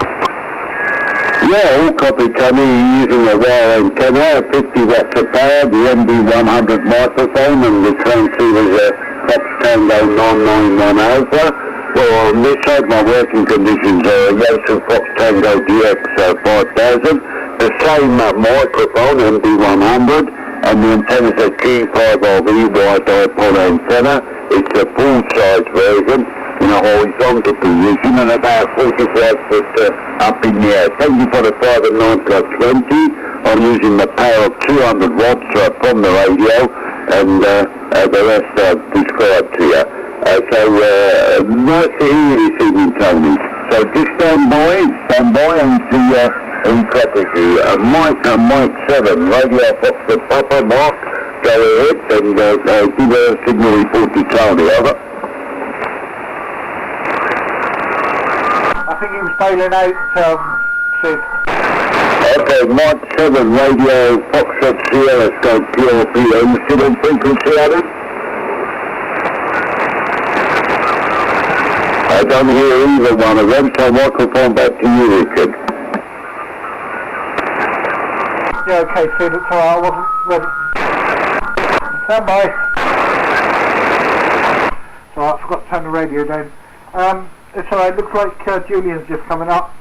Yeah, all copy, Tony. You're using a wire antenna, 50 watts of power, the MD100 microphone, and the transceiver is a Fox Tango 991 Alpha. Well, on this side, my working conditions are a Yaesu Fox Tango DX 5000, the same microphone, MD100, and the antenna is a G5RV wide dipole antenna. It's a full-size version, in a horizontal position and about 45 foot up in the air. Thank you for the 5 and 9 plus 20. I'm using the power of 200 watts from the radio and the rest I've described to you. Nice to hear you this evening, Tony. So just stand by and see who copies you. Mike 7, Radio Foxtrot Papa, Mark, go ahead and give a signal report to Tony, over. I think he was bailing out, Sid. Okay, Mike 7, Radio Foxtrot Sierra, Scope PLP, are you still on frequency, Adam? I don't hear either one of them, so microphone back to you, Richard. Yeah, okay, Sid, it's alright, I wasn't ready. Stand by. It's alright, I forgot to turn the radio down. It's alright, looks like Julian's just coming up.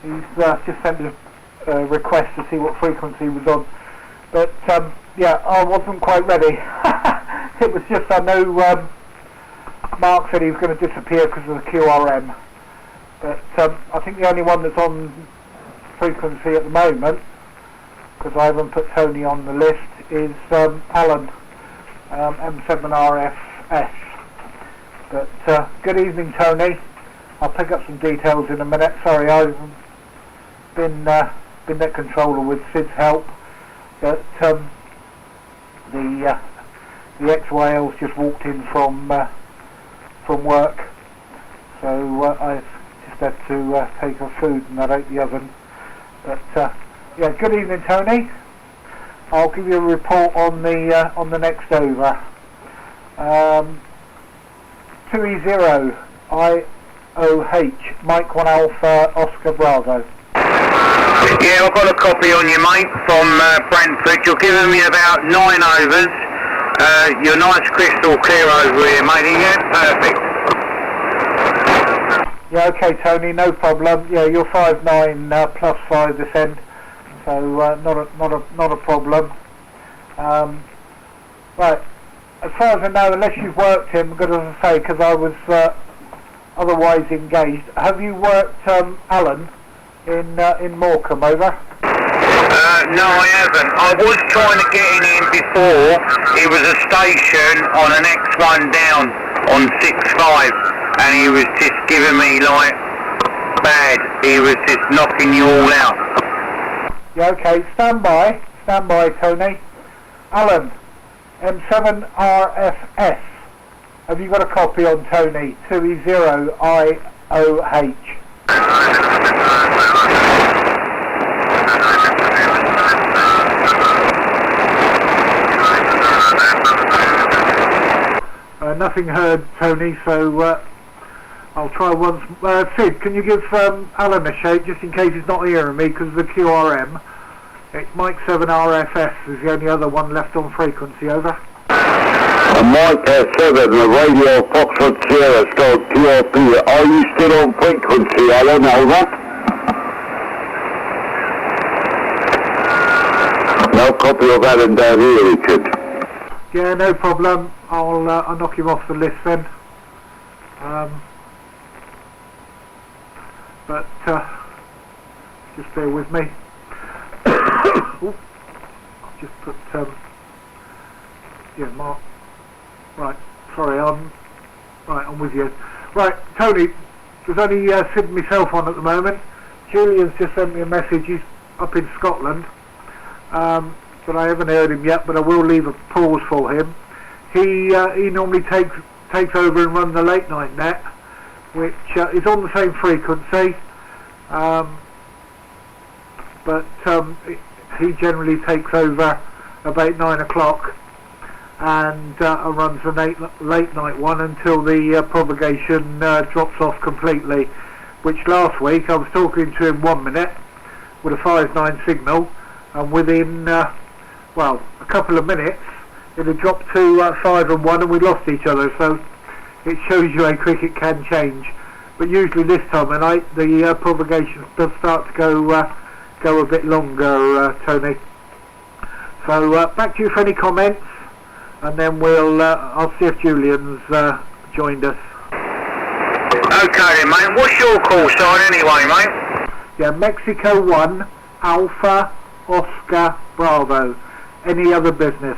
He's just sent a request to see what frequency he was on. But, yeah, I wasn't quite ready. It was just, I know Mark said he was going to disappear because of the QRM. But I think the only one that's on frequency at the moment, because I haven't put Tony on the list, is Alan, M7RFS. But good evening, Tony. I'll pick up some details in a minute. Sorry, I've been net controller with Sid's help, but the XYL's just walked in from work, so I've just had to take her food and that out the oven. But yeah, good evening, Tony. I'll give you a report on the next over. 2E0 IOH Mike 1 Alpha Oscar Bravo. Yeah, I've got a copy on you, mate, from Brentford. You're giving me about 9 overs. You're nice crystal clear over here, mate. Yeah, perfect. Yeah, okay, Tony, no problem. Yeah, you're 5'9" plus 5 this end, so not a problem. Right, as far as I know, unless you've worked him, I'm going to say, because I was otherwise engaged. Have you worked Alan in Morecambe, over? No, I haven't. I was trying to get in before. It was a station on an X1 down on 6.5, and he was just giving me like bad. He was just knocking you all out. Yeah, okay. Stand by, Tony. Alan, M7RFS. Have you got a copy on Tony? 2E0 Nothing heard, Tony, so I'll try once. Sid, can you give Alan a shake just in case he's not hearing me because of the QRM? It's Mike 7 RFS is the only other one left on frequency, over. Mike 7, the radio Foxtrot Sierra, start QRP. Are you still on frequency, Alan? Over. No copy of Alan down here, Richard. Yeah, no problem. I'll knock him off the list then. But just bear with me. I'll just put yeah, Mark. Right, sorry, I'm with you. Right, Tony, there's only Sid and myself on at the moment. Julian's just sent me a message. He's up in Scotland. But I haven't heard him yet, but I will leave a pause for him. He normally takes over and runs the late night net, which is on the same frequency, but he generally takes over about 9 o'clock and runs the late night one until the propagation drops off completely, which last week I was talking to him 1 minute with a 5-9 signal, and within well, a couple of minutes it had dropped to 5 and 1 and we lost each other, so it shows you how quick it can change. But usually this time of night the propagation does start to go a bit longer, Tony. So back to you for any comments, and then I'll see if Julian's joined us. Okay then, mate. What's your call sign anyway, mate? Yeah, Mexico 1 Alpha Oscar Bravo. Any other business?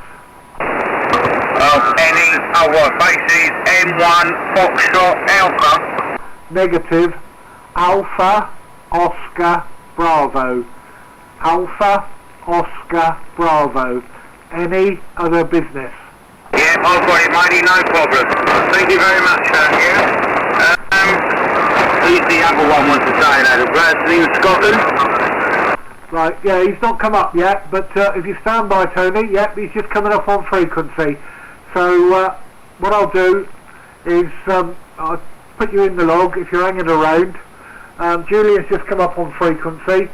Basically M1 Foxtrot Alpha. Negative. Alpha Oscar Bravo. Alpha Oscar Bravo. Any other business? Yeah, I've got it, matey, no problem. Thank you very much, sir. Yeah. Who's the other one wants to say that? Bradley in Scotland? Right, yeah, he's not come up yet, but if you stand by, Tony, yep, he's just coming up on frequency. So what I'll do is I'll put you in the log if you're hanging around. Julian's just come up on frequency,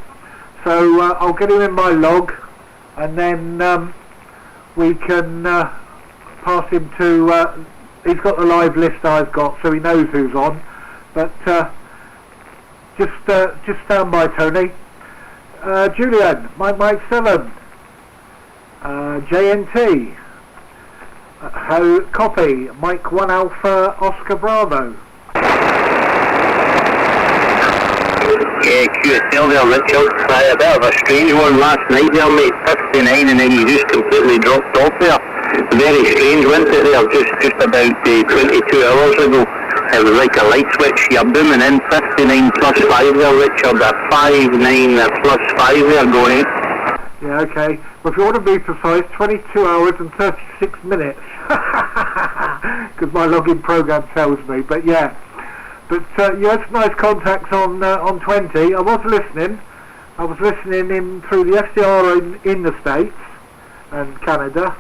so I'll get him in my log, and then we can pass him to, he's got the live list I've got, so he knows who's on, but just stand by, Tony. Julian, Mike 7, JNT, how copy, Mike 1 Alpha Oscar Bravo. Yeah, QSL there, Richard. A bit of a strange one last night there, mate. 59, and then you just completely dropped off there. Very strange, wasn't it there? Just about 22 hours ago. It was like a light switch. You're booming in 59 plus 5 there, Richard. A 59 plus 5 there going in. Yeah, okay. Well, if you want to be precise, 22 hours and 36 minutes. Because my login program tells me, but yeah. But you had some nice contacts on 20. I was listening in through the FCR in the States and Canada,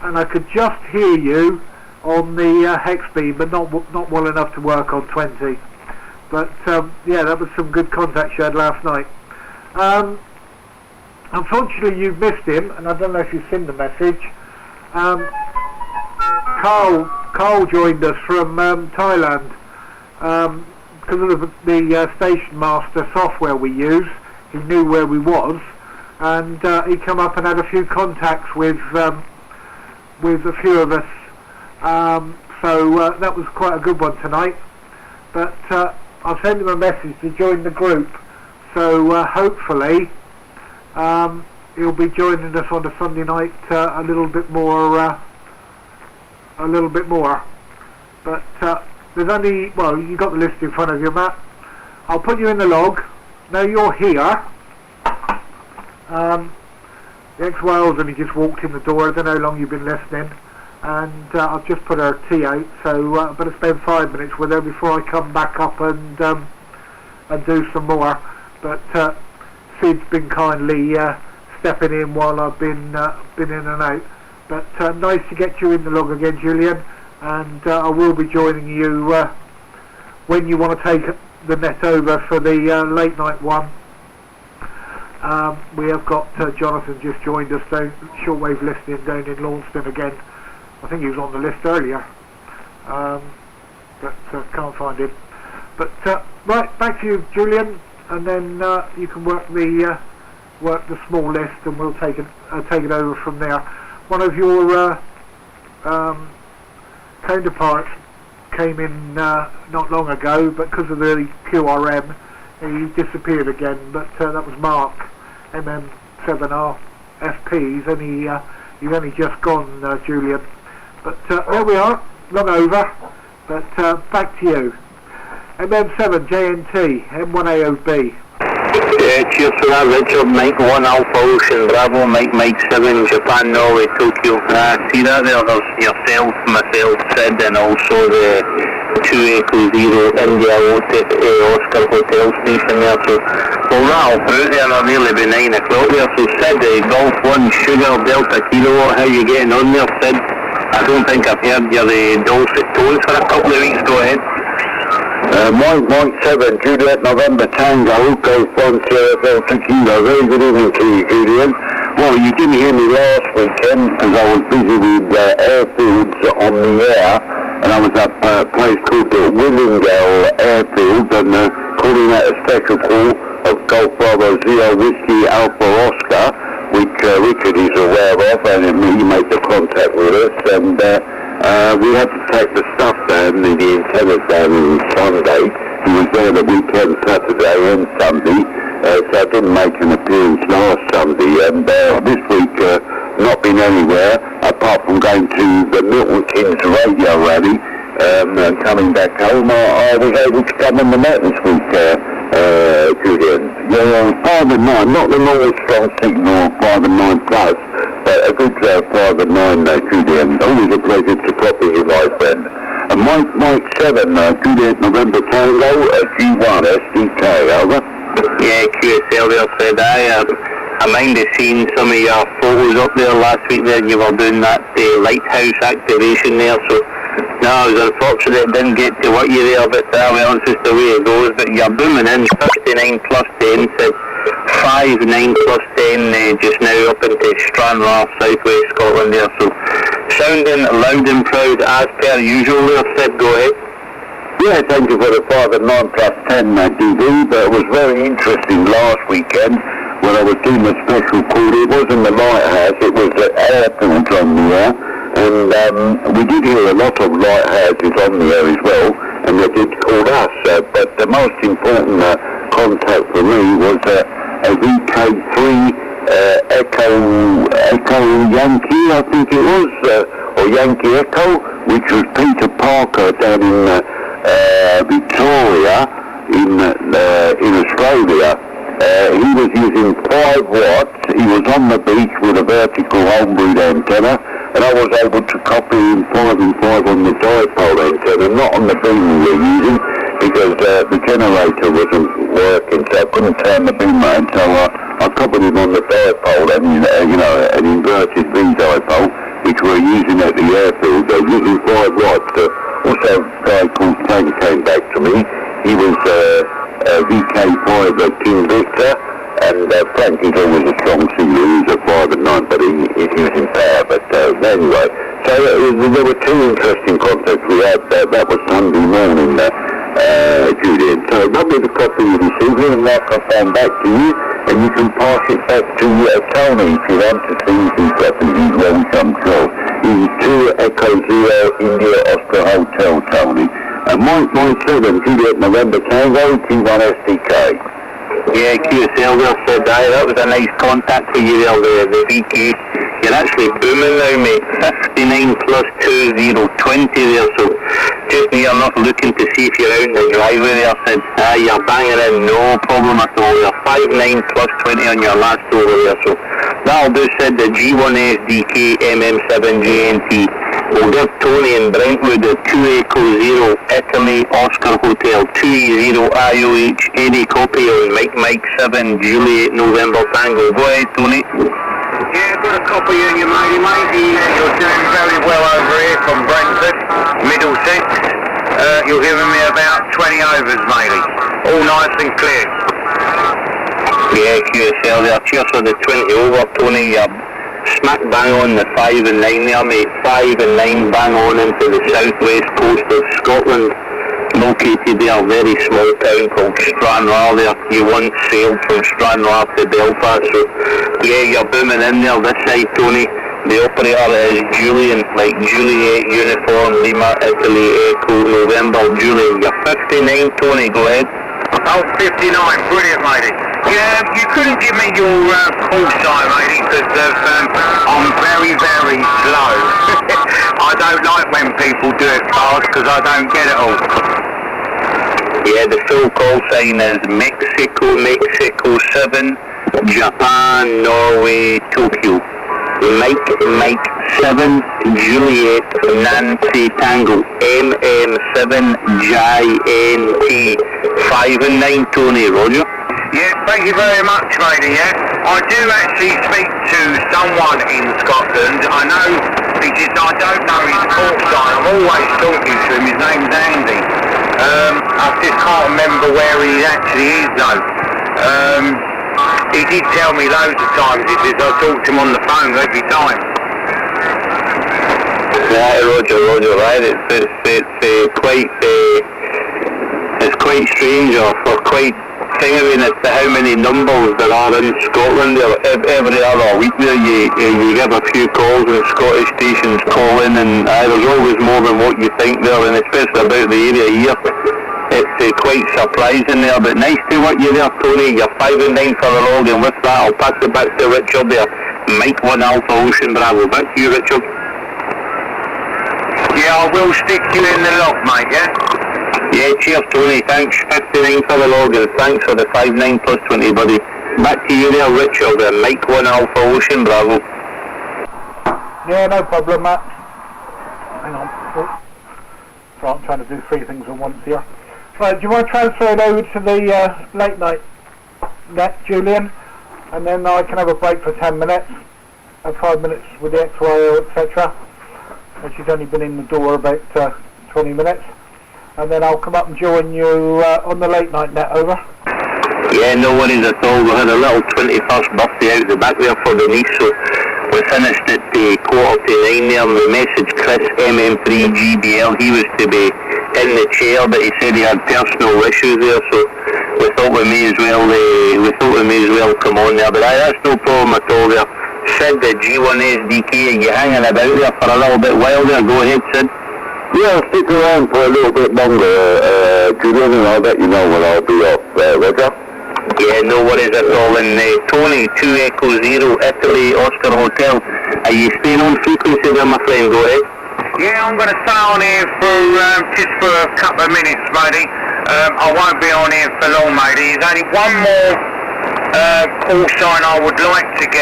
and I could just hear you on the hex beam, but not well enough to work on 20. But yeah, that was some good contacts you had last night. Unfortunately, you've missed him, and I don't know if you've seen the message. Carl joined us from Thailand. Because of the Station Master software we use, he knew where we was, and he come up and had a few contacts with a few of us. So that was quite a good one tonight. But I'll send him a message to join the group. So hopefully he'll be joining us on a Sunday night a little bit more. But there's only, well, you got the list in front of you, Matt. I'll put you in the log. Now you're here. The ex-Wales only just walked in the door. I don't know how long you've been listening. and I've just put her tea out, so I better spend 5 minutes with her before I come back up and do some more. But Sid's been kindly stepping in while I've been in and out. But nice to get you in the log again, Julian, and I will be joining you when you want to take the net over for the late night one. We have got Jonathan just joined us down shortwave listening down in Launceston again. I think he was on the list earlier, but can't find him. But right, back to you, Julian, and then you can work the small list, and we'll take it over from there. One of your counterparts came in not long ago, but because of the QRM, he disappeared again. But that was Mark, MM7R FP. He's only just gone, Julian. But there we are, long over. But back to you. MM7 JNT M1AOB. Yeah, cheers for that, Richard. Mike 1 Alpha Ocean Bravo, Mike 7 Japan Norway Tokyo. See that there? There's yourself, myself, Sid, and also the 2 Echo 0 India Oscar Hotel Station there. So we'll rattle through there, and it'll nearly be 9 o'clock there. So Sid, Golf 1 Sugar Delta Kilo, how you getting on there, Sid? I don't think I've heard your dulcet tones for a couple of weeks. Go ahead. Mike 7, Juliet November Tango, Golf 1 Sierra Delta Kilo. Very good evening to you, Julian. Well, you didn't hear me last weekend because I was busy with airfields on the air, and I was at a place called the Willingdale Airfield, and calling out a special call of Golf Bravo Zero Whiskey Alpha Oscar, which Richard is aware of, and he made the contact with us, and we had to take the stuff down, the antennas down on Sunday. He was there the weekend, Saturday and Sunday, so I didn't make an appearance last Sunday, and this week not been anywhere, apart from going to the Milton Keynes radio rally, and coming back home. I was able to come on the net this week, Julian. Yeah, 5 and 9, not the normal strong signal 5 and 9 plus, but a good 5 and 9, Julian. Always a pleasure to copy you, my friend. And Mike 7, Juliet November Tango, G1 SDK, over. Yeah, QSL there, Fred. I minded seeing some of your photos up there last week there. You were doing that lighthouse activation there, so no, I was unfortunate it didn't get to what you there, but well, it's just the way it goes. But you're booming in 59 plus 10, said 5, 9 plus 10 just now up into Stranraer, southwest Scotland there, so sounding loud and proud as per usual there, said. Go ahead. Yeah, thank you for the 5 and 9 plus 10 DD, but it was very interesting last weekend when I was doing a special call. It wasn't the lighthouse, it was the airfield on the air, and we did hear a lot of lighthouses on the air as well, and they did call us, but the most important contact for me was a VK3 Echo Yankee, I think it was, or Yankee Echo, which was Peter Parker down in Victoria in Australia. He was using 5 watts. He was on the beach with a vertical homebreed antenna, and I was able to copy him 5 and 5 on the dipole antenna, not on the beam we were using, because the generator wasn't working, so I couldn't turn the beam around, so I copied him on the dipole, and an inverted V dipole, which we're using at the airfield. They're using 5 watts. Also, a guy called Frank came back to me. He was VK5 King Victor, and Frank is always a strong singer. He's a 5 and 9, but he's using power. But anyway, so there were 2 interesting contacts we had. That was Sunday morning, Julian. So lovely to copy you this evening, and I'll come back to you, and you can pass it back to Tony if you want to see these copies. He's well some sure. He's 2 Echo 0 India Oscar Hotel, Tony. And Mike 7, Juliet November Tango, T1 SDK. Yeah, QSL there, said that was a nice contact for you there, the VK. You're actually booming now, mate. 59 plus 2020 there, so just you're not looking to see if you're out in the driveway there, said you're banging in, no problem at all. You're 59 plus 20 on your last over there, so that'll do, said the G1 SDK MM7 JNT We'll give Tony in Brentwood a 2 Echo 0 Italy Oscar Hotel 2 0 IOH. Any copy on Mike 7 Juliet November Tango. Go ahead, Tony. Yeah, got a copy of you, matey. You're doing very well over here from Brentford, Middlesex. You're giving me about 20 overs, matey. All nice and clear. Yeah, QSL there. Cheers for the 20 over, Tony. Smack bang on the 5 and 9 there, mate. 5 and 9 bang on into the southwest coast of Scotland. Located there, a very small town called Stranraer there. You once sailed from Stranraer to Belfast, so yeah, you're booming in there this side, Tony. The operator is Julian, like Juliet Uniform Lima Italy Echo November Julian. You're 59, Tony, go ahead. Oh, 59, brilliant, matey. Yeah, you couldn't give me your call sign, matey, because I'm very, very slow. I don't like when people do it fast, because I don't get it all. Yeah, the full call sign is Mexico 7, Japan, Norway, Tokyo. Mike 7, Juliet, Nancy, Tango, MM7, JNT, 5 and 9, Tony, Roger. Yeah, thank you very much, matey, yeah. I do actually speak to someone in Scotland. I know, I don't know his call sign. I'm always talking to him. His name's Andy. I just can't remember where he actually is, though. He did tell me loads of times. He says I talk to him on the phone every time. Right, Roger, right. It's quite strange, or quite fingering as to how many numbers there are in Scotland. Every other week there, you give a few calls and Scottish stations call in, and there's always more than what you think there, and especially about the area here. It's quite surprising there, but nice to work you there, Tony. You're 5 and 9 for the log, and with that I'll pass it back to Richard there. Mike 1 Alpha Ocean Bravo. Back to you, Richard. Yeah, I will stick you in the log, mate, yeah? Yeah, cheers, Tony. Thanks. 59 for the log, and thanks for the 5-9 plus 20, buddy. Back to you there, Richard. Mike 1 Alpha Ocean Bravo. Yeah, no problem, Matt. Hang on. Oh. So I'm trying to do 3 things at once here. Right, do you want to transfer it over to the late night net, Julian? And then I can have a break for 10 minutes. 5 minutes with the XYO, etc. And she's only been in the door about 20 minutes. And then I'll come up and join you on the late night net, over. Yeah, no worries at all. We had a little 21st birthday out the back there for the niece, so we finished at 8:45 there, and we messaged Chris MM3GBL. He was to be in the chair, but he said he had personal issues there, so we thought we may as well come on there. But that's no problem at all there. Sid, the G1SDK, are you hanging about there for a little bit while there? Go ahead, Sid. Yeah, I'll stick around for a little bit longer, Julian, and I'll let you know when I'll be off, Roger. Yeah, no worries at all. And Tony, 2 Echo 0, Italy, Oscar Hotel. Are you staying on frequency there, my friend? Go ahead. Yeah, I'm going to stay on here for just for a couple of minutes, matey. I won't be on here for long, matey. There's only one more call sign I would like to get.